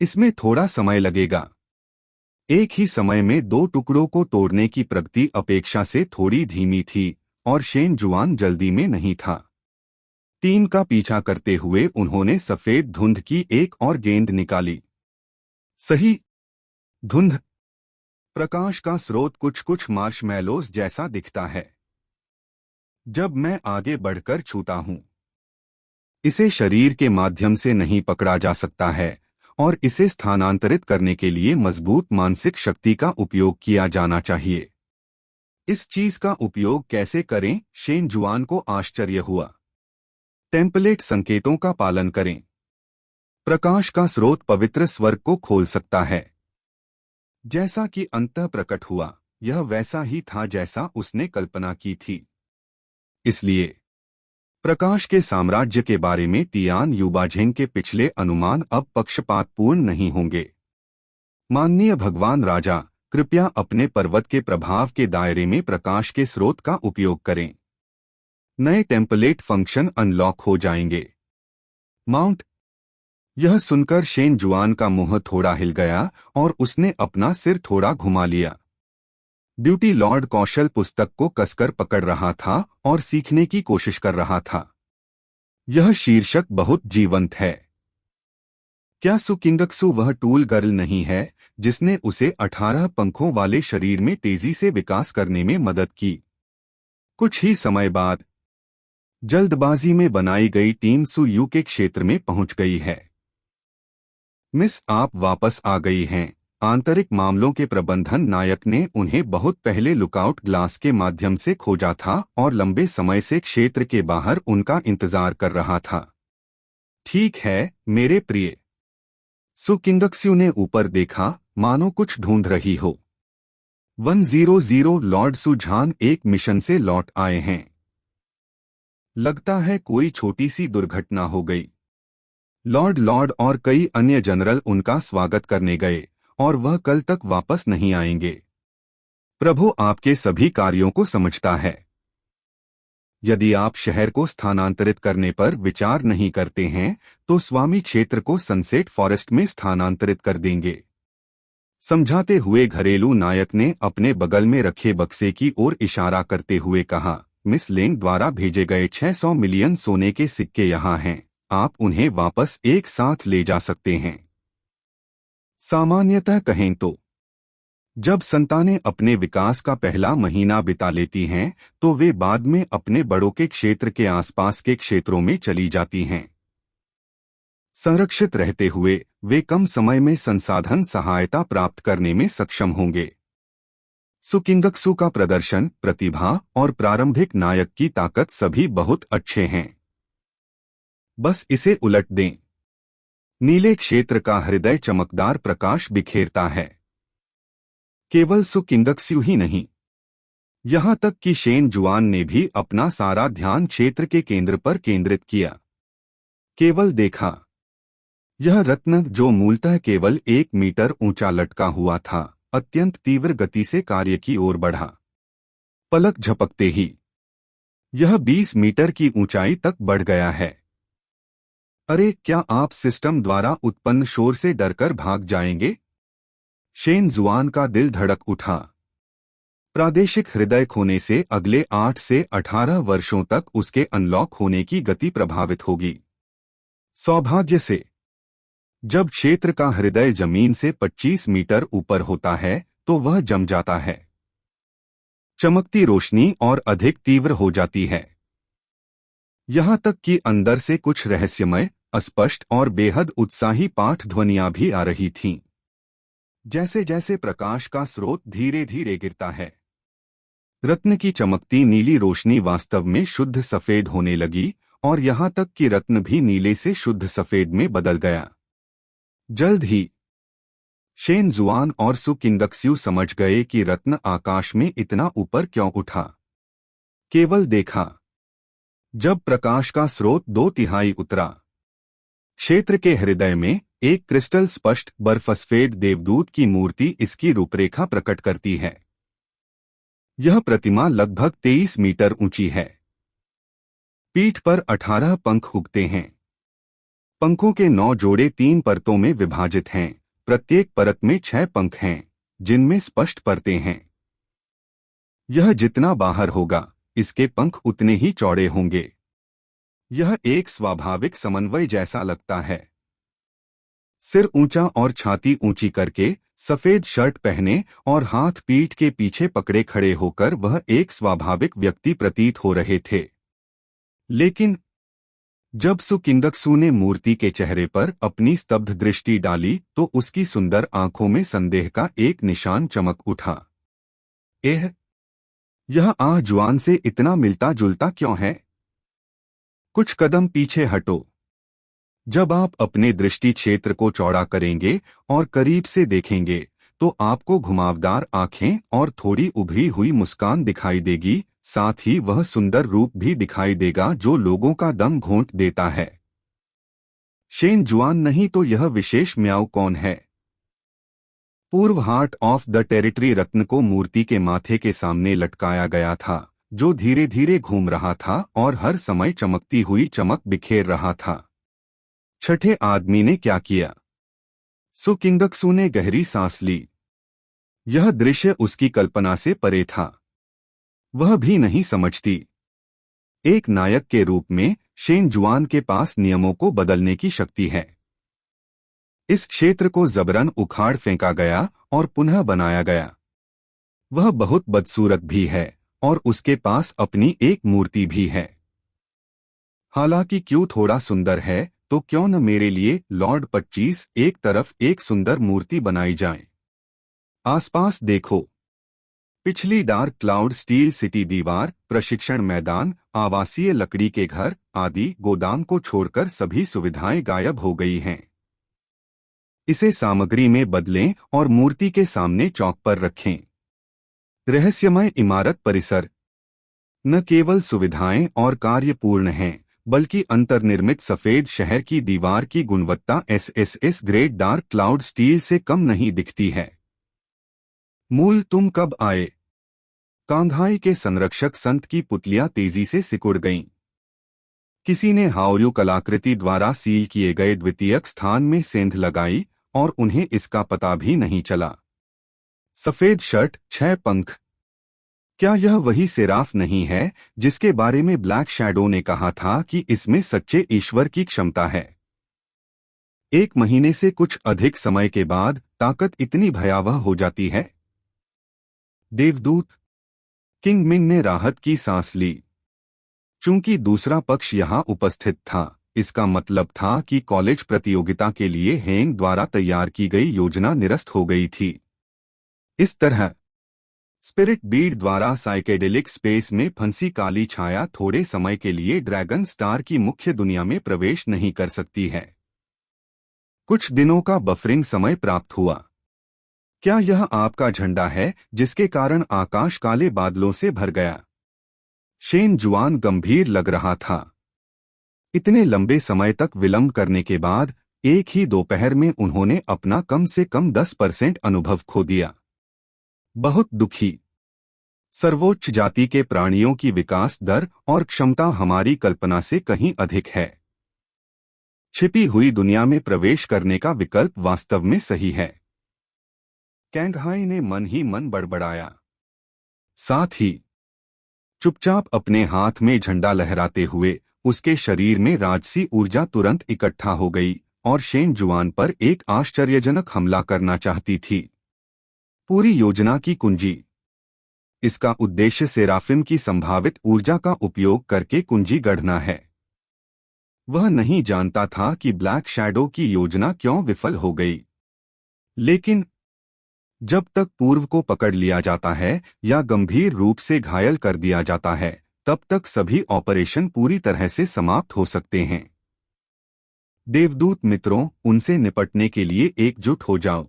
इसमें थोड़ा समय लगेगा। एक ही समय में दो टुकड़ों को तोड़ने की प्रगति अपेक्षा से थोड़ी धीमी थी और शेन जुआन जल्दी में नहीं था। टीम का पीछा करते हुए उन्होंने सफेद धुंध की एक और गेंद निकाली। सही। धुंध। प्रकाश का स्रोत कुछ कुछ मार्शमैलोज जैसा दिखता है। जब मैं आगे बढ़कर छूता हूं, इसे शरीर के माध्यम से नहीं पकड़ा जा सकता है और इसे स्थानांतरित करने के लिए मजबूत मानसिक शक्ति का उपयोग किया जाना चाहिए। इस चीज का उपयोग कैसे करें? शेन जुआन को आश्चर्य हुआ। टेम्पलेट संकेतों का पालन करें। प्रकाश का स्रोत पवित्र स्वर्ग को खोल सकता है। जैसा कि अंततः प्रकट हुआ, यह वैसा ही था जैसा उसने कल्पना की थी। इसलिए प्रकाश के साम्राज्य के बारे में तियान युबाझेंग के पिछले अनुमान अब पक्षपातपूर्ण नहीं होंगे। माननीय भगवान राजा, कृपया अपने पर्वत के प्रभाव के दायरे में प्रकाश के स्रोत का उपयोग करें। नए टेम्पलेट फंक्शन अनलॉक हो जाएंगे। माउंट। यह सुनकर शेन जुआन का मुंह थोड़ा हिल गया और उसने अपना सिर थोड़ा घुमा लिया। ड्यूटी लॉर्ड कौशल पुस्तक को कसकर पकड़ रहा था और सीखने की कोशिश कर रहा था। यह शीर्षक बहुत जीवंत है। क्या सुकिंगक्सु वह टूल गर्ल नहीं है जिसने उसे 18 पंखों वाले शरीर में तेजी से विकास करने में मदद की? कुछ ही समय बाद जल्दबाजी में बनाई गई टीम सु यू के क्षेत्र में पहुंच गई है। मिस, आप वापस आ गई हैं। आंतरिक मामलों के प्रबंधन नायक ने उन्हें बहुत पहले लुकआउट ग्लास के माध्यम से खोजा था और लंबे समय से क्षेत्र के बाहर उनका इंतजार कर रहा था। ठीक है, मेरे प्रिय। सुकिंगक्सु ने ऊपर देखा, मानो कुछ ढूंढ रही हो। 100 लॉर्ड सुझान एक मिशन से लौट आए हैं। लगता है कोई छोटी सी दुर्घटना हो गई। लॉर्ड और कई अन्य जनरल उनका स्वागत करने गए और वह कल तक वापस नहीं आएंगे। प्रभु आपके सभी कार्यों को समझता है। यदि आप शहर को स्थानांतरित करने पर विचार नहीं करते हैं तो स्वामी क्षेत्र को सनसेट फॉरेस्ट में स्थानांतरित कर देंगे। समझाते हुए घरेलू नायक ने अपने बगल में रखे बक्से की ओर इशारा करते हुए कहा, मिस लेंग द्वारा भेजे गए 600 मिलियन सोने के सिक्के यहाँ हैं। आप उन्हें वापस एक साथ ले जा सकते हैं। सामान्यतः कहें तो जब संतानें अपने विकास का पहला महीना बिता लेती हैं तो वे बाद में अपने बड़ों के क्षेत्र के आसपास के क्षेत्रों में चली जाती हैं। संरक्षित रहते हुए वे कम समय में संसाधन सहायता प्राप्त करने में सक्षम होंगे। सुकिंगक्सु का प्रदर्शन, प्रतिभा और प्रारंभिक नायक की ताकत सभी बहुत अच्छे हैं। बस इसे उलट दें। नीले क्षेत्र का हृदय चमकदार प्रकाश बिखेरता है। केवल सुकिंगक्सु ही नहीं, यहां तक कि शेन जुआन ने भी अपना सारा ध्यान क्षेत्र के केंद्र पर केंद्रित किया। केवल देखा। यह रत्न, जो मूलतः केवल 1 मीटर ऊंचा लटका हुआ था, अत्यंत तीव्र गति से कार्य की ओर बढ़ा। पलक झपकते ही यह 20 मीटर की ऊंचाई तक बढ़ गया है। अरे, क्या आप सिस्टम द्वारा उत्पन्न शोर से डरकर भाग जाएंगे? शेन जुआन का दिल धड़क उठा। प्रादेशिक हृदय खोने से अगले 8 से 18 वर्षों तक उसके अनलॉक होने की गति प्रभावित होगी। सौभाग्य से जब क्षेत्र का हृदय जमीन से 25 मीटर ऊपर होता है तो वह जम जाता है। चमकती रोशनी और अधिक तीव्र हो जाती है। यहां तक कि अंदर से कुछ रहस्यमय, अस्पष्ट और बेहद उत्साही पाठ ध्वनियां भी आ रही थीं। जैसे जैसे प्रकाश का स्रोत धीरे धीरे गिरता है, रत्न की चमकती नीली रोशनी वास्तव में शुद्ध सफेद होने लगी और यहाँ तक कि रत्न भी नीले से शुद्ध सफेद में बदल गया। जल्द ही शेन जुआन और सु किंगक्स्यू समझ गए कि रत्न आकाश में इतना ऊपर क्यों उठा। केवल देखा जब प्रकाश का स्रोत 2/3 उतरा, क्षेत्र के हृदय में एक क्रिस्टल स्पष्ट बर्फसफेद देवदूत की मूर्ति इसकी रूपरेखा प्रकट करती है। यह प्रतिमा लगभग 23 मीटर ऊंची है। पीठ पर 18 पंख उगते हैं। पंखों के 9 जोड़े 3 परतों में विभाजित हैं। प्रत्येक परत में 6 पंख हैं, जिनमें स्पष्ट परतें हैं। यह जितना बाहर होगा, इसके पंख उतने ही चौड़े होंगे। यह एक स्वाभाविक समन्वय जैसा लगता है। सिर ऊंचा और छाती ऊंची करके, सफेद शर्ट पहने और हाथ पीठ के पीछे पकड़े खड़े होकर वह एक स्वाभाविक व्यक्ति प्रतीत हो रहे थे। लेकिन जब सु किंगक्सू ने मूर्ति के चेहरे पर अपनी स्तब्ध दृष्टि डाली तो उसकी सुंदर आंखों में संदेह का एक निशान चमक उठा। यह आह जुआन से इतना मिलता जुलता क्यों है? कुछ कदम पीछे हटो। जब आप अपने दृष्टि क्षेत्र को चौड़ा करेंगे और करीब से देखेंगे तो आपको घुमावदार आंखें और थोड़ी उभरी हुई मुस्कान दिखाई देगी। साथ ही वह सुंदर रूप भी दिखाई देगा जो लोगों का दम घोंट देता है। शेन जुआन नहीं तो यह विशेष म्याऊ कौन है? पूर्व हार्ट ऑफ द टेरिटरी रत्न को मूर्ति के माथे के सामने लटकाया गया था, जो धीरे धीरे घूम रहा था और हर समय चमकती हुई चमक बिखेर रहा था। छठे आदमी ने क्या किया? सु किंगक्सू ने गहरी सांस ली। यह दृश्य उसकी कल्पना से परे था। वह भी नहीं समझती। एक नायक के रूप में शेन जुआन के पास नियमों को बदलने की शक्ति है। इस क्षेत्र को जबरन उखाड़ फेंका गया और पुनः बनाया गया। वह बहुत बदसूरत भी है और उसके पास अपनी एक मूर्ति भी है। हालांकि क्यों थोड़ा सुंदर है तो क्यों न मेरे लिए लॉर्ड 25 एक तरफ एक सुंदर मूर्ति बनाई जाए। आसपास देखो। पिछली डार्क क्लाउड स्टील सिटी दीवार, प्रशिक्षण मैदान, आवासीय लकड़ी के घर आदि गोदाम को छोड़कर सभी सुविधाएं गायब हो गई हैं। इसे सामग्री में बदलें और मूर्ति के सामने चौक पर रखें। रहस्यमय इमारत परिसर न केवल सुविधाएं और कार्य पूर्ण हैं, बल्कि अंतर्निर्मित सफेद शहर की दीवार की गुणवत्ता SSS grade dark cloud steel से कम नहीं दिखती है। मूल तुम कब आए? कांघाई के संरक्षक संत की पुतलियां तेजी से सिकुड़ गईं। किसी ने हाओयू कलाकृति द्वारा सील किए गए द्वितीयक स्थान में सेंध लगाई और उन्हें इसका पता भी नहीं चला। सफेद शर्ट, 6 पंख। क्या यह वही सेराफ नहीं है जिसके बारे में ब्लैक शैडो ने कहा था कि इसमें सच्चे ईश्वर की क्षमता है? 1 महीने से कुछ अधिक समय के बाद ताकत इतनी भयावह हो जाती है। देवदूत। किंग मिन ने राहत की सांस ली। चूंकि दूसरा पक्ष यहां उपस्थित था, इसका मतलब था कि कॉलेज प्रतियोगिता के लिए हेंग द्वारा तैयार की गई योजना निरस्त हो गई थी। इस तरह स्पिरिट बीड द्वारा साइकेडेलिक स्पेस में फंसी काली छाया थोड़े समय के लिए ड्रैगन स्टार की मुख्य दुनिया में प्रवेश नहीं कर सकती है। कुछ दिनों का बफरिंग समय प्राप्त हुआ। क्या यह आपका झंडा है जिसके कारण आकाश काले बादलों से भर गया? शेन जुआन गंभीर लग रहा था। इतने लंबे समय तक विलंब करने के बाद एक ही दोपहर में उन्होंने अपना कम से कम 10% अनुभव खो दिया। बहुत दुखी। सर्वोच्च जाति के प्राणियों की विकास दर और क्षमता हमारी कल्पना से कहीं अधिक है। छिपी हुई दुनिया में प्रवेश करने का विकल्प वास्तव में सही है। कैंघाई ने मन ही मन बड़बड़ाया। साथ ही चुपचाप अपने हाथ में झंडा लहराते हुए उसके शरीर में राजसी ऊर्जा तुरंत इकट्ठा हो गई और शेन जुआन पर एक आश्चर्यजनक हमला करना चाहती थी। पूरी योजना की कुंजी। इसका उद्देश्य सेराफिम की संभावित ऊर्जा का उपयोग करके कुंजी गढ़ना है। वह नहीं जानता था कि ब्लैक शैडो की योजना क्यों विफल हो गई। लेकिन जब तक पूर्व को पकड़ लिया जाता है या गंभीर रूप से घायल कर दिया जाता है, तब तक सभी ऑपरेशन पूरी तरह से समाप्त हो सकते हैं। देवदूत मित्रों, उनसे निपटने के लिए एकजुट हो जाओ।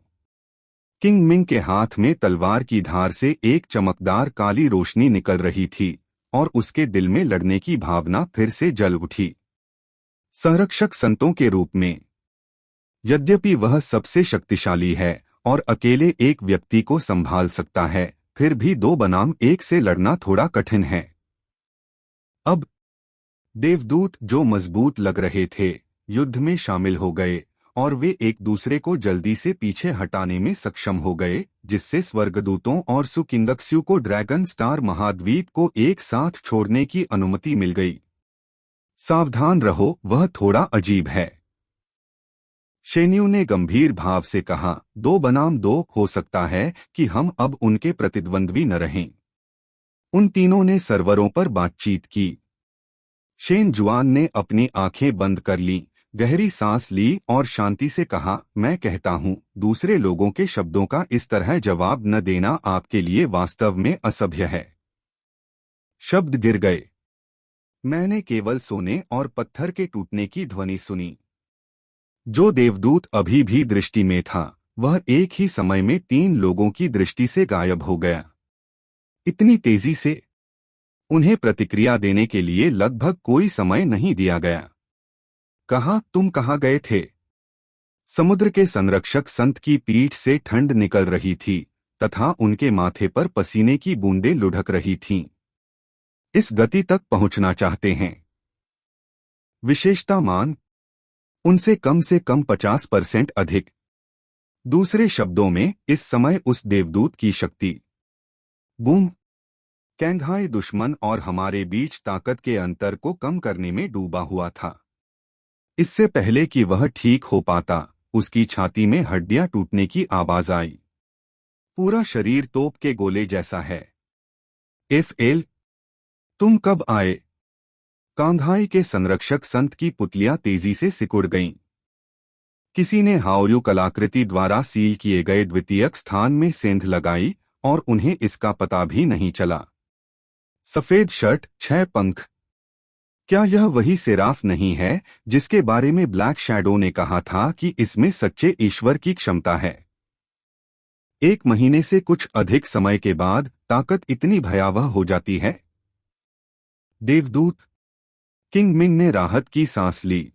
किंग मिंग के हाथ में तलवार की धार से एक चमकदार काली रोशनी निकल रही थी और उसके दिल में लड़ने की भावना फिर से जल उठी। संरक्षक संतों के रूप में, यद्यपि वह सबसे शक्तिशाली है और अकेले एक व्यक्ति को संभाल सकता है, फिर भी दो बनाम एक से लड़ना थोड़ा कठिन है। अब देवदूत, जो मजबूत लग रहे थे, युद्ध में शामिल हो गए और वे एक दूसरे को जल्दी से पीछे हटाने में सक्षम हो गए, जिससे स्वर्गदूतों और सुकिंगक्स्यू को ड्रैगन स्टार महाद्वीप को एक साथ छोड़ने की अनुमति मिल गई। सावधान रहो, वह थोड़ा अजीब है, शेन्यू ने गंभीर भाव से कहा। 2 बनाम 2 हो सकता है कि हम अब उनके प्रतिद्वंद्वी न रहें। उन तीनों ने सर्वरों पर बातचीत की। शेन जुआन ने अपनी आंखें बंद कर लीं, गहरी सांस ली और शांति से कहा, मैं कहता हूं, दूसरे लोगों के शब्दों का इस तरह जवाब न देना आपके लिए वास्तव में असभ्य है। शब्द गिर गए। मैंने केवल सोने और पत्थर के टूटने की ध्वनि सुनी। जो देवदूत अभी भी दृष्टि में था, वह एक ही समय में 3 लोगों की दृष्टि से गायब हो गया। इतनी तेजी से उन्हें प्रतिक्रिया देने के लिए लगभग कोई समय नहीं दिया गया। कहा, तुम कहाँ गए थे? समुद्र के संरक्षक संत की पीठ से ठंड निकल रही थी तथा उनके माथे पर पसीने की बूंदें लुढ़क रही थीं। इस गति तक पहुंचना चाहते हैं। विशेषता मान उनसे कम से कम 50% अधिक। दूसरे शब्दों में, इस समय उस देवदूत की शक्ति बूम कैंघाई दुश्मन और हमारे बीच ताकत के अंतर को कम करने में डूबा हुआ था। इससे पहले कि वह ठीक हो पाता, उसकी छाती में हड्डियां टूटने की आवाज आई। पूरा शरीर तोप के गोले जैसा है। एफएल, तुम कब आए? कांघाई के संरक्षक संत की पुतलियां तेजी से सिकुड़ गईं। किसी ने हाओयू कलाकृति द्वारा सील किए गए द्वितीयक स्थान में सेंध लगाई और उन्हें इसका पता भी नहीं चला। सफेद शर्ट, 6 पंख। क्या यह वही सेराफ नहीं है जिसके बारे में ब्लैक शैडो ने कहा था कि इसमें सच्चे ईश्वर की क्षमता है? 1 महीने से कुछ अधिक समय के बाद ताकत इतनी भयावह हो जाती है? देवदूत। किंग मिंग ने राहत की सांस ली।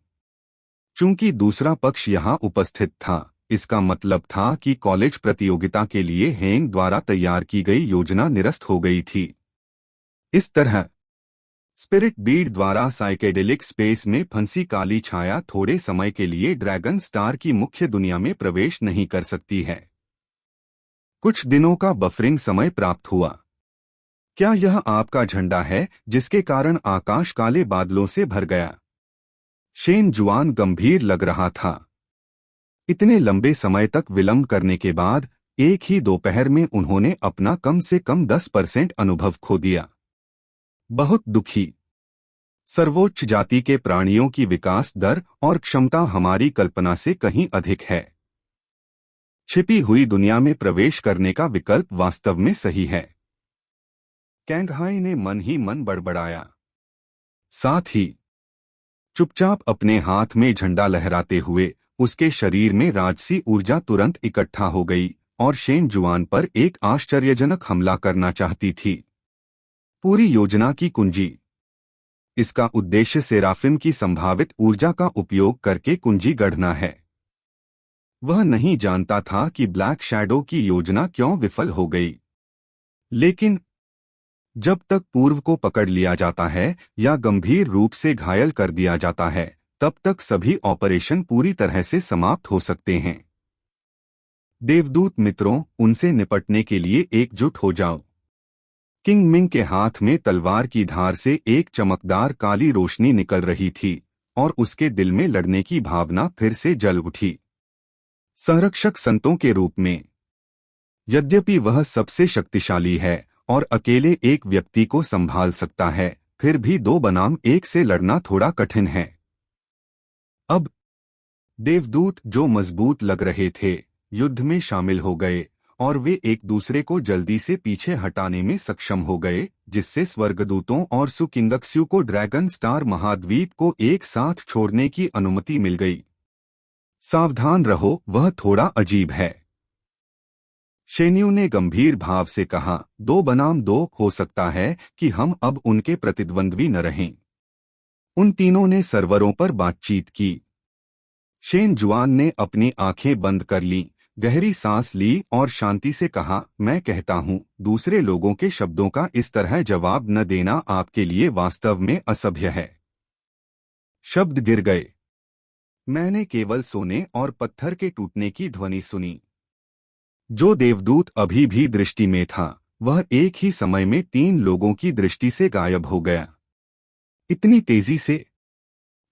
चूंकि दूसरा पक्ष यहां उपस्थित था, इसका मतलब था कि कॉलेज प्रतियोगिता के लिए हेंग द्वारा तैयार की गई योजना निरस्त हो गई थी। इस तरह स्पिरिट बीड द्वारा साइकेडेलिक स्पेस में फंसी काली छाया थोड़े समय के लिए ड्रैगन स्टार की मुख्य दुनिया में प्रवेश नहीं कर सकती है। कुछ दिनों का बफरिंग समय प्राप्त हुआ। क्या यह आपका झंडा है जिसके कारण आकाश काले बादलों से भर गया? शेन जुआन गंभीर लग रहा था। इतने लंबे समय तक विलंब करने के बाद एक ही दोपहर में उन्होंने अपना कम से कम 10% अनुभव खो दिया। बहुत दुखी। सर्वोच्च जाति के प्राणियों की विकास दर और क्षमता हमारी कल्पना से कहीं अधिक है। छिपी हुई दुनिया में प्रवेश करने का विकल्प वास्तव में सही है। कैंघाई ने मन ही मन बड़बड़ाया। साथ ही चुपचाप अपने हाथ में झंडा लहराते हुए उसके शरीर में राजसी ऊर्जा तुरंत इकट्ठा हो गई और शेन जुआन पर एक आश्चर्यजनक हमला करना चाहती थी। पूरी योजना की कुंजी। इसका उद्देश्य सेराफिम की संभावित ऊर्जा का उपयोग करके कुंजी गढ़ना है। वह नहीं जानता था कि ब्लैक शैडो की योजना क्यों विफल हो गई, लेकिन जब तक पूर्व को पकड़ लिया जाता है या गंभीर रूप से घायल कर दिया जाता है, तब तक सभी ऑपरेशन पूरी तरह से समाप्त हो सकते हैं। देवदूत मित्रों, उनसे निपटने के लिए एकजुट हो जाओ। किंग मिंग के हाथ में तलवार की धार से एक चमकदार काली रोशनी निकल रही थी और उसके दिल में लड़ने की भावना फिर से जल उठी। संरक्षक संतों के रूप में, यद्यपि वह सबसे शक्तिशाली है और अकेले एक व्यक्ति को संभाल सकता है, फिर भी 2 बनाम 1 से लड़ना थोड़ा कठिन है। अब देवदूत, जो मजबूत लग रहे थे, युद्ध में शामिल हो गए और वे एक दूसरे को जल्दी से पीछे हटाने में सक्षम हो गए, जिससे स्वर्गदूतों और सुकिंदक्स्यू को ड्रैगन स्टार महाद्वीप को एक साथ छोड़ने की अनुमति मिल गई। सावधान रहो, वह थोड़ा अजीब है, शेन्यू ने गंभीर भाव से कहा। 2 बनाम 2 हो सकता है कि हम अब उनके प्रतिद्वंद्वी न रहें। उन तीनों ने सर्वरों पर बातचीत की। शेन जुआन ने अपनी आंखें बंद कर लीं, गहरी सांस ली और शांति से कहा, मैं कहता हूं, दूसरे लोगों के शब्दों का इस तरह जवाब न देना आपके लिए वास्तव में असभ्य है। शब्द गिर गए। मैंने केवल सोने और पत्थर के टूटने की ध्वनि सुनी। जो देवदूत अभी भी दृष्टि में था, वह एक ही समय में 3 लोगों की दृष्टि से गायब हो गया। इतनी तेजी से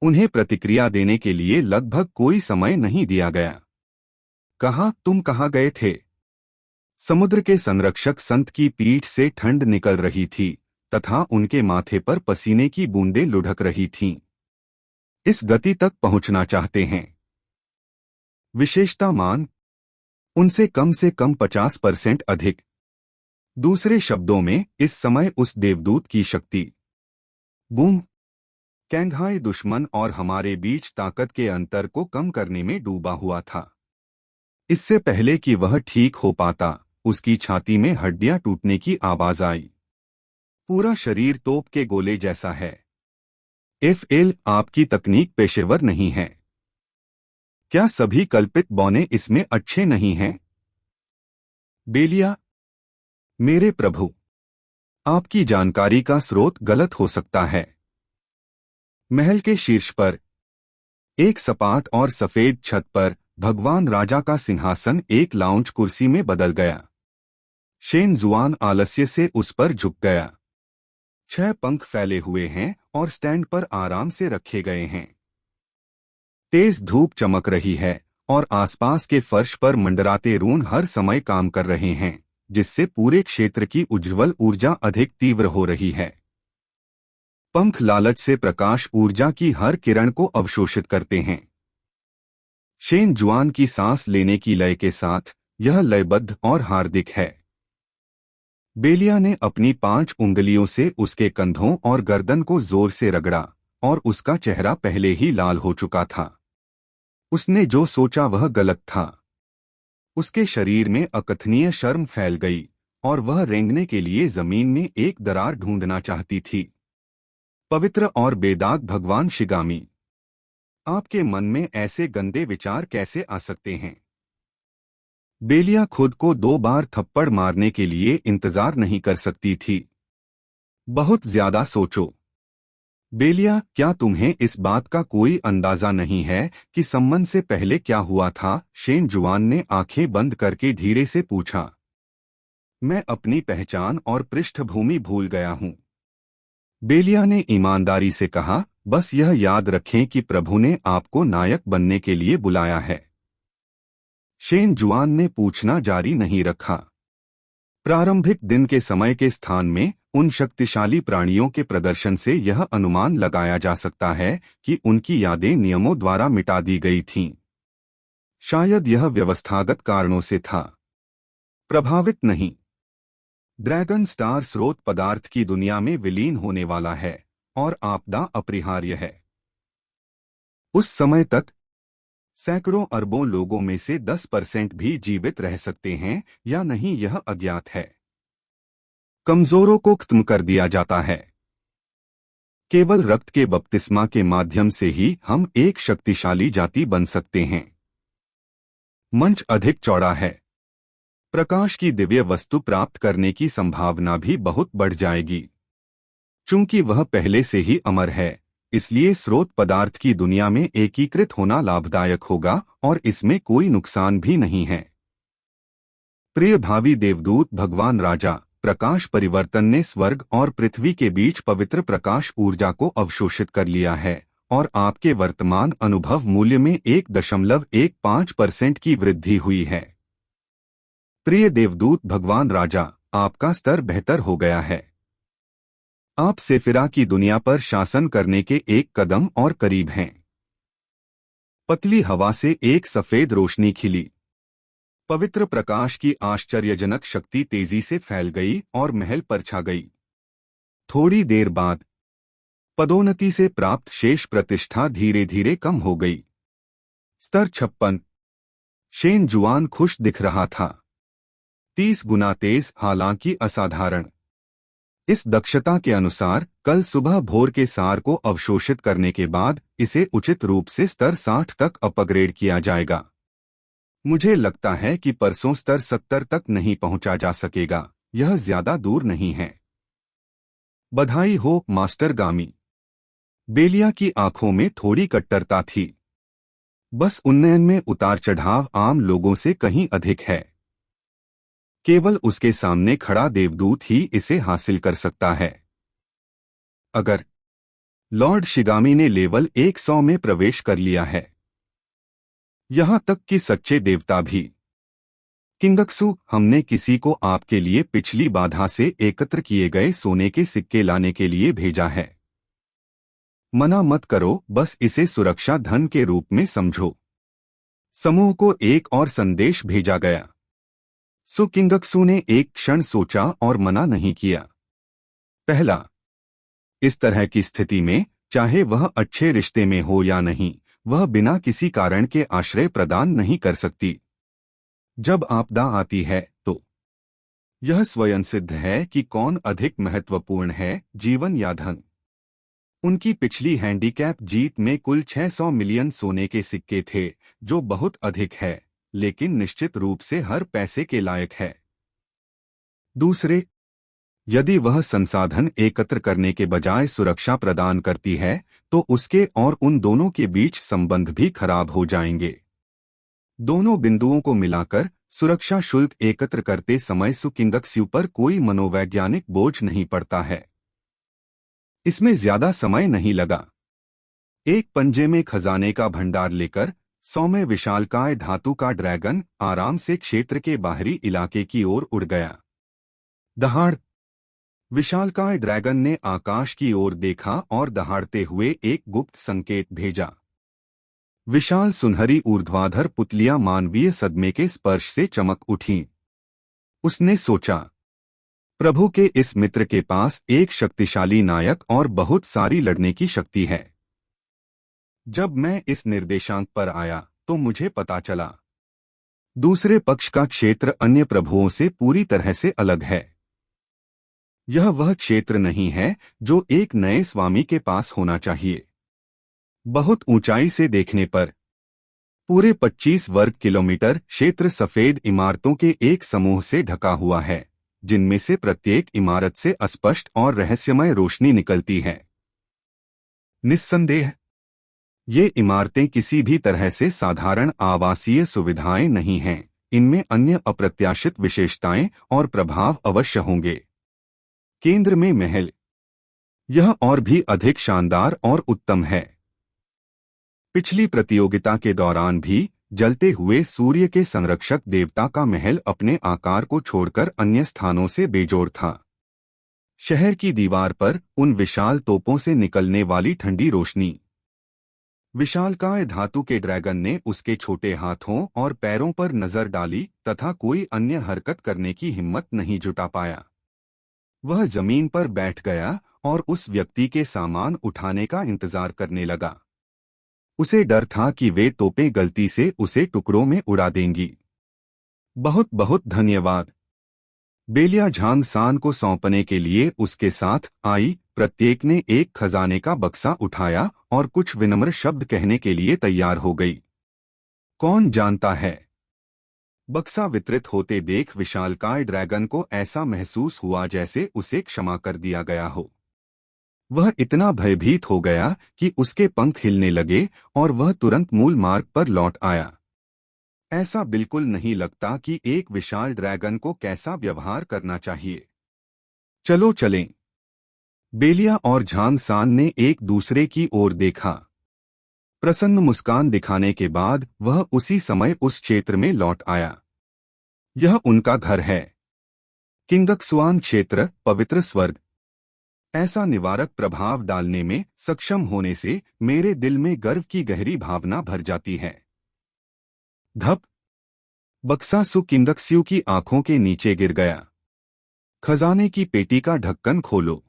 उन्हें प्रतिक्रिया देने के लिए लगभग कोई समय नहीं दिया गया। कहा, तुम कहाँ गए थे? समुद्र के संरक्षक संत की पीठ से ठंड निकल रही थी तथा उनके माथे पर पसीने की बूंदें लुढ़क रही थीं। इस गति तक पहुंचना चाहते हैं। विशेषता मान उनसे कम से कम 50% अधिक। दूसरे शब्दों में, इस समय उस देवदूत की शक्ति बूम कैंघाई दुश्मन और हमारे बीच ताकत के अंतर को कम करने में डूबा हुआ था। इससे पहले कि वह ठीक हो पाता, उसकी छाती में हड्डियां टूटने की आवाज आई। पूरा शरीर तोप के गोले जैसा है। एफएल, आपकी तकनीक पेशेवर नहीं है। क्या सभी कल्पित बौने इसमें अच्छे नहीं हैं? बेलिया, मेरे प्रभु, आपकी जानकारी का स्रोत गलत हो सकता है। महल के शीर्ष पर, एक सपाट और सफेद छत पर, भगवान राजा का सिंहासन एक लाउंज कुर्सी में बदल गया। शेन जुआन आलस्य से उस पर झुक गया। 6 पंख फैले हुए हैं और स्टैंड पर आराम से रखे गए हैं। तेज धूप चमक रही है और आसपास के फर्श पर मंडराते रून हर समय काम कर रहे हैं, जिससे पूरे क्षेत्र की उज्ज्वल ऊर्जा अधिक तीव्र हो रही है। पंख लालच से प्रकाश ऊर्जा की हर किरण को अवशोषित करते हैं। शेन जुआन की सांस लेने की लय के साथ, यह लयबद्ध और हार्दिक है। बेलिया ने अपनी 5 उंगलियों से उसके कंधों और गर्दन को जोर से रगड़ा और उसका चेहरा पहले ही लाल हो चुका था। उसने जो सोचा वह गलत था। उसके शरीर में अकथनीय शर्म फैल गई और वह रेंगने के लिए जमीन में एक दरार ढूंढना चाहती थी। पवित्र और बेदाग भगवान शिगामी, आपके मन में ऐसे गंदे विचार कैसे आ सकते हैं? बेलिया खुद को 2 बार थप्पड़ मारने के लिए इंतजार नहीं कर सकती थी। बहुत ज्यादा सोचो। बेलिया, क्या तुम्हें इस बात का कोई अंदाजा नहीं है कि सम्मन से पहले क्या हुआ था? शेन जुआन ने आंखें बंद करके धीरे से पूछा। मैं अपनी पहचान और पृष्ठभूमि भूल गया हूं। बेलिया ने ईमानदारी से कहा, बस यह याद रखें कि प्रभु ने आपको नायक बनने के लिए बुलाया है। शेन जुआन ने पूछना जारी नहीं रखा। प्रारंभिक दिन के समय के स्थान में उन शक्तिशाली प्राणियों के प्रदर्शन से यह अनुमान लगाया जा सकता है कि उनकी यादें नियमों द्वारा मिटा दी गई थीं। शायद यह व्यवस्थागत कारणों से था। प्रभावित नहीं। ड्रैगन स्टार स्रोत पदार्थ की दुनिया में विलीन होने वाला है और आपदा अपरिहार्य है। उस समय तक सैकड़ों अरबों लोगों में से 10% भी जीवित रह सकते हैं या नहीं, यह अज्ञात है। कमजोरों को खत्म कर दिया जाता है। केवल रक्त के बपतिस्मा के माध्यम से ही हम एक शक्तिशाली जाति बन सकते हैं। मंच अधिक चौड़ा है। प्रकाश की दिव्य वस्तु प्राप्त करने की संभावना भी बहुत बढ़ जाएगी। चूंकि वह पहले से ही अमर है, इसलिए स्रोत पदार्थ की दुनिया में एकीकृत होना लाभदायक होगा और इसमें कोई नुकसान भी नहीं है। प्रिय भावी देवदूत भगवान राजा, प्रकाश परिवर्तन ने स्वर्ग और पृथ्वी के बीच पवित्र प्रकाश ऊर्जा को अवशोषित कर लिया है और आपके वर्तमान अनुभव मूल्य में 1.15% की वृद्धि हुई है। प्रिय देवदूत भगवान राजा, आपका स्तर बेहतर हो गया है। आप सेफिरा की दुनिया पर शासन करने के एक कदम और करीब हैं। पतली हवा से एक सफेद रोशनी खिली। पवित्र प्रकाश की आश्चर्यजनक शक्ति तेजी से फैल गई और महल पर छा गई। थोड़ी देर बाद पदोन्नति से प्राप्त शेष प्रतिष्ठा धीरे धीरे कम हो गई। स्तर 56। शेन जुआन खुश दिख रहा था। 30 गुना तेज, हालांकि असाधारण। इस दक्षता के अनुसार कल सुबह भोर के सार को अवशोषित करने के बाद इसे उचित रूप से स्तर 60 तक अपग्रेड किया जाएगा। मुझे लगता है कि परसों स्तर 70 तक नहीं पहुंचा जा सकेगा। यह ज्यादा दूर नहीं है। बधाई हो मास्टर गामी। बेलिया की आंखों में थोड़ी कट्टरता थी। बस उन्नयन में उतार चढ़ाव आम लोगों से कहीं अधिक है। केवल उसके सामने खड़ा देवदूत ही इसे हासिल कर सकता है। अगर लॉर्ड शिगामी ने लेवल 100 में प्रवेश कर लिया है, यहां तक कि सच्चे देवता भी। किंगक्सू, हमने किसी को आपके लिए पिछली बाधा से एकत्र किए गए सोने के सिक्के लाने के लिए भेजा है। मना मत करो, बस इसे सुरक्षा धन के रूप में समझो। समूह को एक और संदेश भेजा गया। किंगक्सू ने एक क्षण सोचा और मना नहीं किया। पहला, इस तरह की स्थिति में चाहे वह अच्छे रिश्ते में हो या नहीं, वह बिना किसी कारण के आश्रय प्रदान नहीं कर सकती। जब आपदा आती है तो यह स्वयं सिद्ध है कि कौन अधिक महत्वपूर्ण है, जीवन या धन। उनकी पिछली हैंडीकैप जीत में कुल 600 मिलियन सोने के सिक्के थे, जो बहुत अधिक है, लेकिन निश्चित रूप से हर पैसे के लायक है। दूसरे, यदि वह संसाधन एकत्र करने के बजाय सुरक्षा प्रदान करती है, तो उसके और उन दोनों के बीच संबंध भी खराब हो जाएंगे। दोनों बिंदुओं को मिलाकर सुरक्षा शुल्क एकत्र करते समय किंगक्सू पर कोई मनोवैज्ञानिक बोझ नहीं पड़ता है। इसमें ज्यादा समय नहीं लगा। एक पंजे में खजाने का भंडार लेकर 100 में विशालकाय धातु का ड्रैगन आराम से क्षेत्र के बाहरी इलाके की ओर उड़ गया। दहाड़! विशालकाय ड्रैगन ने आकाश की ओर देखा और दहाड़ते हुए एक गुप्त संकेत भेजा। विशाल सुनहरी ऊर्ध्वाधर पुतलियां मानवीय सदमे के स्पर्श से चमक उठीं। उसने सोचा, प्रभु के इस मित्र के पास एक शक्तिशाली नायक और बहुत सारी लड़ने की शक्ति है। जब मैं इस निर्देशांक पर आया तो मुझे पता चला, दूसरे पक्ष का क्षेत्र अन्य प्रभुओं से पूरी तरह से अलग है। यह वह क्षेत्र नहीं है जो एक नए स्वामी के पास होना चाहिए। बहुत ऊंचाई से देखने पर पूरे 25 वर्ग किलोमीटर क्षेत्र सफेद इमारतों के एक समूह से ढका हुआ है, जिनमें से प्रत्येक इमारत से अस्पष्ट और रहस्यमय रोशनी निकलती है। निस्संदेह ये इमारतें किसी भी तरह से साधारण आवासीय सुविधाएं नहीं हैं। इनमें अन्य अप्रत्याशित विशेषताएं और प्रभाव अवश्य होंगे। केंद्र में महल, यह और भी अधिक शानदार और उत्तम है। पिछली प्रतियोगिता के दौरान भी जलते हुए सूर्य के संरक्षक देवता का महल अपने आकार को छोड़कर अन्य स्थानों से बेजोड़ था। शहर की दीवार पर उन विशाल तोपों से निकलने वाली ठंडी रोशनी। विशालकाय धातु के ड्रैगन ने उसके छोटे हाथों और पैरों पर नजर डाली तथा कोई अन्य हरकत करने की हिम्मत नहीं जुटा पाया। वह जमीन पर बैठ गया और उस व्यक्ति के सामान उठाने का इंतजार करने लगा। उसे डर था कि वे तोपें गलती से उसे टुकड़ों में उड़ा देंगी। बहुत बहुत धन्यवाद। बेलिया झांग सान को सौंपने के लिए उसके साथ आई। प्रत्येक ने एक खजाने का बक्सा उठाया और कुछ विनम्र शब्द कहने के लिए तैयार हो गई। कौन जानता है? बक्सा वितरित होते देख विशालकाय ड्रैगन को ऐसा महसूस हुआ जैसे उसे क्षमा कर दिया गया हो। वह इतना भयभीत हो गया कि उसके पंख हिलने लगे और वह तुरंत मूल मार्ग पर लौट आया। ऐसा बिल्कुल नहीं लगता कि एक विशाल ड्रैगन को कैसा व्यवहार करना चाहिए। चलो चलें। बेलिया और झांग सान ने एक दूसरे की ओर देखा। प्रसन्न मुस्कान दिखाने के बाद वह उसी समय उस क्षेत्र में लौट आया। यह उनका घर है। किंगक्सुआन क्षेत्र, पवित्र स्वर्ग। ऐसा निवारक प्रभाव डालने में सक्षम होने से मेरे दिल में गर्व की गहरी भावना भर जाती है। धप। बक्सा सुकिंदक्स्यू की आंखों के नीचे गिर गया। खजाने की पेटी का ढक्कन खोलो।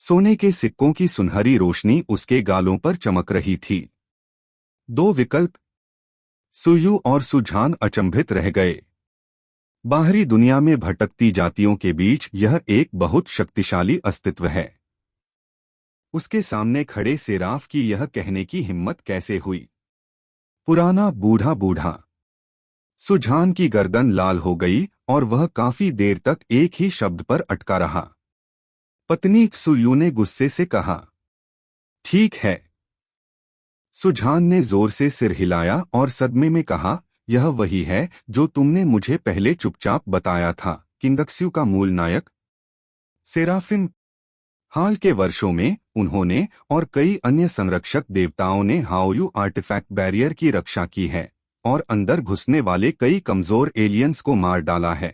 सोने के सिक्कों की सुनहरी रोशनी उसके गालों पर चमक रही थी। दो विकल्प। सुयू और सुझान अचंभित रह गए। बाहरी दुनिया में भटकती जातियों के बीच यह एक बहुत शक्तिशाली अस्तित्व है। उसके सामने खड़े सेराफ की यह कहने की हिम्मत कैसे हुई? पुराना बूढ़ा बूढ़ा। सुझान की गर्दन लाल हो गई और वह काफी देर तक एक ही शब्द पर अटका रहा। पत्नी सुयू ने गुस्से से कहा, ठीक है। सुझान ने जोर से सिर हिलाया और सदमे में कहा, यह वही है जो तुमने मुझे पहले चुपचाप बताया था, किंगक्स्यू का मूल नायक। सेराफिन। हाल के वर्षों में उन्होंने और कई अन्य संरक्षक देवताओं ने हाओयू आर्टिफैक्ट बैरियर की रक्षा की है और अंदर घुसने वाले कई कमजोर एलियंस को मार डाला है।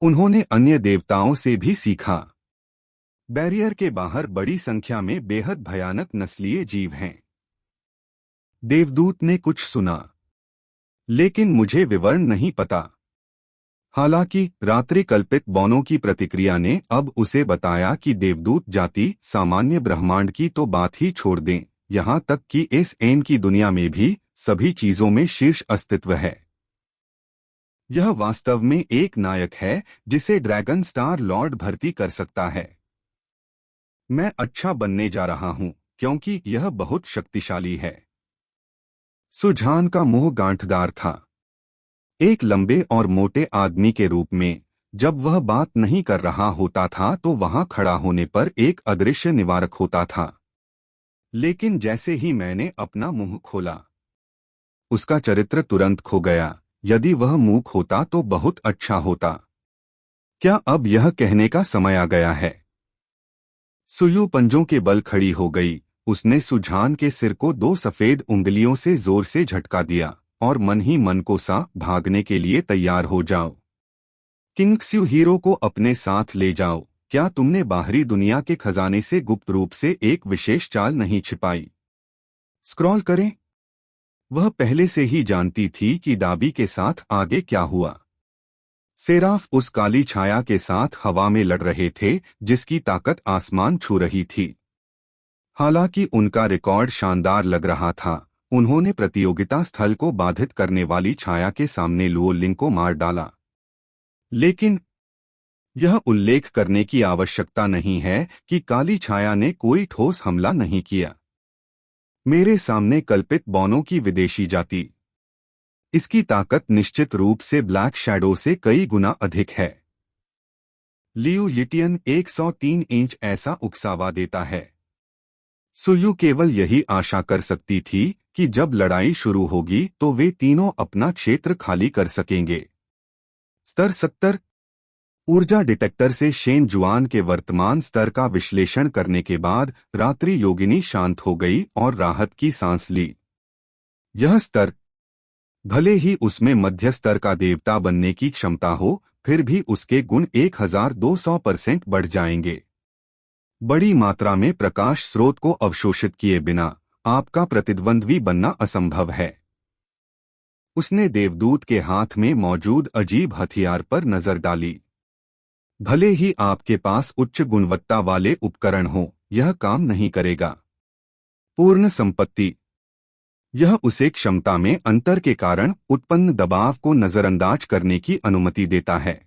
उन्होंने अन्य देवताओं से भी सीखा। बैरियर के बाहर बड़ी संख्या में बेहद भयानक नस्लीय जीव हैं। देवदूत ने कुछ सुना, लेकिन मुझे विवरण नहीं पता। हालांकि रात्रि कल्पित बौनों की प्रतिक्रिया ने अब उसे बताया कि देवदूत जाति सामान्य ब्रह्मांड की तो बात ही छोड़ दें, यहाँ तक कि इस एन की दुनिया में भी सभी चीजों में शीर्ष अस्तित्व है। यह वास्तव में एक नायक है जिसे ड्रैगन स्टार लॉर्ड भर्ती कर सकता है। मैं अच्छा बनने जा रहा हूँ क्योंकि यह बहुत शक्तिशाली है। सुझान का मुंह गांठदार था। एक लंबे और मोटे आदमी के रूप में जब वह बात नहीं कर रहा होता था तो वहां खड़ा होने पर एक अदृश्य निवारक होता था। लेकिन जैसे ही मैंने अपना मुंह खोला, उसका चरित्र तुरंत खो गया। यदि वह मूक होता तो बहुत अच्छा होता। क्या अब यह कहने का समय आ गया है? सुयू पंजों के बल खड़ी हो गई। उसने सुझान के सिर को दो सफेद उंगलियों से जोर से झटका दिया और मन ही मन को सा, भागने के लिए तैयार हो जाओ। किंगक्स्यू हीरो को अपने साथ ले जाओ। क्या तुमने बाहरी दुनिया के खजाने से गुप्त रूप से एक विशेष चाल नहीं छिपाई? स्क्रॉल करें। वह पहले से ही जानती थी कि डाबी के साथ आगे क्या हुआ। सेराफ उस काली छाया के साथ हवा में लड़ रहे थे जिसकी ताकत आसमान छू रही थी। हालांकि उनका रिकॉर्ड शानदार लग रहा था, उन्होंने प्रतियोगिता स्थल को बाधित करने वाली छाया के सामने लुओलिंग को मार डाला। लेकिन यह उल्लेख करने की आवश्यकता नहीं है कि काली छाया ने कोई ठोस हमला नहीं किया। मेरे सामने कल्पित बौनों की विदेशी जाति। इसकी ताकत निश्चित रूप से ब्लैक शैडो से कई गुना अधिक है। लियू यिटियन 103 इंच ऐसा उकसावा देता है। सुयू केवल यही आशा कर सकती थी कि जब लड़ाई शुरू होगी तो वे तीनों अपना क्षेत्र खाली कर सकेंगे। स्तर 70। ऊर्जा डिटेक्टर से शेन जुआन के वर्तमान स्तर का विश्लेषण करने के बाद रात्रि योगिनी शांत हो गई और राहत की सांस ली। यह स्तर, भले ही उसमें मध्य स्तर का देवता बनने की क्षमता हो, फिर भी उसके गुण 1200% बढ़ जाएंगे। बड़ी मात्रा में प्रकाश स्रोत को अवशोषित किए बिना आपका प्रतिद्वंद्वी बनना असंभव है। उसने देवदूत के हाथ में मौजूद अजीब हथियार पर नजर डाली। भले ही आपके पास उच्च गुणवत्ता वाले उपकरण हो, यह काम नहीं करेगा। पूर्ण संपत्ति। यह उसे क्षमता में अंतर के कारण उत्पन्न दबाव को नजरअंदाज करने की अनुमति देता है।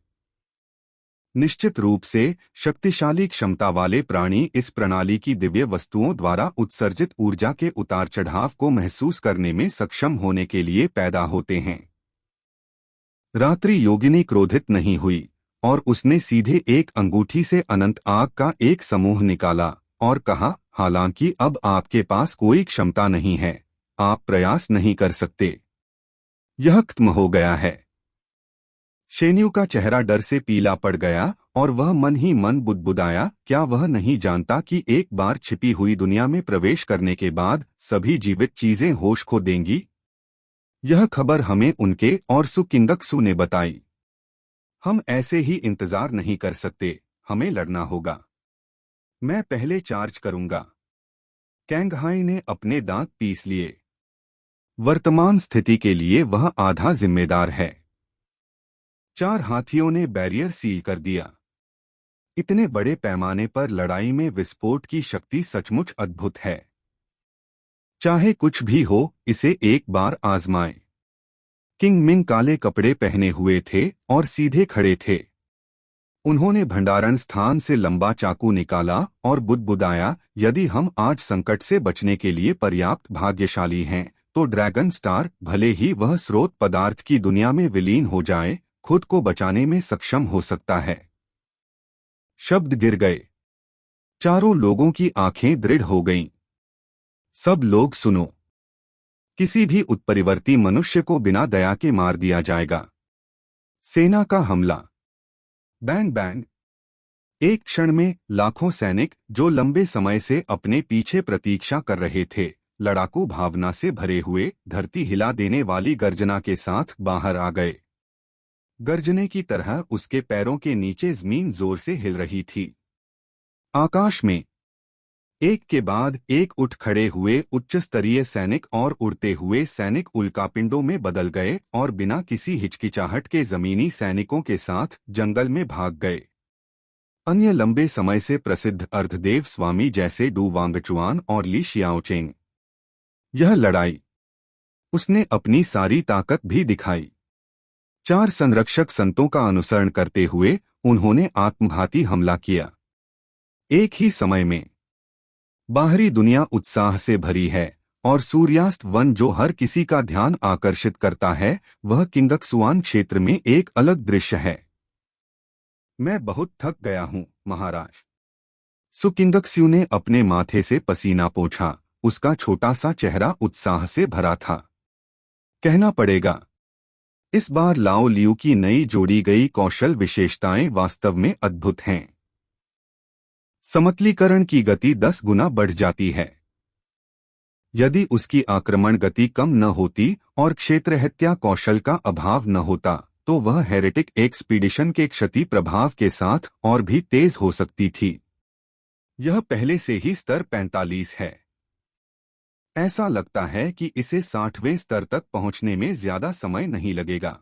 निश्चित रूप से शक्तिशाली क्षमता वाले प्राणी इस प्रणाली की दिव्य वस्तुओं द्वारा उत्सर्जित ऊर्जा के उतार चढ़ाव को महसूस करने में सक्षम होने के लिए पैदा होते हैं। रात्रि योगिनी क्रोधित नहीं हुई और उसने सीधे एक अंगूठी से अनंत आग का एक समूह निकाला और कहा, हालांकि अब आपके पास कोई क्षमता नहीं है, आप प्रयास नहीं कर सकते। यह खत्म हो गया है। शेन्यू का चेहरा डर से पीला पड़ गया और वह मन ही मन बुदबुदाया, क्या वह नहीं जानता कि एक बार छिपी हुई दुनिया में प्रवेश करने के बाद सभी जीवित चीजें होश खो देंगी? यह खबर हमें उनके और सुकिंगक्सू ने बताई। हम ऐसे ही इंतजार नहीं कर सकते, हमें लड़ना होगा। मैं पहले चार्ज करूंगा। कैंगहाई ने अपने दांत पीस लिए। वर्तमान स्थिति के लिए वह आधा जिम्मेदार है। 4 हाथियों ने बैरियर सील कर दिया। इतने बड़े पैमाने पर लड़ाई में विस्फोट की शक्ति सचमुच अद्भुत है। चाहे कुछ भी हो, इसे एक बार आजमाएं। किंग मिंग काले कपड़े पहने हुए थे और सीधे खड़े थे। उन्होंने भंडारण स्थान से लंबा चाकू निकाला और बुदबुदाया, यदि हम आज संकट से बचने के लिए पर्याप्त भाग्यशाली हैं, तो ड्रैगन स्टार, भले ही वह स्रोत पदार्थ की दुनिया में विलीन हो जाए, खुद को बचाने में सक्षम हो सकता है। शब्द गिर गए। चारों लोगों की आंखें दृढ़ हो गईं। सब लोग सुनो। किसी भी उत्परिवर्ती मनुष्य को बिना दया के मार दिया जाएगा। सेना का हमला। Bang bang. एक क्षण में लाखों सैनिक, जो लंबे समय से अपने पीछे प्रतीक्षा कर रहे थे, लड़ाकू भावना से भरे हुए, धरती हिला देने वाली गर्जना के साथ बाहर आ गए। गर्जने की तरह उसके पैरों के नीचे जमीन जोर से हिल रही थी। आकाश में एक के बाद एक उठ खड़े हुए उच्च स्तरीय सैनिक और उड़ते हुए सैनिक उल्कापिंडों में बदल गए और बिना किसी हिचकिचाहट के जमीनी सैनिकों के साथ जंगल में भाग गए। अन्य लंबे समय से प्रसिद्ध अर्धदेव स्वामी जैसे डू वांगचुआन और ली शियाओचेंग। यह लड़ाई। उसने अपनी सारी ताकत भी दिखाई। 4 संरक्षक संतों का अनुसरण करते हुए उन्होंने आत्मघाती हमला किया। एक ही समय में बाहरी दुनिया उत्साह से भरी है और सूर्यास्त वन, जो हर किसी का ध्यान आकर्षित करता है, वह किंगक्सुआन क्षेत्र में एक अलग दृश्य है। मैं बहुत थक गया हूं, महाराज। सुकिंगक्स्यू ने अपने माथे से पसीना पोंछा। उसका छोटा सा चेहरा उत्साह से भरा था। कहना पड़ेगा, इस बार लाओ लियू की नई जोड़ी गई कौशल विशेषताएं वास्तव में अद्भुत हैं। समतलीकरण की गति 10 गुना बढ़ जाती है। यदि उसकी आक्रमण गति कम न होती और क्षेत्रहत्या कौशल का अभाव न होता, तो वह हेरेटिक एक्सपीडिशन के क्षति प्रभाव के साथ और भी तेज हो सकती थी। यह पहले से ही स्तर 45 है। ऐसा लगता है कि इसे 60वें स्तर तक पहुंचने में ज्यादा समय नहीं लगेगा।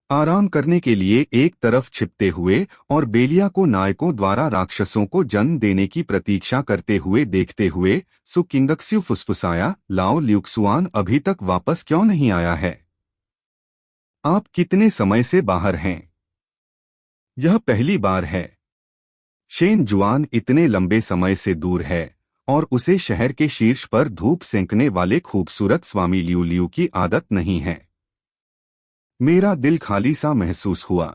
आराम करने के लिए एक तरफ छिपते हुए और बेलिया को नायकों द्वारा राक्षसों को जन्म देने की प्रतीक्षा करते हुए देखते हुए सुकिंगक्स्यू फुसफुसाया, लाओ ल्यूक्सुआन अभी तक वापस क्यों नहीं आया है? आप कितने समय से बाहर हैं? यह पहली बार है। शेन जुआन इतने लंबे समय से दूर है और उसे शहर के शीर्ष पर धूप सेंकने वाले खूबसूरत स्वामी लियू लियू की आदत नहीं है। मेरा दिल खाली सा महसूस हुआ।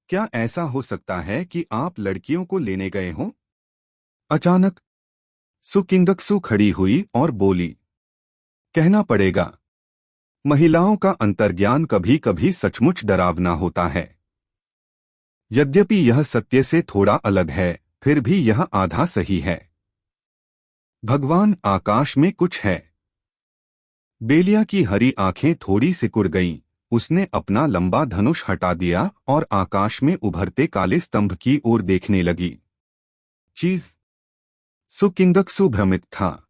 क्या ऐसा हो सकता है कि आप लड़कियों को लेने गए हों? अचानक सुकिंगक्सू खड़ी हुई और बोली, कहना पड़ेगा, महिलाओं का अंतर्ज्ञान कभी कभी सचमुच डरावना होता है। यद्यपि यह सत्य से थोड़ा अलग है, फिर भी यह आधा सही है। भगवान, आकाश में कुछ है। बेलिया की हरी आंखें थोड़ी सिकुड़ गईं। उसने अपना लंबा धनुष हटा दिया और आकाश में उभरते काले स्तंभ की ओर देखने लगी। चीज। सुकिंगक्सू भ्रमित था।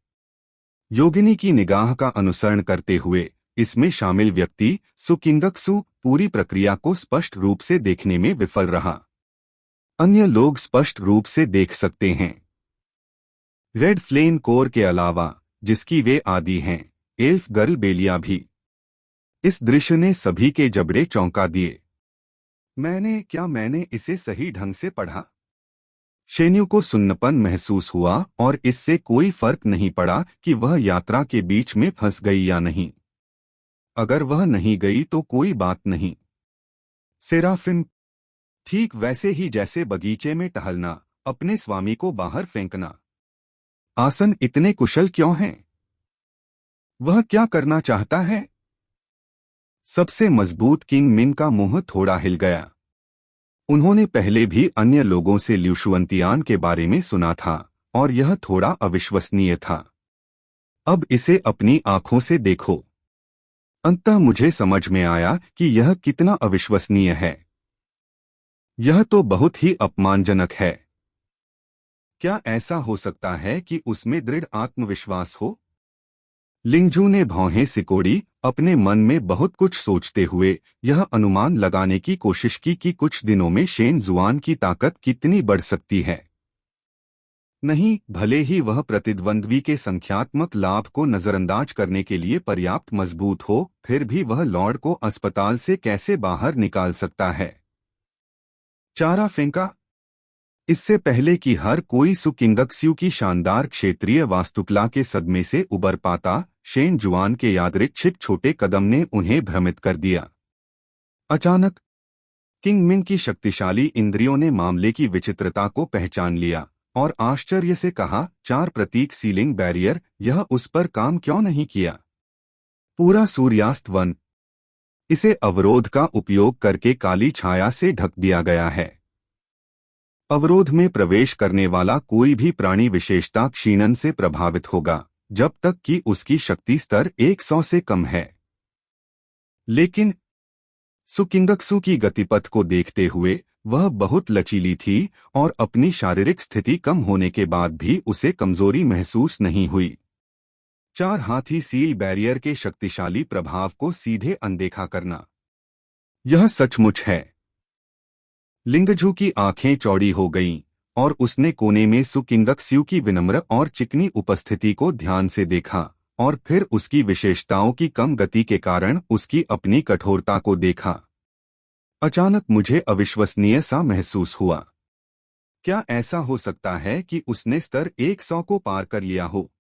योगिनी की निगाह का अनुसरण करते हुए इसमें शामिल व्यक्ति सुकिंगक्सू पूरी प्रक्रिया को स्पष्ट रूप से देखने में विफल रहा। अन्य लोग स्पष्ट रूप से देख सकते हैं। रेड फ्लेम कोर के अलावा, जिसकी वे आदि हैं, एल्फ गर्ल बेलिया भी। इस दृश्य ने सभी के जबड़े चौंका दिए। मैंने इसे सही ढंग से पढ़ा? शेन्यू को सुन्नपन महसूस हुआ और इससे कोई फर्क नहीं पड़ा कि वह यात्रा के बीच में फंस गई या नहीं। अगर वह नहीं गई तो कोई बात नहीं। सेराफिन, ठीक वैसे ही जैसे बगीचे में टहलना, अपने स्वामी को बाहर फेंकना। आसन इतने कुशल क्यों हैं? वह क्या करना चाहता है? सबसे मजबूत किंग मिन का मुंह थोड़ा हिल गया। उन्होंने पहले भी अन्य लोगों से ल्यूशुअंतियान के बारे में सुना था और यह थोड़ा अविश्वसनीय था। अब इसे अपनी आंखों से देखो। अंततः मुझे समझ में आया कि यह कितना अविश्वसनीय है। यह तो बहुत ही अपमानजनक है। क्या ऐसा हो सकता है कि उसमें दृढ़ आत्मविश्वास हो? लिंगजू ने भौहें सिकोड़ी, अपने मन में बहुत कुछ सोचते हुए यह अनुमान लगाने की कोशिश की कि कुछ दिनों में शेन जुआन की ताकत कितनी बढ़ सकती है। नहीं, भले ही वह प्रतिद्वंद्वी के संख्यात्मक लाभ को नजरअंदाज करने के लिए पर्याप्त मजबूत हो, फिर भी वह लॉर्ड को अस्पताल से कैसे बाहर निकाल सकता है। चारा फेंका। इससे पहले कि हर कोई सुकिंगक्स्यू की शानदार क्षेत्रीय वास्तुकला के सदमे से उबर पाता, शेन जुआन के यादृच्छिक छोटे कदम ने उन्हें भ्रमित कर दिया। अचानक किंग मिंग की शक्तिशाली इंद्रियों ने मामले की विचित्रता को पहचान लिया और आश्चर्य से कहा, 4 प्रतीक सीलिंग बैरियर, यह उस पर काम क्यों नहीं किया? पूरा सूर्यास्त वन इसे अवरोध का उपयोग करके काली छाया से ढक दिया गया है। अवरोध में प्रवेश करने वाला कोई भी प्राणी विशेषता क्षीणन से प्रभावित होगा जब तक कि उसकी शक्ति स्तर 100 से कम है। लेकिन सुकिंगक्सू की गतिपथ को देखते हुए वह बहुत लचीली थी और अपनी शारीरिक स्थिति कम होने के बाद भी उसे कमजोरी महसूस नहीं हुई। 4 हाथी सील बैरियर के शक्तिशाली प्रभाव को सीधे अनदेखा करना, यह सचमुच है। लिंगजू की आंखें चौड़ी हो गईं और उसने कोने में सुकिंगक्स्यू की विनम्र और चिकनी उपस्थिति को ध्यान से देखा और फिर उसकी विशेषताओं की कम गति के कारण उसकी अपनी कठोरता को देखा। अचानक मुझे अविश्वसनीय सा महसूस हुआ। क्या ऐसा हो सकता है कि उसने स्तर 100 को पार कर लिया हो?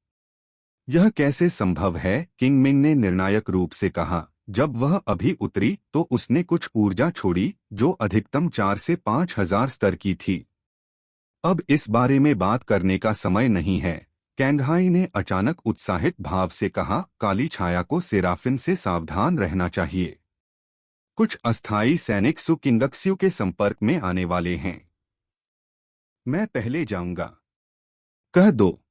यह कैसे संभव है? किंग मिंग ने निर्णायक रूप से कहा। जब वह अभी उतरी तो उसने कुछ ऊर्जा छोड़ी जो अधिकतम 4 से 5,000 स्तर की थी। अब इस बारे में बात करने का समय नहीं है, कैंगहाई ने अचानक उत्साहित भाव से कहा। काली छाया को सेराफिन से सावधान रहना चाहिए। कुछ अस्थायी सैनिक सुकिंगक्स्यू के संपर्क में आने वाले हैं। मैं पहले जाऊंगा, कह दो।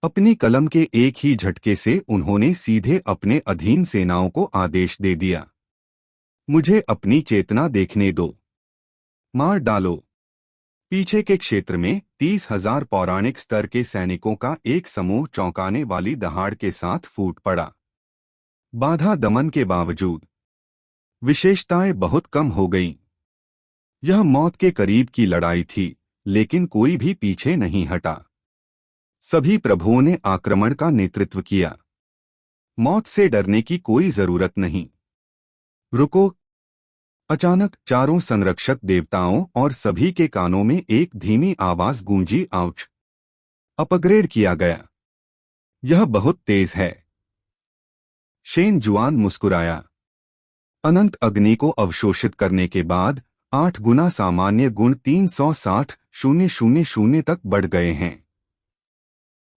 अपनी कलम के एक ही झटके से उन्होंने सीधे अपने अधीन सेनाओं को आदेश दे दिया, मुझे अपनी चेतना देखने दो, मार डालो। पीछे के क्षेत्र में 30,000 पौराणिक स्तर के सैनिकों का एक समूह चौंकाने वाली दहाड़ के साथ फूट पड़ा। बाधा दमन के बावजूद विशेषताएं बहुत कम हो गईं। यह मौत के करीब की लड़ाई थी, लेकिन कोई भी पीछे नहीं हटा। सभी प्रभुओं ने आक्रमण का नेतृत्व किया। मौत से डरने की कोई जरूरत नहीं। रुको। अचानक चारों संरक्षक देवताओं और सभी के कानों में एक धीमी आवाज गूंजी, आउच! अपग्रेड किया गया। यह बहुत तेज है। शेन जुआन मुस्कुराया। अनंत अग्नि को अवशोषित करने के बाद 8 गुना सामान्य गुण 360,000 तक बढ़ गए हैं।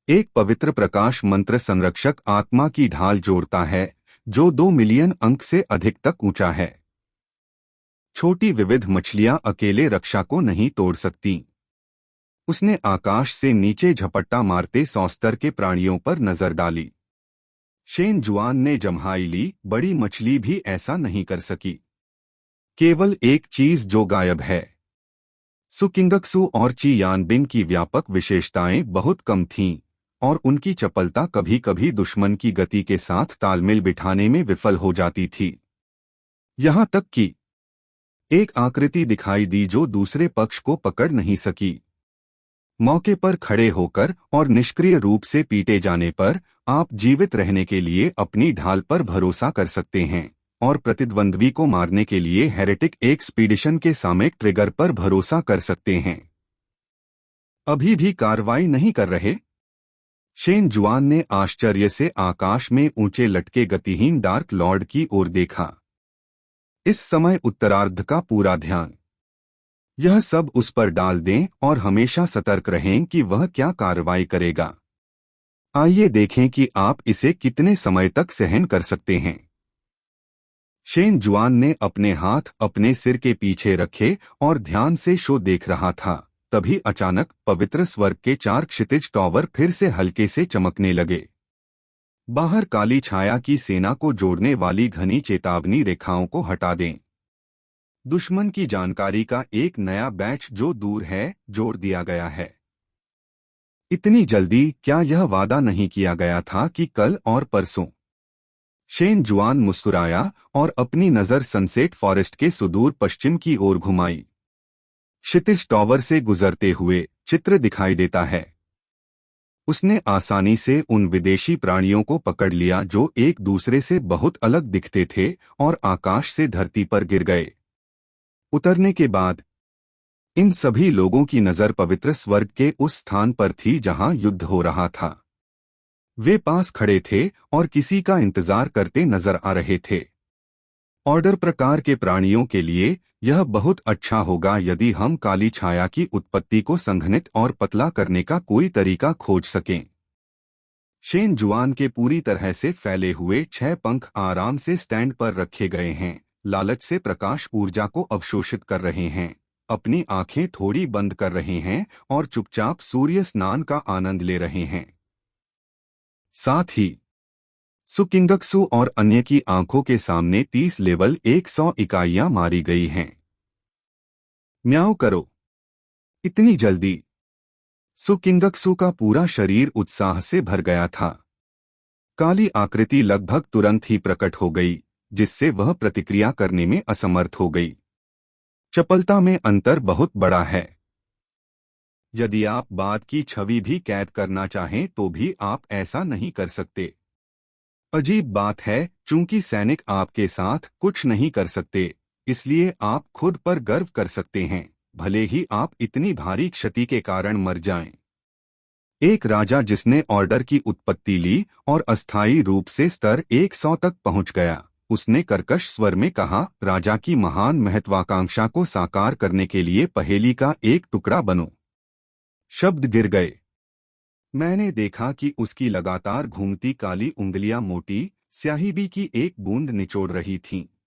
एक पवित्र प्रकाश मंत्र संरक्षक आत्मा की ढाल जोड़ता है जो 2 मिलियन अंक से अधिक तक ऊंचा है। छोटी विविध मछलियां अकेले रक्षा को नहीं तोड़ सकती। उसने आकाश से नीचे झपट्टा मारते 100 स्तर के प्राणियों पर नजर डाली। शेन जुआन ने जम्हाई ली, बड़ी मछली भी ऐसा नहीं कर सकी। केवल एक चीज जो गायब है। सुकिंगक्सू और ची यानबिंग की व्यापक विशेषताएं बहुत कम थीं और उनकी चपलता कभी कभी दुश्मन की गति के साथ तालमेल बिठाने में विफल हो जाती थी। यहां तक कि एक आकृति दिखाई दी जो दूसरे पक्ष को पकड़ नहीं सकी। मौके पर खड़े होकर और निष्क्रिय रूप से पीटे जाने पर आप जीवित रहने के लिए अपनी ढाल पर भरोसा कर सकते हैं और प्रतिद्वंद्वी को मारने के लिए हेरेटिक एक्सपीडिशन के सामयिक ट्रिगर पर भरोसा कर सकते हैं। अभी भी कार्रवाई नहीं कर रहे? शेन जुआन ने आश्चर्य से आकाश में ऊंचे लटके गतिहीन डार्क लॉर्ड की ओर देखा। इस समय उत्तरार्ध का पूरा ध्यान यह सब उस पर डाल दें और हमेशा सतर्क रहें कि वह क्या कार्रवाई करेगा। आइए देखें कि आप इसे कितने समय तक सहन कर सकते हैं। शेन जुआन ने अपने हाथ अपने सिर के पीछे रखे और ध्यान से शो देख रहा था। तभी अचानक पवित्र स्वर्ग के 4 क्षितिज टॉवर फिर से हल्के से चमकने लगे। बाहर काली छाया की सेना को जोड़ने वाली घनी चेतावनी रेखाओं को हटा दें। दुश्मन की जानकारी का एक नया बैच जो दूर है जोड़ दिया गया है। इतनी जल्दी क्या यह वादा नहीं किया गया था कि कल और परसों? शेन जुआन मुस्कुराया और अपनी नजर सनसेट फॉरेस्ट के सुदूर पश्चिम की ओर घुमाई। क्षितिज टॉवर से गुजरते हुए चित्र दिखाई देता है। उसने आसानी से उन विदेशी प्राणियों को पकड़ लिया जो एक दूसरे से बहुत अलग दिखते थे और आकाश से धरती पर गिर गए। उतरने के बाद इन सभी लोगों की नजर पवित्र स्वर्ग के उस स्थान पर थी जहां युद्ध हो रहा था। वे पास खड़े थे और किसी का इंतजार करते नजर आ रहे थे। ऑर्डर प्रकार के प्राणियों के लिए यह बहुत अच्छा होगा यदि हम काली छाया की उत्पत्ति को संघनित और पतला करने का कोई तरीका खोज सकें। शेन जुआन के पूरी तरह से फैले हुए 6 पंख आराम से स्टैंड पर रखे गए हैं, लालच से प्रकाश ऊर्जा को अवशोषित कर रहे हैं, अपनी आंखें थोड़ी बंद कर रहे हैं और चुपचाप सूर्य स्नान का आनंद ले रहे हैं। साथ ही सुकिंगक्सु और अन्य की आंखों के सामने 30 लेवल 100 इकाइयां मारी गई हैं। म्याऊ करो। इतनी जल्दी? सुकिंगक्सु का पूरा शरीर उत्साह से भर गया था। काली आकृति लगभग तुरंत ही प्रकट हो गई, जिससे वह प्रतिक्रिया करने में असमर्थ हो गई। चपलता में अंतर बहुत बड़ा है। यदि आप बाद की छवि भी कैद करना चाहें तो भी आप ऐसा नहीं कर सकते। अजीब बात है, चूंकि सैनिक आपके साथ कुछ नहीं कर सकते, इसलिए आप खुद पर गर्व कर सकते हैं, भले ही आप इतनी भारी क्षति के कारण मर जाएं। एक राजा जिसने ऑर्डर की उत्पत्ति ली और अस्थायी रूप से स्तर 100 तक पहुंच गया, उसने कर्कश स्वर में कहा, राजा की महान महत्वाकांक्षा को साकार करने के लिए पहेली का एक टुकड़ा बनो। शब्द गिर गए। मैंने देखा कि उसकी लगातार घूमती काली उंगलियां मोटी स्याही की एक बूंद निचोड़ रही थीं।